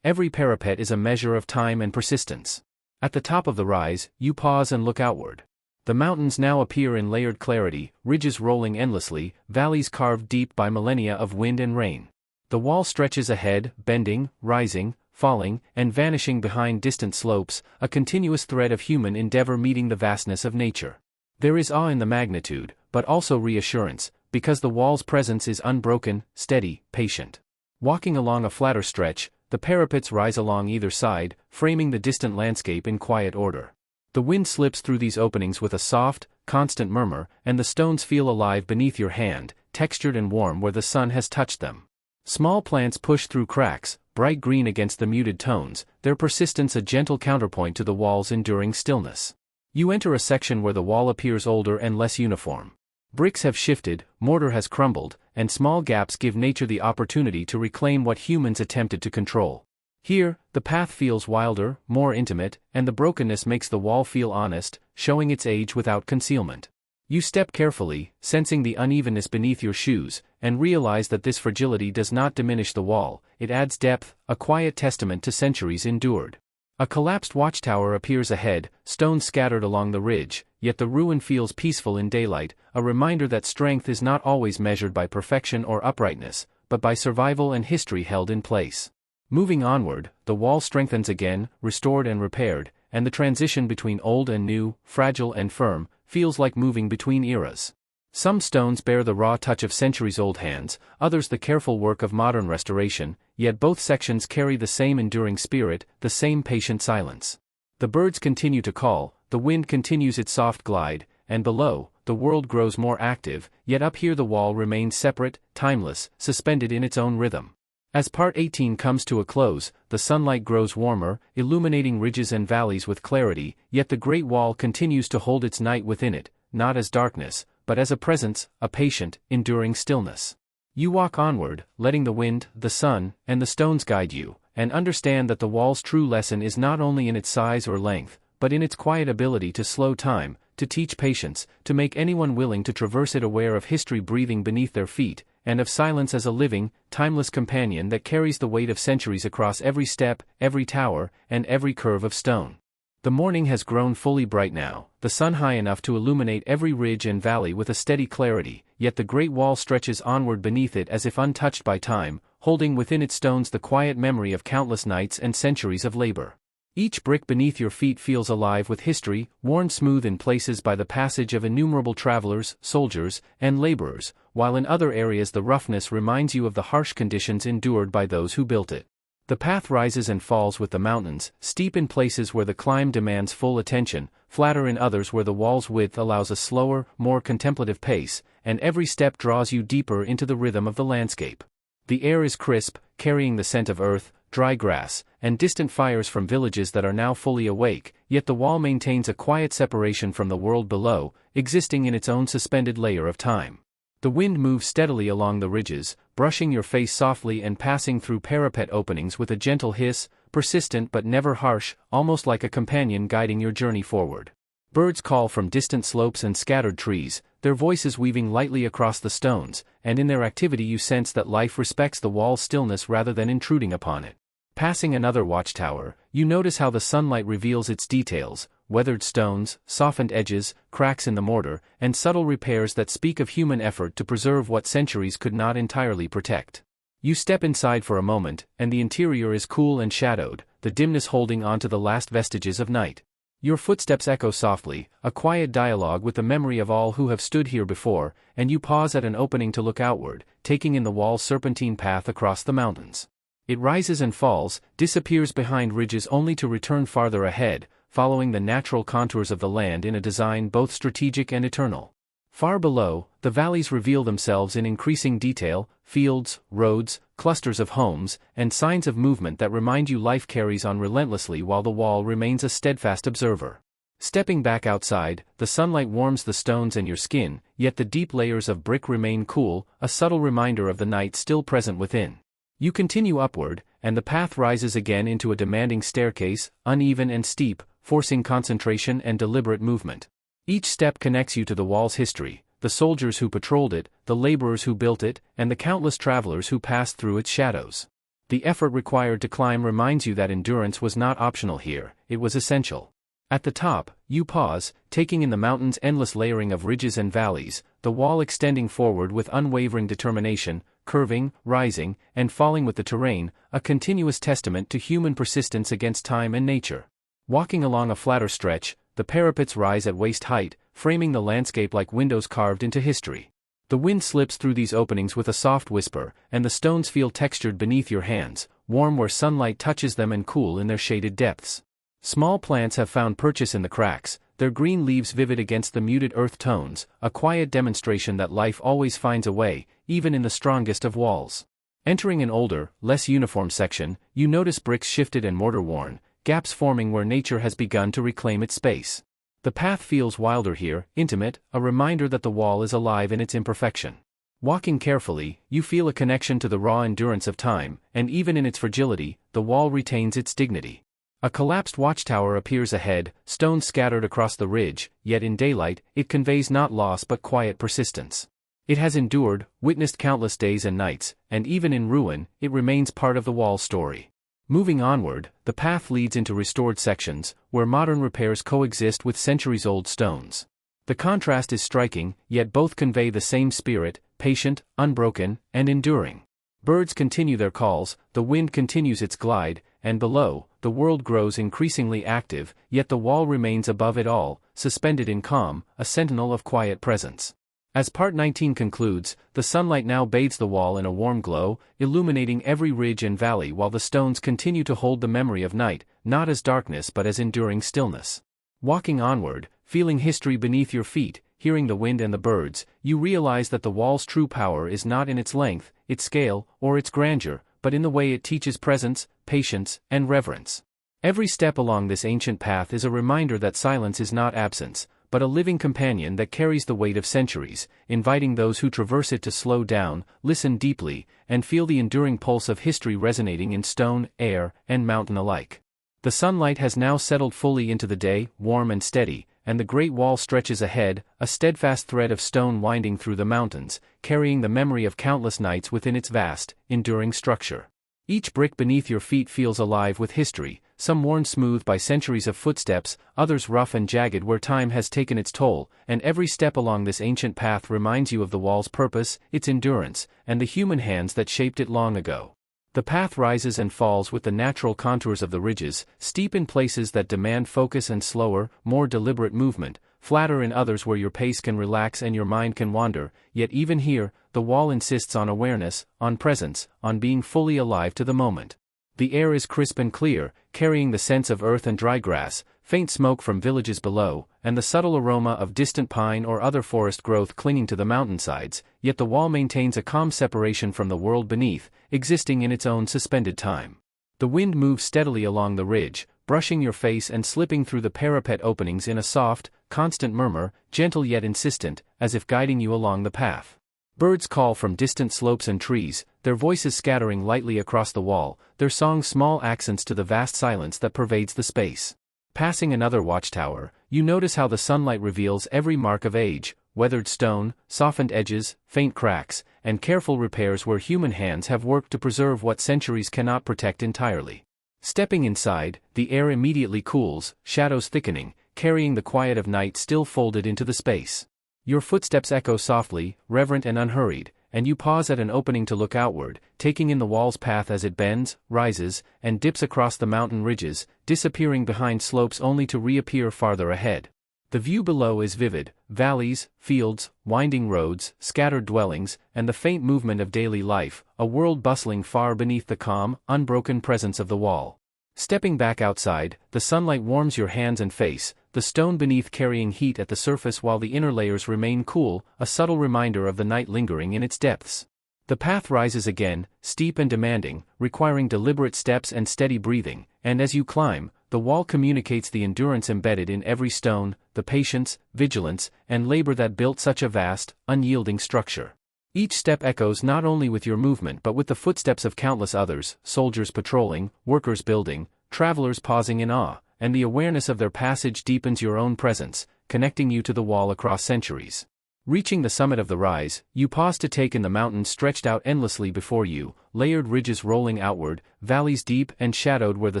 every parapet is a measure of time and persistence. At the top of the rise, you pause and look outward. The mountains now appear in layered clarity, ridges rolling endlessly, valleys carved deep by millennia of wind and rain. The wall stretches ahead, bending, rising, falling, and vanishing behind distant slopes, a continuous thread of human endeavor meeting the vastness of nature. There is awe in the magnitude, but also reassurance, because the wall's presence is unbroken, steady, patient. Walking along a flatter stretch, the parapets rise along either side, framing the distant landscape in quiet order. The wind slips through these openings with a soft, constant murmur, and the stones feel alive beneath your hand, textured and warm where the sun has touched them. Small plants push through cracks, bright green against the muted tones, their persistence a gentle counterpoint to the wall's enduring stillness. You enter a section where the wall appears older and less uniform. Bricks have shifted, mortar has crumbled, and small gaps give nature the opportunity to reclaim what humans attempted to control. Here, the path feels wilder, more intimate, and the brokenness makes the wall feel honest, showing its age without concealment. You step carefully, sensing the unevenness beneath your shoes, and realize that this fragility does not diminish the wall, it adds depth, a quiet testament to centuries endured. A collapsed watchtower appears ahead, stones scattered along the ridge, yet the ruin feels peaceful in daylight, a reminder that strength is not always measured by perfection or uprightness, but by survival and history held in place. Moving onward, the wall strengthens again, restored and repaired, and the transition between old and new, fragile and firm, feels like moving between eras. Some stones bear the raw touch of centuries-old hands, others the careful work of modern restoration, yet both sections carry the same enduring spirit, the same patient silence. The birds continue to call, the wind continues its soft glide, and below, the world grows more active, yet up here the wall remains separate, timeless, suspended in its own rhythm. As Part 18 comes to a close, the sunlight grows warmer, illuminating ridges and valleys with clarity, yet the Great Wall continues to hold its night within it, not as darkness, but as a presence, a patient, enduring stillness. You walk onward, letting the wind, the sun, and the stones guide you, and understand that the wall's true lesson is not only in its size or length, but in its quiet ability to slow time, to teach patience, to make anyone willing to traverse it aware of history breathing beneath their feet, and of silence as a living, timeless companion that carries the weight of centuries across every step, every tower, and every curve of stone. The morning has grown fully bright now, the sun high enough to illuminate every ridge and valley with a steady clarity, yet the Great Wall stretches onward beneath it as if untouched by time, holding within its stones the quiet memory of countless nights and centuries of labor. Each brick beneath your feet feels alive with history, worn smooth in places by the passage of innumerable travelers, soldiers, and laborers, while in other areas the roughness reminds you of the harsh conditions endured by those who built it. The path rises and falls with the mountains, steep in places where the climb demands full attention, flatter in others where the wall's width allows a slower, more contemplative pace, and every step draws you deeper into the rhythm of the landscape. The air is crisp, carrying the scent of earth, dry grass, and distant fires from villages that are now fully awake, yet the wall maintains a quiet separation from the world below, existing in its own suspended layer of time. The wind moves steadily along the ridges, brushing your face softly and passing through parapet openings with a gentle hiss, persistent but never harsh, almost like a companion guiding your journey forward. Birds call from distant slopes and scattered trees, their voices weaving lightly across the stones, and in their activity you sense that life respects the wall's stillness rather than intruding upon it. Passing another watchtower, you notice how the sunlight reveals its details, weathered stones, softened edges, cracks in the mortar, and subtle repairs that speak of human effort to preserve what centuries could not entirely protect. You step inside for a moment, and the interior is cool and shadowed, the dimness holding on to the last vestiges of night. Your footsteps echo softly, a quiet dialogue with the memory of all who have stood here before, and you pause at an opening to look outward, taking in the wall's serpentine path across the mountains. It rises and falls, disappears behind ridges only to return farther ahead, following the natural contours of the land in a design both strategic and eternal. Far below, the valleys reveal themselves in increasing detail, fields, roads, clusters of homes, and signs of movement that remind you life carries on relentlessly while the wall remains a steadfast observer. Stepping back outside, the sunlight warms the stones and your skin, yet the deep layers of brick remain cool, a subtle reminder of the night still present within. You continue upward, and the path rises again into a demanding staircase, uneven and steep, forcing concentration and deliberate movement. Each step connects you to the wall's history, the soldiers who patrolled it, the laborers who built it, and the countless travelers who passed through its shadows. The effort required to climb reminds you that endurance was not optional here, it was essential. At the top, you pause, taking in the mountain's endless layering of ridges and valleys, the wall extending forward with unwavering determination, curving, rising, and falling with the terrain, a continuous testament to human persistence against time and nature. Walking along a flatter stretch, the parapets rise at waist height, framing the landscape like windows carved into history. The wind slips through these openings with a soft whisper, and the stones feel textured beneath your hands, warm where sunlight touches them and cool in their shaded depths. Small plants have found purchase in the cracks, their green leaves vivid against the muted earth tones, a quiet demonstration that life always finds a way, even in the strongest of walls. Entering an older, less uniform section, you notice bricks shifted and mortar worn, gaps forming where nature has begun to reclaim its space. The path feels wilder here, intimate, a reminder that the wall is alive in its imperfection. Walking carefully, you feel a connection to the raw endurance of time, and even in its fragility, the wall retains its dignity. A collapsed watchtower appears ahead, stones scattered across the ridge, yet in daylight, it conveys not loss but quiet persistence. It has endured, witnessed countless days and nights, and even in ruin, it remains part of the wall's story. Moving onward, the path leads into restored sections, where modern repairs coexist with centuries-old stones. The contrast is striking, yet both convey the same spirit, patient, unbroken, and enduring. Birds continue their calls, the wind continues its glide, and below, the world grows increasingly active, yet the wall remains above it all, suspended in calm, a sentinel of quiet presence. As Part 19 concludes, the sunlight now bathes the wall in a warm glow, illuminating every ridge and valley while the stones continue to hold the memory of night, not as darkness but as enduring stillness. Walking onward, feeling history beneath your feet, hearing the wind and the birds, you realize that the wall's true power is not in its length, its scale, or its grandeur, but in the way it teaches presence, patience, and reverence. Every step along this ancient path is a reminder that silence is not absence, but a living companion that carries the weight of centuries, inviting those who traverse it to slow down, listen deeply, and feel the enduring pulse of history resonating in stone, air, and mountain alike. The sunlight has now settled fully into the day, warm and steady, and the great wall stretches ahead, a steadfast thread of stone winding through the mountains, carrying the memory of countless nights within its vast, enduring structure. Each brick beneath your feet feels alive with history, some worn smooth by centuries of footsteps, others rough and jagged where time has taken its toll, and every step along this ancient path reminds you of the wall's purpose, its endurance, and the human hands that shaped it long ago. The path rises and falls with the natural contours of the ridges, steep in places that demand focus and slower, more deliberate movement, flatter in others where your pace can relax and your mind can wander, yet even here, the wall insists on awareness, on presence, on being fully alive to the moment. The air is crisp and clear, carrying the scents of earth and dry grass, faint smoke from villages below, and the subtle aroma of distant pine or other forest growth clinging to the mountainsides, yet the wall maintains a calm separation from the world beneath, existing in its own suspended time. The wind moves steadily along the ridge, brushing your face and slipping through the parapet openings in a soft, constant murmur, gentle yet insistent, as if guiding you along the path. Birds call from distant slopes and trees, their voices scattering lightly across the wall, their songs small accents to the vast silence that pervades the space. Passing another watchtower, you notice how the sunlight reveals every mark of age, weathered stone, softened edges, faint cracks, and careful repairs where human hands have worked to preserve what centuries cannot protect entirely. Stepping inside, the air immediately cools, shadows thickening, carrying the quiet of night still folded into the space. Your footsteps echo softly, reverent and unhurried, and you pause at an opening to look outward, taking in the wall's path as it bends, rises, and dips across the mountain ridges, disappearing behind slopes only to reappear farther ahead. The view below is vivid: valleys, fields, winding roads, scattered dwellings, and the faint movement of daily life, a world bustling far beneath the calm, unbroken presence of the wall. Stepping back outside, the sunlight warms your hands and face, the stone beneath carrying heat at the surface while the inner layers remain cool, a subtle reminder of the night lingering in its depths. The path rises again, steep and demanding, requiring deliberate steps and steady breathing, and as you climb, the wall communicates the endurance embedded in every stone, the patience, vigilance, and labor that built such a vast, unyielding structure. Each step echoes not only with your movement but with the footsteps of countless others, soldiers patrolling, workers building, travelers pausing in awe, and the awareness of their passage deepens your own presence, connecting you to the wall across centuries. Reaching the summit of the rise, you pause to take in the mountains stretched out endlessly before you, layered ridges rolling outward, valleys deep and shadowed where the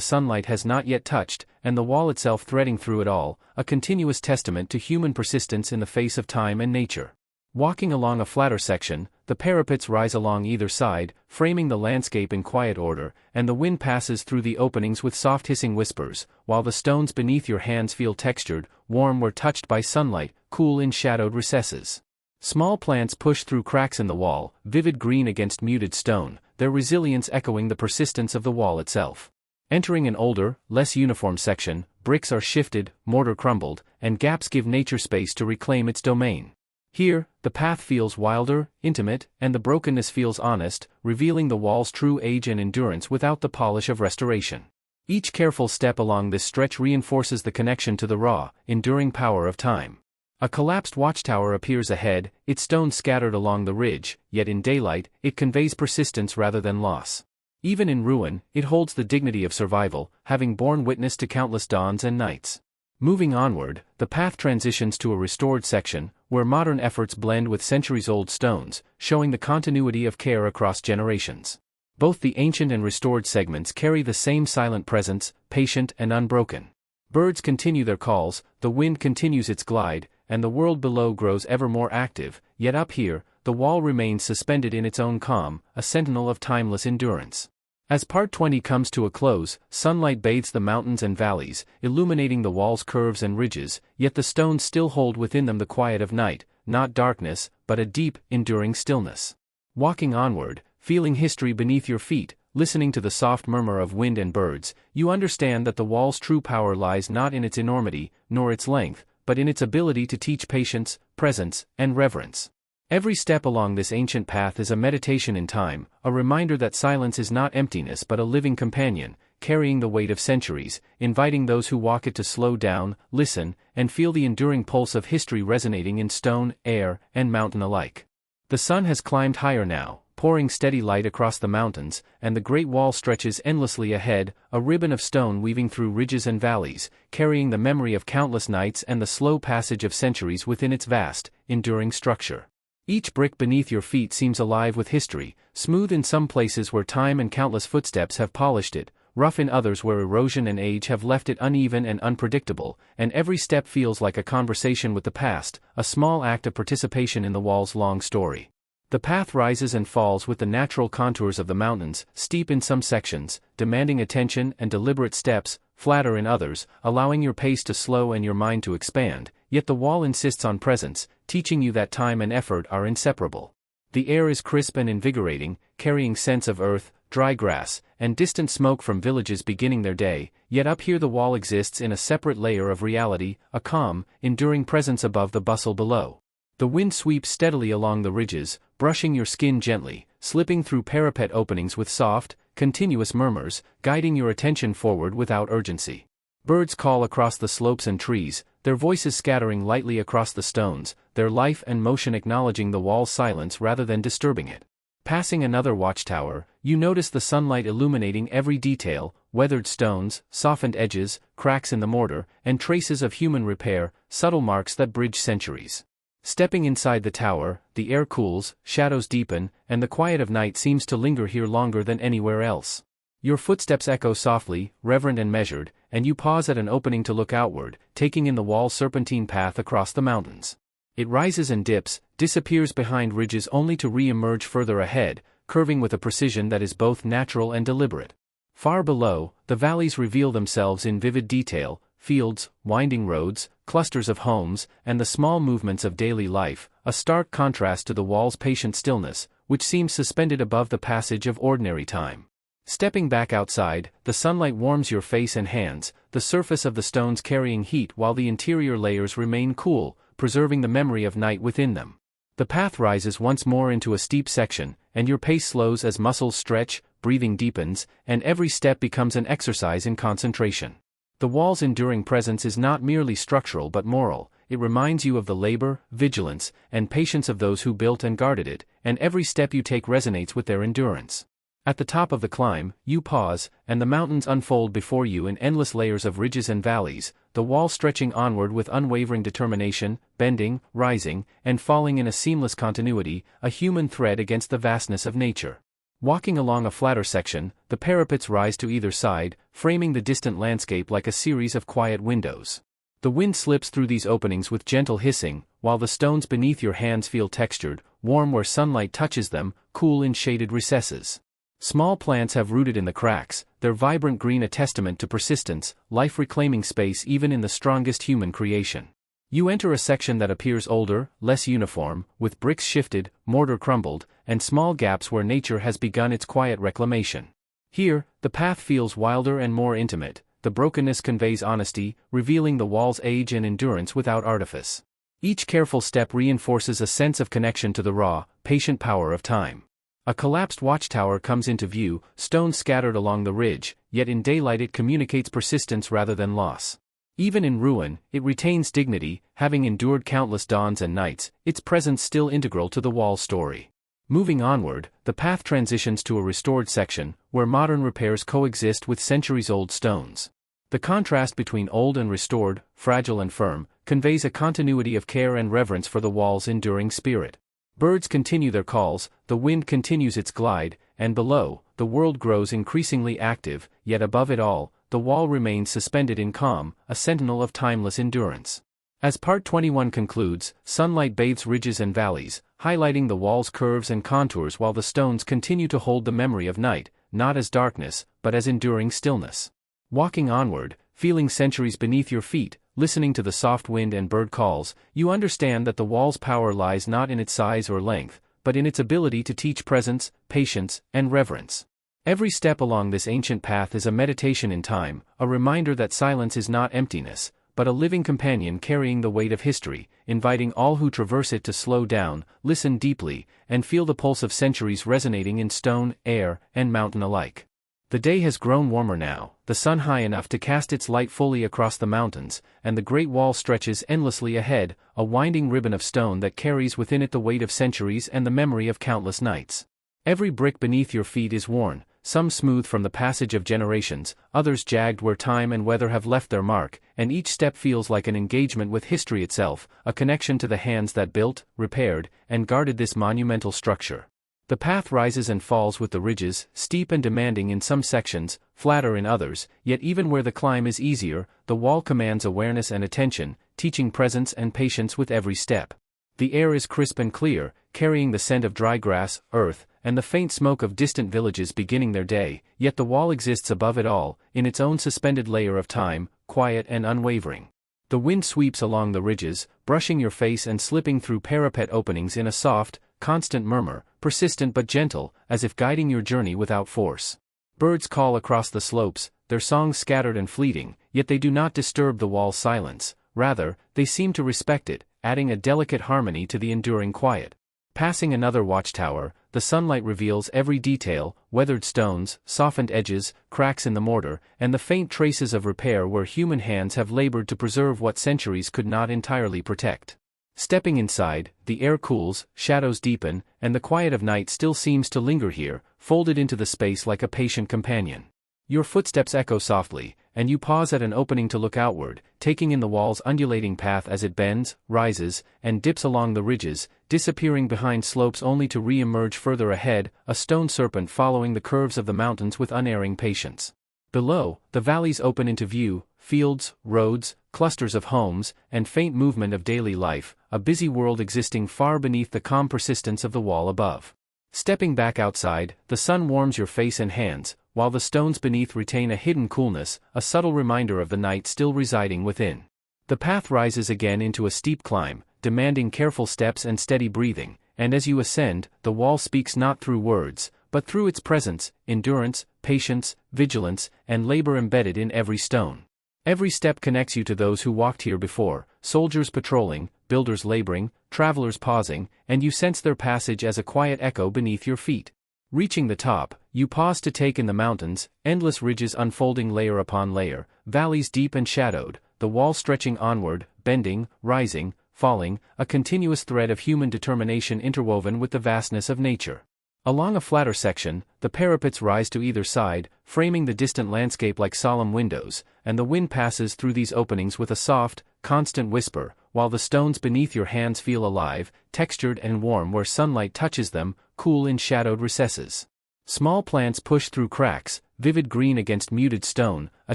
sunlight has not yet touched, and the wall itself threading through it all, a continuous testament to human persistence in the face of time and nature. Walking along a flatter section, the parapets rise along either side, framing the landscape in quiet order, and the wind passes through the openings with soft hissing whispers, while the stones beneath your hands feel textured, warm where touched by sunlight, cool in shadowed recesses. Small plants push through cracks in the wall, vivid green against muted stone, their resilience echoing the persistence of the wall itself. Entering an older, less uniform section, bricks are shifted, mortar crumbled, and gaps give nature space to reclaim its domain. Here, the path feels wilder, intimate, and the brokenness feels honest, revealing the wall's true age and endurance without the polish of restoration. Each careful step along this stretch reinforces the connection to the raw, enduring power of time. A collapsed watchtower appears ahead, its stones scattered along the ridge, yet in daylight, it conveys persistence rather than loss. Even in ruin, it holds the dignity of survival, having borne witness to countless dawns and nights. Moving onward, the path transitions to a restored section, where modern efforts blend with centuries-old stones, showing the continuity of care across generations. Both the ancient and restored segments carry the same silent presence, patient and unbroken. Birds continue their calls, the wind continues its glide, and the world below grows ever more active, yet up here, the wall remains suspended in its own calm, a sentinel of timeless endurance. As Part 20 comes to a close, sunlight bathes the mountains and valleys, illuminating the wall's curves and ridges, yet the stones still hold within them the quiet of night, not darkness, but a deep, enduring stillness. Walking onward, feeling history beneath your feet, listening to the soft murmur of wind and birds, you understand that the wall's true power lies not in its enormity, nor its length, but in its ability to teach patience, presence, and reverence. Every step along this ancient path is a meditation in time, a reminder that silence is not emptiness but a living companion, carrying the weight of centuries, inviting those who walk it to slow down, listen, and feel the enduring pulse of history resonating in stone, air, and mountain alike. The sun has climbed higher now, pouring steady light across the mountains, and the great wall stretches endlessly ahead, a ribbon of stone weaving through ridges and valleys, carrying the memory of countless nights and the slow passage of centuries within its vast, enduring structure. Each brick beneath your feet seems alive with history, smooth in some places where time and countless footsteps have polished it, rough in others where erosion and age have left it uneven and unpredictable, and every step feels like a conversation with the past, a small act of participation in the wall's long story. The path rises and falls with the natural contours of the mountains, steep in some sections, demanding attention and deliberate steps, flatter in others, allowing your pace to slow and your mind to expand, yet the wall insists on presence, teaching you that time and effort are inseparable. The air is crisp and invigorating, carrying scents of earth, dry grass, and distant smoke from villages beginning their day, yet up here the wall exists in a separate layer of reality, a calm, enduring presence above the bustle below. The wind sweeps steadily along the ridges, brushing your skin gently, slipping through parapet openings with soft, continuous murmurs, guiding your attention forward without urgency. Birds call across the slopes and trees, their voices scattering lightly across the stones, their life and motion acknowledging the wall's silence rather than disturbing it. Passing another watchtower, you notice the sunlight illuminating every detail, weathered stones, softened edges, cracks in the mortar, and traces of human repair, subtle marks that bridge centuries. Stepping inside the tower, the air cools, shadows deepen, and the quiet of night seems to linger here longer than anywhere else. Your footsteps echo softly, reverent and measured, and you pause at an opening to look outward, taking in the wall's serpentine path across the mountains. It rises and dips, disappears behind ridges only to re-emerge further ahead, curving with a precision that is both natural and deliberate. Far below, the valleys reveal themselves in vivid detail, fields, winding roads, clusters of homes, and the small movements of daily life, a stark contrast to the wall's patient stillness, which seems suspended above the passage of ordinary time. Stepping back outside, the sunlight warms your face and hands, the surface of the stones carrying heat while the interior layers remain cool, preserving the memory of night within them. The path rises once more into a steep section, and your pace slows as muscles stretch, breathing deepens, and every step becomes an exercise in concentration. The wall's enduring presence is not merely structural but moral, it reminds you of the labor, vigilance, and patience of those who built and guarded it, and every step you take resonates with their endurance. At the top of the climb, you pause, and the mountains unfold before you in endless layers of ridges and valleys, the wall stretching onward with unwavering determination, bending, rising, and falling in a seamless continuity, a human thread against the vastness of nature. Walking along a flatter section, the parapets rise to either side, framing the distant landscape like a series of quiet windows. The wind slips through these openings with gentle hissing, while the stones beneath your hands feel textured, warm where sunlight touches them, cool in shaded recesses. Small plants have rooted in the cracks, their vibrant green a testament to persistence, life reclaiming space even in the strongest human creation. You enter a section that appears older, less uniform, with bricks shifted, mortar crumbled, and small gaps where nature has begun its quiet reclamation. Here, the path feels wilder and more intimate, the brokenness conveys honesty, revealing the wall's age and endurance without artifice. Each careful step reinforces a sense of connection to the raw, patient power of time. A collapsed watchtower comes into view, stones scattered along the ridge, yet in daylight it communicates persistence rather than loss. Even in ruin, it retains dignity, having endured countless dawns and nights, its presence still integral to the wall's story. Moving onward, the path transitions to a restored section, where modern repairs coexist with centuries-old stones. The contrast between old and restored, fragile and firm, conveys a continuity of care and reverence for the wall's enduring spirit. Birds continue their calls, the wind continues its glide, and below, the world grows increasingly active, yet above it all, the wall remains suspended in calm, a sentinel of timeless endurance. As Part 21 concludes, sunlight bathes ridges and valleys, highlighting the wall's curves and contours while the stones continue to hold the memory of night, not as darkness, but as enduring stillness. Walking onward, feeling centuries beneath your feet, listening to the soft wind and bird calls, you understand that the wall's power lies not in its size or length, but in its ability to teach presence, patience, and reverence. Every step along this ancient path is a meditation in time, a reminder that silence is not emptiness, but a living companion carrying the weight of history, inviting all who traverse it to slow down, listen deeply, and feel the pulse of centuries resonating in stone, air, and mountain alike. The day has grown warmer now, the sun high enough to cast its light fully across the mountains, and the great wall stretches endlessly ahead, a winding ribbon of stone that carries within it the weight of centuries and the memory of countless nights. Every brick beneath your feet is worn, some smooth from the passage of generations, others jagged where time and weather have left their mark, and each step feels like an engagement with history itself, a connection to the hands that built, repaired, and guarded this monumental structure. The path rises and falls with the ridges, steep and demanding in some sections, flatter in others, yet even where the climb is easier, the wall commands awareness and attention, teaching presence and patience with every step. The air is crisp and clear, carrying the scent of dry grass, earth, and the faint smoke of distant villages beginning their day, yet the wall exists above it all, in its own suspended layer of time, quiet and unwavering. The wind sweeps along the ridges, brushing your face and slipping through parapet openings in a soft, constant murmur, persistent but gentle, as if guiding your journey without force. Birds call across the slopes, their songs scattered and fleeting, yet they do not disturb the wall's silence, rather, they seem to respect it, adding a delicate harmony to the enduring quiet. Passing another watchtower, the sunlight reveals every detail, weathered stones, softened edges, cracks in the mortar, and the faint traces of repair where human hands have labored to preserve what centuries could not entirely protect. Stepping inside, the air cools, shadows deepen, and the quiet of night still seems to linger here, folded into the space like a patient companion. Your footsteps echo softly, and you pause at an opening to look outward, taking in the wall's undulating path as it bends, rises, and dips along the ridges, disappearing behind slopes only to re-emerge further ahead, a stone serpent following the curves of the mountains with unerring patience. Below, the valleys open into view, fields, roads, clusters of homes, and faint movement of daily life, a busy world existing far beneath the calm persistence of the wall above. Stepping back outside, the sun warms your face and hands, while the stones beneath retain a hidden coolness, a subtle reminder of the night still residing within. The path rises again into a steep climb, demanding careful steps and steady breathing, and as you ascend, the wall speaks not through words, but through its presence, endurance, patience, vigilance, and labor embedded in every stone. Every step connects you to those who walked here before, soldiers patrolling, builders laboring, travelers pausing, and you sense their passage as a quiet echo beneath your feet. Reaching the top, you pause to take in the mountains, endless ridges unfolding layer upon layer, valleys deep and shadowed, the wall stretching onward, bending, rising, falling, a continuous thread of human determination interwoven with the vastness of nature. Along a flatter section, the parapets rise to either side, framing the distant landscape like solemn windows, and the wind passes through these openings with a soft, constant whisper, while the stones beneath your hands feel alive, textured and warm where sunlight touches them, cool in shadowed recesses. Small plants push through cracks, vivid green against muted stone, a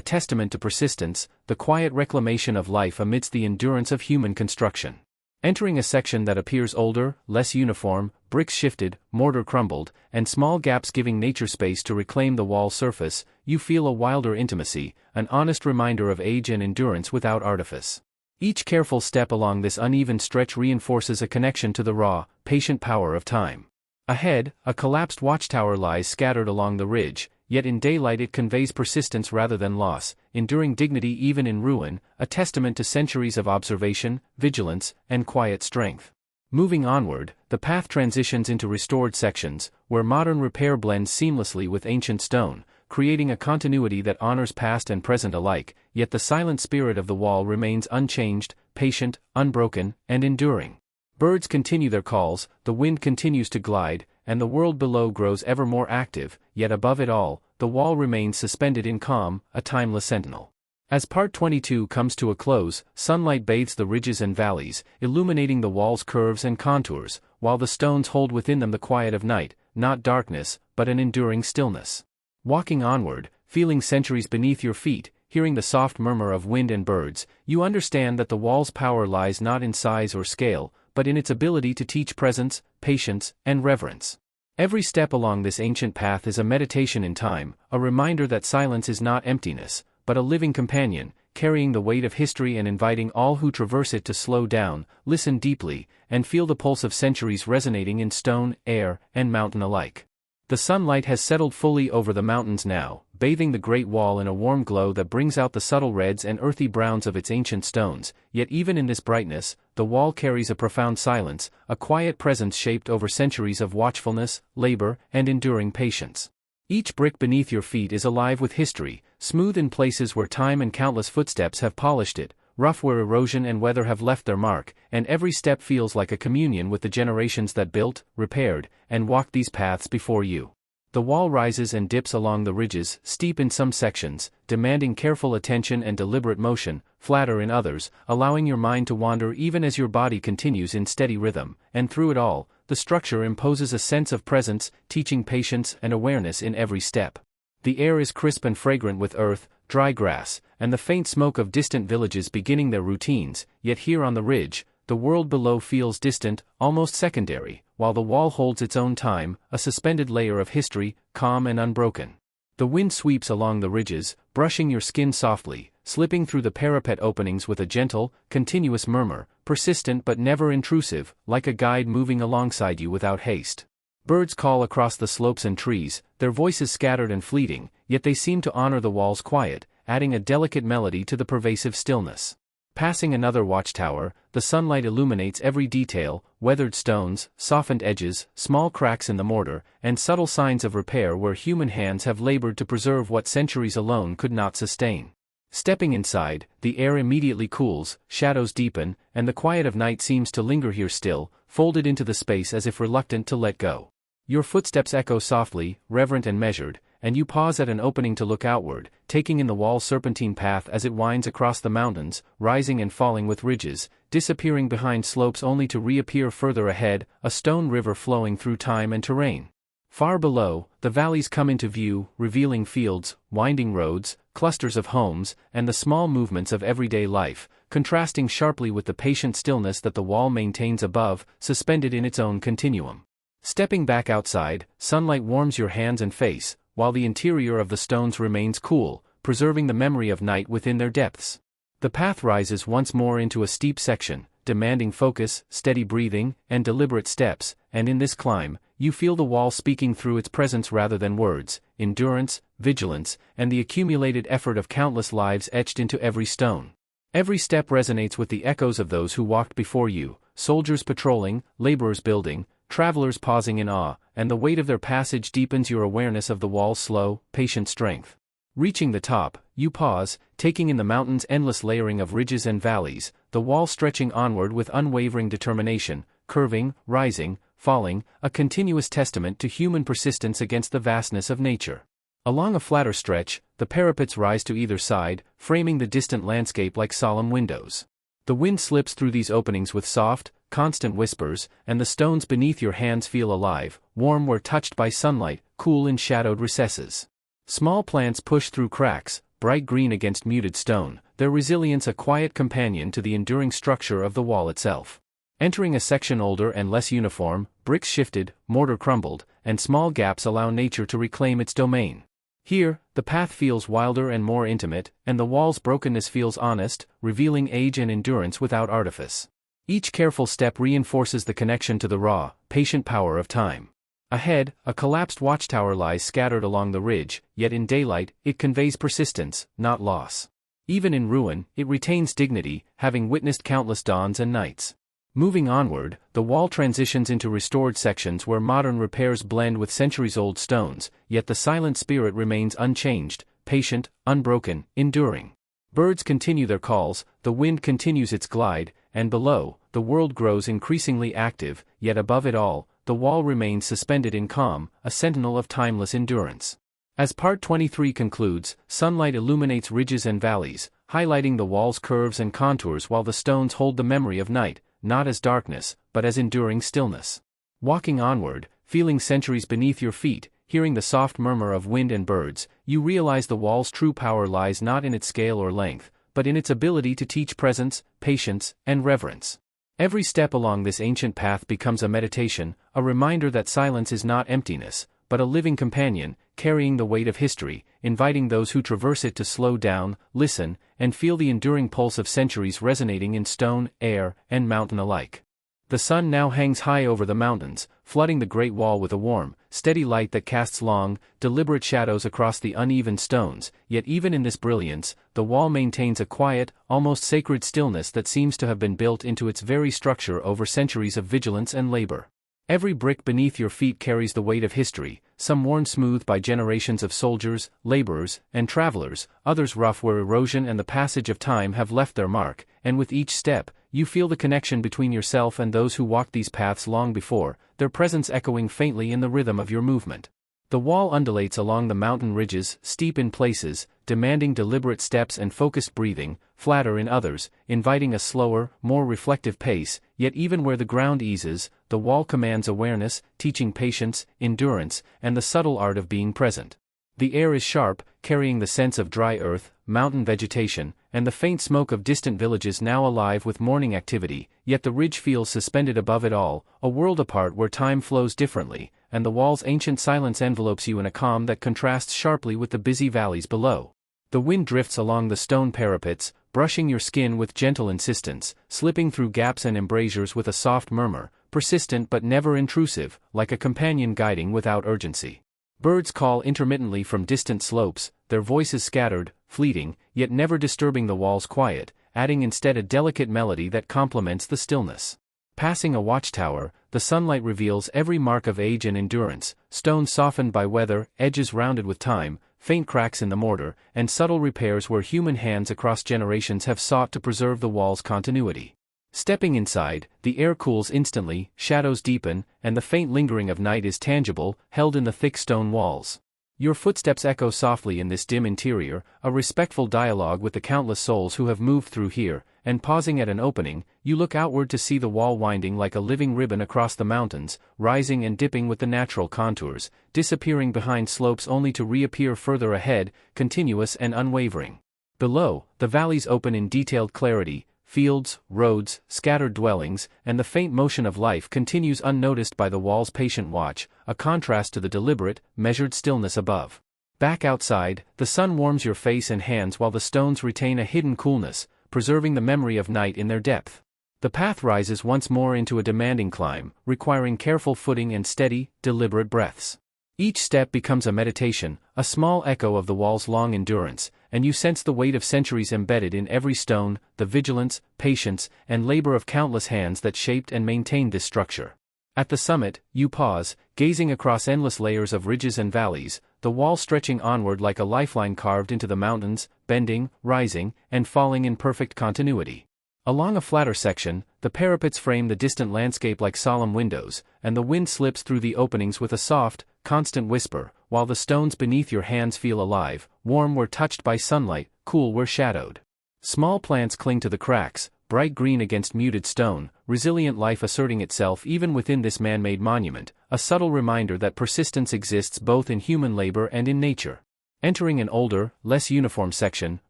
testament to persistence, the quiet reclamation of life amidst the endurance of human construction. Entering a section that appears older, less uniform, bricks shifted, mortar crumbled, and small gaps giving nature space to reclaim the wall surface, you feel a wilder intimacy, an honest reminder of age and endurance without artifice. Each careful step along this uneven stretch reinforces a connection to the raw, patient power of time. Ahead, a collapsed watchtower lies scattered along the ridge, yet in daylight it conveys persistence rather than loss, enduring dignity even in ruin, a testament to centuries of observation, vigilance, and quiet strength. Moving onward, the path transitions into restored sections, where modern repair blends seamlessly with ancient stone, creating a continuity that honors past and present alike, yet the silent spirit of the wall remains unchanged, patient, unbroken, and enduring. Birds continue their calls, the wind continues to glide, and the world below grows ever more active, yet above it all, the wall remains suspended in calm, a timeless sentinel. As Part 22 comes to a close, sunlight bathes the ridges and valleys, illuminating the wall's curves and contours, while the stones hold within them the quiet of night, not darkness, but an enduring stillness. Walking onward, feeling centuries beneath your feet, hearing the soft murmur of wind and birds, you understand that the wall's power lies not in size or scale, but in its ability to teach presence, patience, and reverence. Every step along this ancient path is a meditation in time, a reminder that silence is not emptiness, but a living companion, carrying the weight of history and inviting all who traverse it to slow down, listen deeply, and feel the pulse of centuries resonating in stone, air, and mountain alike. The sunlight has settled fully over the mountains now, bathing the Great Wall in a warm glow that brings out the subtle reds and earthy browns of its ancient stones, yet even in this brightness, the wall carries a profound silence, a quiet presence shaped over centuries of watchfulness, labor, and enduring patience. Each brick beneath your feet is alive with history, smooth in places where time and countless footsteps have polished it, rough where erosion and weather have left their mark, and every step feels like a communion with the generations that built, repaired, and walked these paths before you. The wall rises and dips along the ridges, steep in some sections, demanding careful attention and deliberate motion, flatter in others, allowing your mind to wander even as your body continues in steady rhythm, and through it all, the structure imposes a sense of presence, teaching patience and awareness in every step. The air is crisp and fragrant with earth, dry grass, and the faint smoke of distant villages beginning their routines, yet here on the ridge, the world below feels distant, almost secondary, while the wall holds its own time, a suspended layer of history, calm and unbroken. The wind sweeps along the ridges, brushing your skin softly, slipping through the parapet openings with a gentle, continuous murmur, persistent but never intrusive, like a guide moving alongside you without haste. Birds call across the slopes and trees, their voices scattered and fleeting, yet they seem to honor the wall's quiet, adding a delicate melody to the pervasive stillness. Passing another watchtower, the sunlight illuminates every detail, weathered stones, softened edges, small cracks in the mortar, and subtle signs of repair where human hands have labored to preserve what centuries alone could not sustain. Stepping inside, the air immediately cools, shadows deepen, and the quiet of night seems to linger here still, folded into the space as if reluctant to let go. Your footsteps echo softly, reverent and measured, and you pause at an opening to look outward, taking in the wall's serpentine path as it winds across the mountains, rising and falling with ridges, disappearing behind slopes only to reappear further ahead, a stone river flowing through time and terrain. Far below, the valleys come into view, revealing fields, winding roads, clusters of homes, and the small movements of everyday life, contrasting sharply with the patient stillness that the wall maintains above, suspended in its own continuum. Stepping back outside, sunlight warms your hands and face, while the interior of the stones remains cool, preserving the memory of night within their depths. The path rises once more into a steep section, demanding focus, steady breathing, and deliberate steps, and in this climb, you feel the wall speaking through its presence rather than words, endurance, vigilance, and the accumulated effort of countless lives etched into every stone. Every step resonates with the echoes of those who walked before you, soldiers patrolling, laborers building, travelers pausing in awe, and the weight of their passage deepens your awareness of the wall's slow, patient strength. Reaching the top, you pause, taking in the mountain's endless layering of ridges and valleys, the wall stretching onward with unwavering determination, curving, rising, falling, a continuous testament to human persistence against the vastness of nature. Along a flatter stretch, the parapets rise to either side, framing the distant landscape like solemn windows. The wind slips through these openings with soft, constant whispers, and the stones beneath your hands feel alive, warm where touched by sunlight, cool in shadowed recesses. Small plants push through cracks, bright green against muted stone, their resilience a quiet companion to the enduring structure of the wall itself. Entering a section older and less uniform, bricks shifted, mortar crumbled, and small gaps allow nature to reclaim its domain. Here, the path feels wilder and more intimate, and the wall's brokenness feels honest, revealing age and endurance without artifice. Each careful step reinforces the connection to the raw, patient power of time. Ahead, a collapsed watchtower lies scattered along the ridge, yet in daylight, it conveys persistence, not loss. Even in ruin, it retains dignity, having witnessed countless dawns and nights. Moving onward, the wall transitions into restored sections where modern repairs blend with centuries-old stones, yet the silent spirit remains unchanged, patient, unbroken, enduring. Birds continue their calls, the wind continues its glide, and below, the world grows increasingly active, yet above it all, the wall remains suspended in calm, a sentinel of timeless endurance. As Part 23 concludes, sunlight illuminates ridges and valleys, highlighting the wall's curves and contours while the stones hold the memory of night, not as darkness, but as enduring stillness. Walking onward, feeling centuries beneath your feet, hearing the soft murmur of wind and birds, you realize the wall's true power lies not in its scale or length, but in its ability to teach presence, patience, and reverence. Every step along this ancient path becomes a meditation, a reminder that silence is not emptiness, but a living companion, carrying the weight of history, inviting those who traverse it to slow down, listen, and feel the enduring pulse of centuries resonating in stone, air, and mountain alike. The sun now hangs high over the mountains, flooding the Great Wall with a warm, steady light that casts long, deliberate shadows across the uneven stones, yet even in this brilliance, the wall maintains a quiet, almost sacred stillness that seems to have been built into its very structure over centuries of vigilance and labor. Every brick beneath your feet carries the weight of history, some worn smooth by generations of soldiers, laborers, and travelers, others rough where erosion and the passage of time have left their mark, and with each step, you feel the connection between yourself and those who walked these paths long before, their presence echoing faintly in the rhythm of your movement. The wall undulates along the mountain ridges, steep in places, demanding deliberate steps and focused breathing, flatter in others, inviting a slower, more reflective pace, yet even where the ground eases, the wall commands awareness, teaching patience, endurance, and the subtle art of being present. The air is sharp, carrying the sense of dry earth, mountain vegetation, and the faint smoke of distant villages now alive with morning activity, yet the ridge feels suspended above it all, a world apart where time flows differently, and the wall's ancient silence envelopes you in a calm that contrasts sharply with the busy valleys below. The wind drifts along the stone parapets, brushing your skin with gentle insistence, slipping through gaps and embrasures with a soft murmur, persistent but never intrusive, like a companion guiding without urgency. Birds call intermittently from distant slopes, their voices scattered, fleeting, yet never disturbing the wall's quiet, adding instead a delicate melody that complements the stillness. Passing a watchtower, the sunlight reveals every mark of age and endurance, stones softened by weather, edges rounded with time, faint cracks in the mortar, and subtle repairs where human hands across generations have sought to preserve the wall's continuity. Stepping inside, the air cools instantly, shadows deepen, and the faint lingering of night is tangible, held in the thick stone walls. Your footsteps echo softly in this dim interior, a respectful dialogue with the countless souls who have moved through here, and pausing at an opening, you look outward to see the wall winding like a living ribbon across the mountains, rising and dipping with the natural contours, disappearing behind slopes only to reappear further ahead, continuous and unwavering. Below, the valleys open in detailed clarity, fields, roads, scattered dwellings, and the faint motion of life continues unnoticed by the wall's patient watch, a contrast to the deliberate, measured stillness above. Back outside, the sun warms your face and hands while the stones retain a hidden coolness, preserving the memory of night in their depth. The path rises once more into a demanding climb, requiring careful footing and steady, deliberate breaths. Each step becomes a meditation, a small echo of the wall's long endurance, and you sense the weight of centuries embedded in every stone, the vigilance, patience, and labor of countless hands that shaped and maintained this structure. At the summit, you pause, gazing across endless layers of ridges and valleys, the wall stretching onward like a lifeline carved into the mountains, bending, rising, and falling in perfect continuity. Along a flatter section, the parapets frame the distant landscape like solemn windows, and the wind slips through the openings with a soft, constant whisper, while the stones beneath your hands feel alive, warm where touched by sunlight, cool where shadowed. Small plants cling to the cracks, bright green against muted stone, resilient life asserting itself even within this man-made monument, a subtle reminder that persistence exists both in human labor and in nature. Entering an older, less uniform section,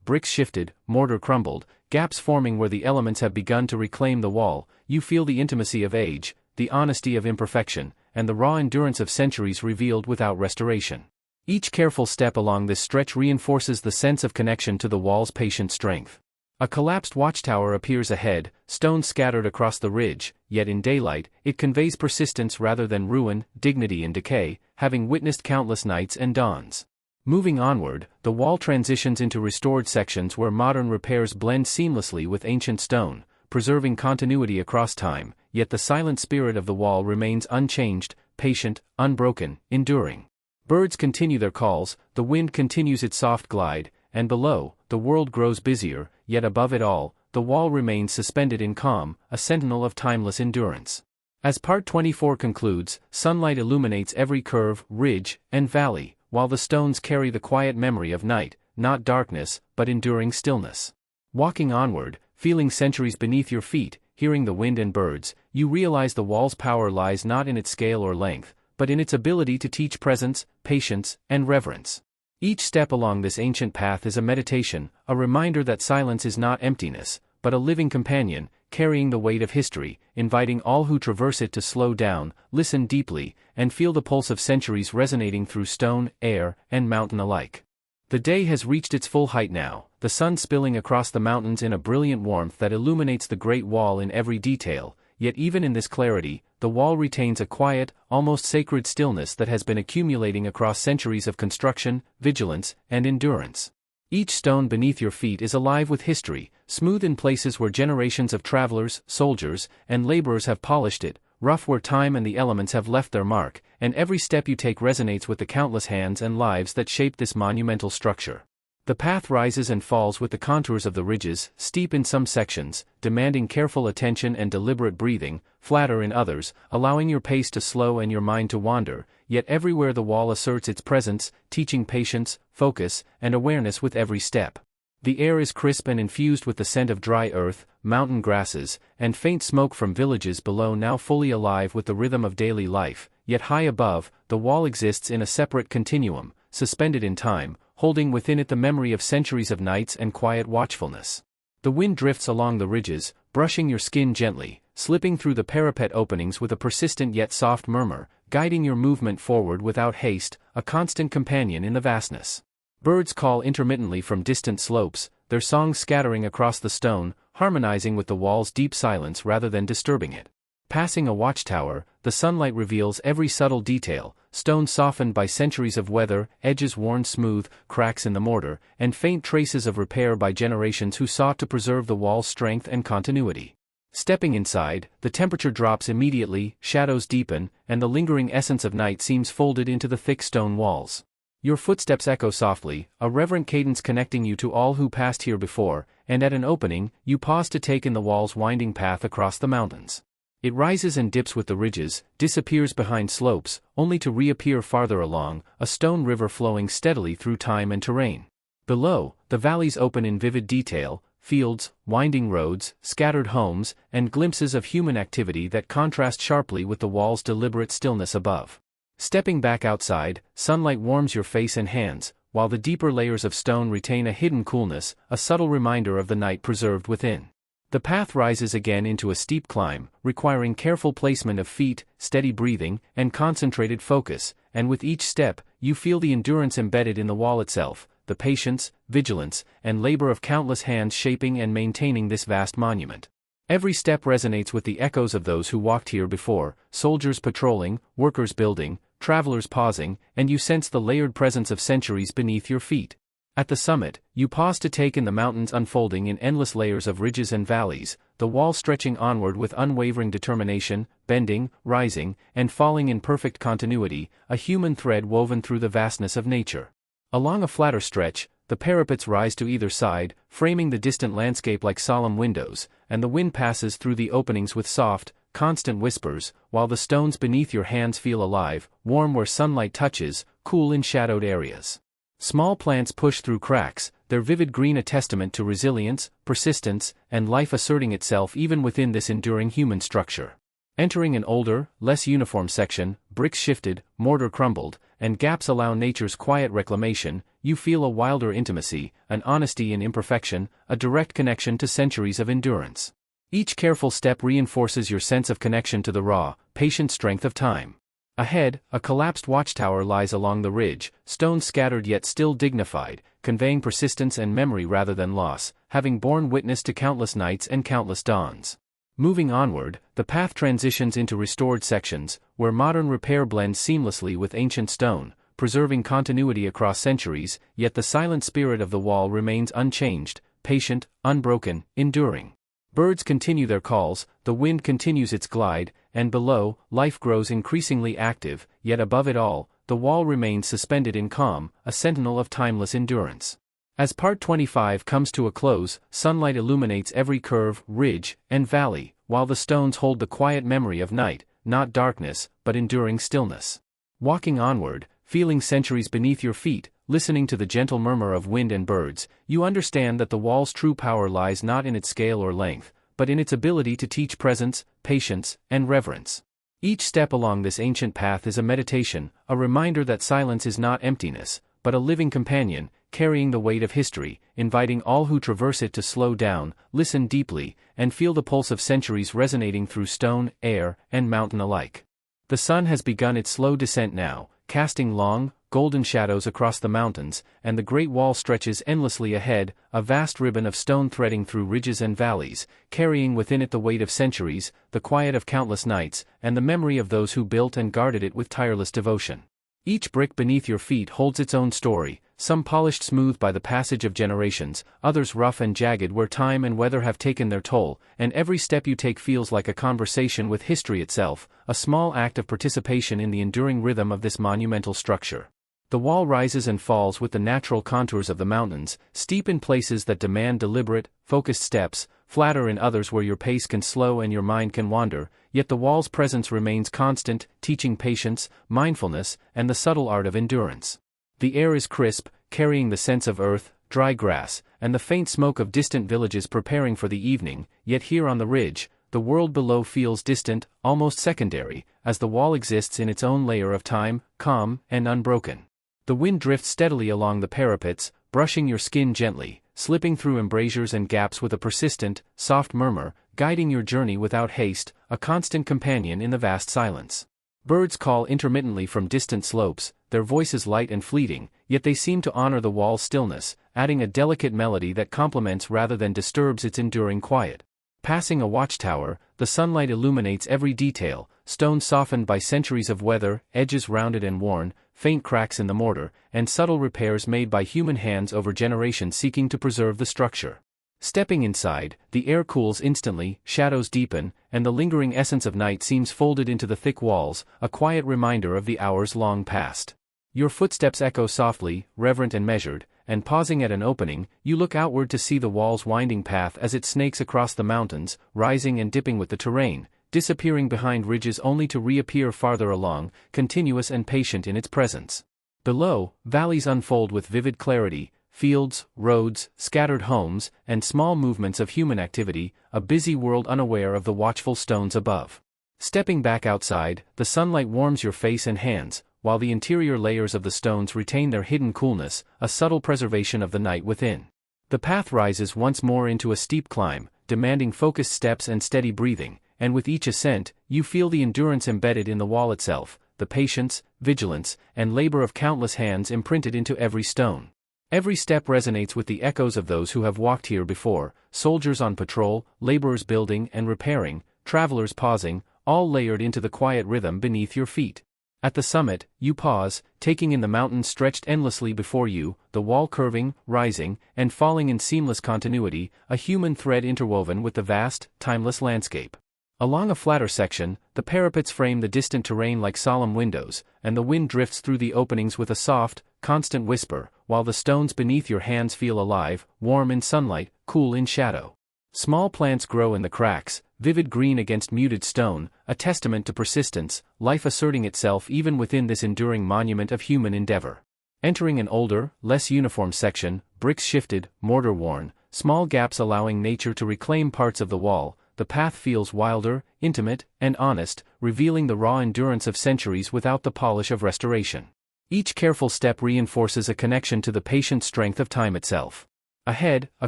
bricks shifted, mortar crumbled, gaps forming where the elements have begun to reclaim the wall, you feel the intimacy of age, the honesty of imperfection, and the raw endurance of centuries revealed without restoration. Each careful step along this stretch reinforces the sense of connection to the wall's patient strength. A collapsed watchtower appears ahead, stones scattered across the ridge, yet in daylight, it conveys persistence rather than ruin, dignity in decay, having witnessed countless nights and dawns. Moving onward, the wall transitions into restored sections where modern repairs blend seamlessly with ancient stone, preserving continuity across time, yet the silent spirit of the wall remains unchanged, patient, unbroken, enduring. Birds continue their calls, the wind continues its soft glide, and below, the world grows busier, yet above it all, the wall remains suspended in calm, a sentinel of timeless endurance. As Part 24 concludes, sunlight illuminates every curve, ridge, and valley, while the stones carry the quiet memory of night, not darkness, but enduring stillness. Walking onward, feeling centuries beneath your feet, hearing the wind and birds, you realize the wall's power lies not in its scale or length, but in its ability to teach presence, patience, and reverence. Each step along this ancient path is a meditation, a reminder that silence is not emptiness, but a living companion, carrying the weight of history, inviting all who traverse it to slow down, listen deeply, and feel the pulse of centuries resonating through stone, air, and mountain alike. The day has reached its full height now, the sun spilling across the mountains in a brilliant warmth that illuminates the Great Wall in every detail, yet even in this clarity, the wall retains a quiet, almost sacred stillness that has been accumulating across centuries of construction, vigilance, and endurance. Each stone beneath your feet is alive with history, smooth in places where generations of travelers, soldiers, and laborers have polished it, rough where time and the elements have left their mark, and every step you take resonates with the countless hands and lives that shape this monumental structure. The path rises and falls with the contours of the ridges, steep in some sections, demanding careful attention and deliberate breathing, flatter in others, allowing your pace to slow and your mind to wander, yet everywhere the wall asserts its presence, teaching patience, focus, and awareness with every step. The air is crisp and infused with the scent of dry earth, mountain grasses, and faint smoke from villages below now fully alive with the rhythm of daily life, yet high above, the wall exists in a separate continuum, suspended in time, holding within it the memory of centuries of nights and quiet watchfulness. The wind drifts along the ridges, brushing your skin gently, slipping through the parapet openings with a persistent yet soft murmur, guiding your movement forward without haste, a constant companion in the vastness. Birds call intermittently from distant slopes, their songs scattering across the stone, harmonizing with the wall's deep silence rather than disturbing it. Passing a watchtower, the sunlight reveals every subtle detail, stones softened by centuries of weather, edges worn smooth, cracks in the mortar, and faint traces of repair by generations who sought to preserve the wall's strength and continuity. Stepping inside, the temperature drops immediately, shadows deepen, and the lingering essence of night seems folded into the thick stone walls. Your footsteps echo softly, a reverent cadence connecting you to all who passed here before, and at an opening, you pause to take in the wall's winding path across the mountains. It rises and dips with the ridges, disappears behind slopes, only to reappear farther along, a stone river flowing steadily through time and terrain. Below, the valleys open in vivid detail, fields, winding roads, scattered homes, and glimpses of human activity that contrast sharply with the wall's deliberate stillness above. Stepping back outside, sunlight warms your face and hands, while the deeper layers of stone retain a hidden coolness, a subtle reminder of the night preserved within. The path rises again into a steep climb, requiring careful placement of feet, steady breathing, and concentrated focus, and with each step, you feel the endurance embedded in the wall itself, the patience, vigilance, and labor of countless hands shaping and maintaining this vast monument. Every step resonates with the echoes of those who walked here before, soldiers patrolling, workers building, travelers pausing, and you sense the layered presence of centuries beneath your feet. At the summit, you pause to take in the mountains unfolding in endless layers of ridges and valleys, the wall stretching onward with unwavering determination, bending, rising, and falling in perfect continuity, a human thread woven through the vastness of nature. Along a flatter stretch, the parapets rise to either side, framing the distant landscape like solemn windows, and the wind passes through the openings with soft, constant whispers, while the stones beneath your hands feel alive, warm where sunlight touches, cool in shadowed areas. Small plants push through cracks, their vivid green a testament to resilience, persistence, and life asserting itself even within this enduring human structure. Entering an older, less uniform section, bricks shifted, mortar crumbled, and gaps allow nature's quiet reclamation, you feel a wilder intimacy, an honesty in imperfection, a direct connection to centuries of endurance. Each careful step reinforces your sense of connection to the raw, patient strength of time. Ahead, a collapsed watchtower lies along the ridge, stones scattered yet still dignified, conveying persistence and memory rather than loss, having borne witness to countless nights and countless dawns. Moving onward, the path transitions into restored sections, where modern repair blends seamlessly with ancient stone, preserving continuity across centuries, yet the silent spirit of the wall remains unchanged, patient, unbroken, enduring. Birds continue their calls, the wind continues its glide, and below, life grows increasingly active, yet above it all, the wall remains suspended in calm, a sentinel of timeless endurance. As Part 25 comes to a close, sunlight illuminates every curve, ridge, and valley, while the stones hold the quiet memory of night, not darkness, but enduring stillness. Walking onward, feeling centuries beneath your feet, listening to the gentle murmur of wind and birds, you understand that the wall's true power lies not in its scale or length, but in its ability to teach presence, patience, and reverence. Each step along this ancient path is a meditation, a reminder that silence is not emptiness, but a living companion, carrying the weight of history, inviting all who traverse it to slow down, listen deeply, and feel the pulse of centuries resonating through stone, air, and mountain alike. The sun has begun its slow descent now, casting long, golden shadows across the mountains, and the great wall stretches endlessly ahead, a vast ribbon of stone threading through ridges and valleys, carrying within it the weight of centuries, the quiet of countless nights, and the memory of those who built and guarded it with tireless devotion. Each brick beneath your feet holds its own story, some polished smooth by the passage of generations, others rough and jagged where time and weather have taken their toll, and every step you take feels like a conversation with history itself, a small act of participation in the enduring rhythm of this monumental structure. The wall rises and falls with the natural contours of the mountains, steep in places that demand deliberate, focused steps, flatter in others where your pace can slow and your mind can wander, yet the wall's presence remains constant, teaching patience, mindfulness, and the subtle art of endurance. The air is crisp, carrying the scents of earth, dry grass, and the faint smoke of distant villages preparing for the evening, yet here on the ridge, the world below feels distant, almost secondary, as the wall exists in its own layer of time, calm, and unbroken. The wind drifts steadily along the parapets, brushing your skin gently, slipping through embrasures and gaps with a persistent, soft murmur, guiding your journey without haste, a constant companion in the vast silence. Birds call intermittently from distant slopes, their voices light and fleeting, yet they seem to honor the wall's stillness, adding a delicate melody that complements rather than disturbs its enduring quiet. Passing a watchtower, the sunlight illuminates every detail, stones softened by centuries of weather, edges rounded and worn, faint cracks in the mortar, and subtle repairs made by human hands over generations seeking to preserve the structure. Stepping inside, the air cools instantly, shadows deepen, and the lingering essence of night seems folded into the thick walls, a quiet reminder of the hours long past. Your footsteps echo softly, reverent and measured, and pausing at an opening, you look outward to see the wall's winding path as it snakes across the mountains, rising and dipping with the terrain, disappearing behind ridges only to reappear farther along, continuous and patient in its presence. Below, valleys unfold with vivid clarity, fields, roads, scattered homes, and small movements of human activity, a busy world unaware of the watchful stones above. Stepping back outside, the sunlight warms your face and hands, while the interior layers of the stones retain their hidden coolness, a subtle preservation of the night within. The path rises once more into a steep climb, demanding focused steps and steady breathing, and with each ascent, you feel the endurance embedded in the wall itself, the patience, vigilance, and labor of countless hands imprinted into every stone. Every step resonates with the echoes of those who have walked here before, soldiers on patrol, laborers building and repairing, travelers pausing, all layered into the quiet rhythm beneath your feet. At the summit, you pause, taking in the mountains stretched endlessly before you, the wall curving, rising, and falling in seamless continuity, a human thread interwoven with the vast, timeless landscape. Along a flatter section, the parapets frame the distant terrain like solemn windows, and the wind drifts through the openings with a soft, constant whisper, while the stones beneath your hands feel alive, warm in sunlight, cool in shadow. Small plants grow in the cracks, vivid green against muted stone, a testament to persistence, life asserting itself even within this enduring monument of human endeavor. Entering an older, less uniform section, bricks shifted, mortar worn, small gaps allowing nature to reclaim parts of the wall, the path feels wilder, intimate, and honest, revealing the raw endurance of centuries without the polish of restoration. Each careful step reinforces a connection to the patient strength of time itself. Ahead, a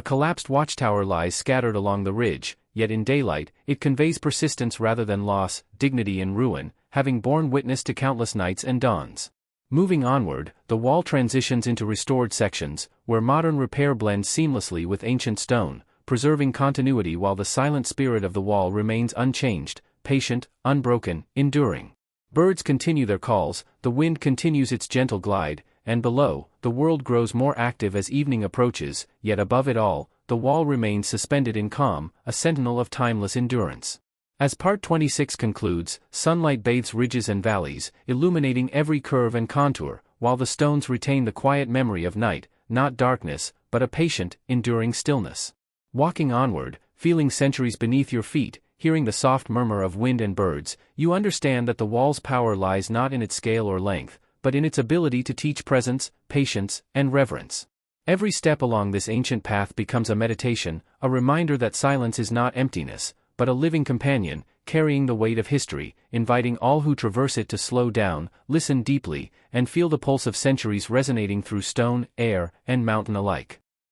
collapsed watchtower lies scattered along the ridge, yet in daylight, it conveys persistence rather than loss, dignity in ruin, having borne witness to countless nights and dawns. Moving onward, the wall transitions into restored sections, where modern repair blends seamlessly with ancient stone, preserving continuity while the silent spirit of the wall remains unchanged, patient, unbroken, enduring. Birds continue their calls, the wind continues its gentle glide, and below, the world grows more active as evening approaches, yet above it all, the wall remains suspended in calm, a sentinel of timeless endurance. As Part 26 concludes, sunlight bathes ridges and valleys, illuminating every curve and contour, while the stones retain the quiet memory of night, not darkness, but a patient, enduring stillness. Walking onward, feeling centuries beneath your feet, hearing the soft murmur of wind and birds, you understand that the wall's power lies not in its scale or length, but in its ability to teach presence, patience, and reverence. Every step along this ancient path becomes a meditation, a reminder that silence is not emptiness, but a living companion, carrying the weight of history, inviting all who traverse it to slow down, listen deeply, and feel the pulse of centuries resonating through stone, air, and mountain alike.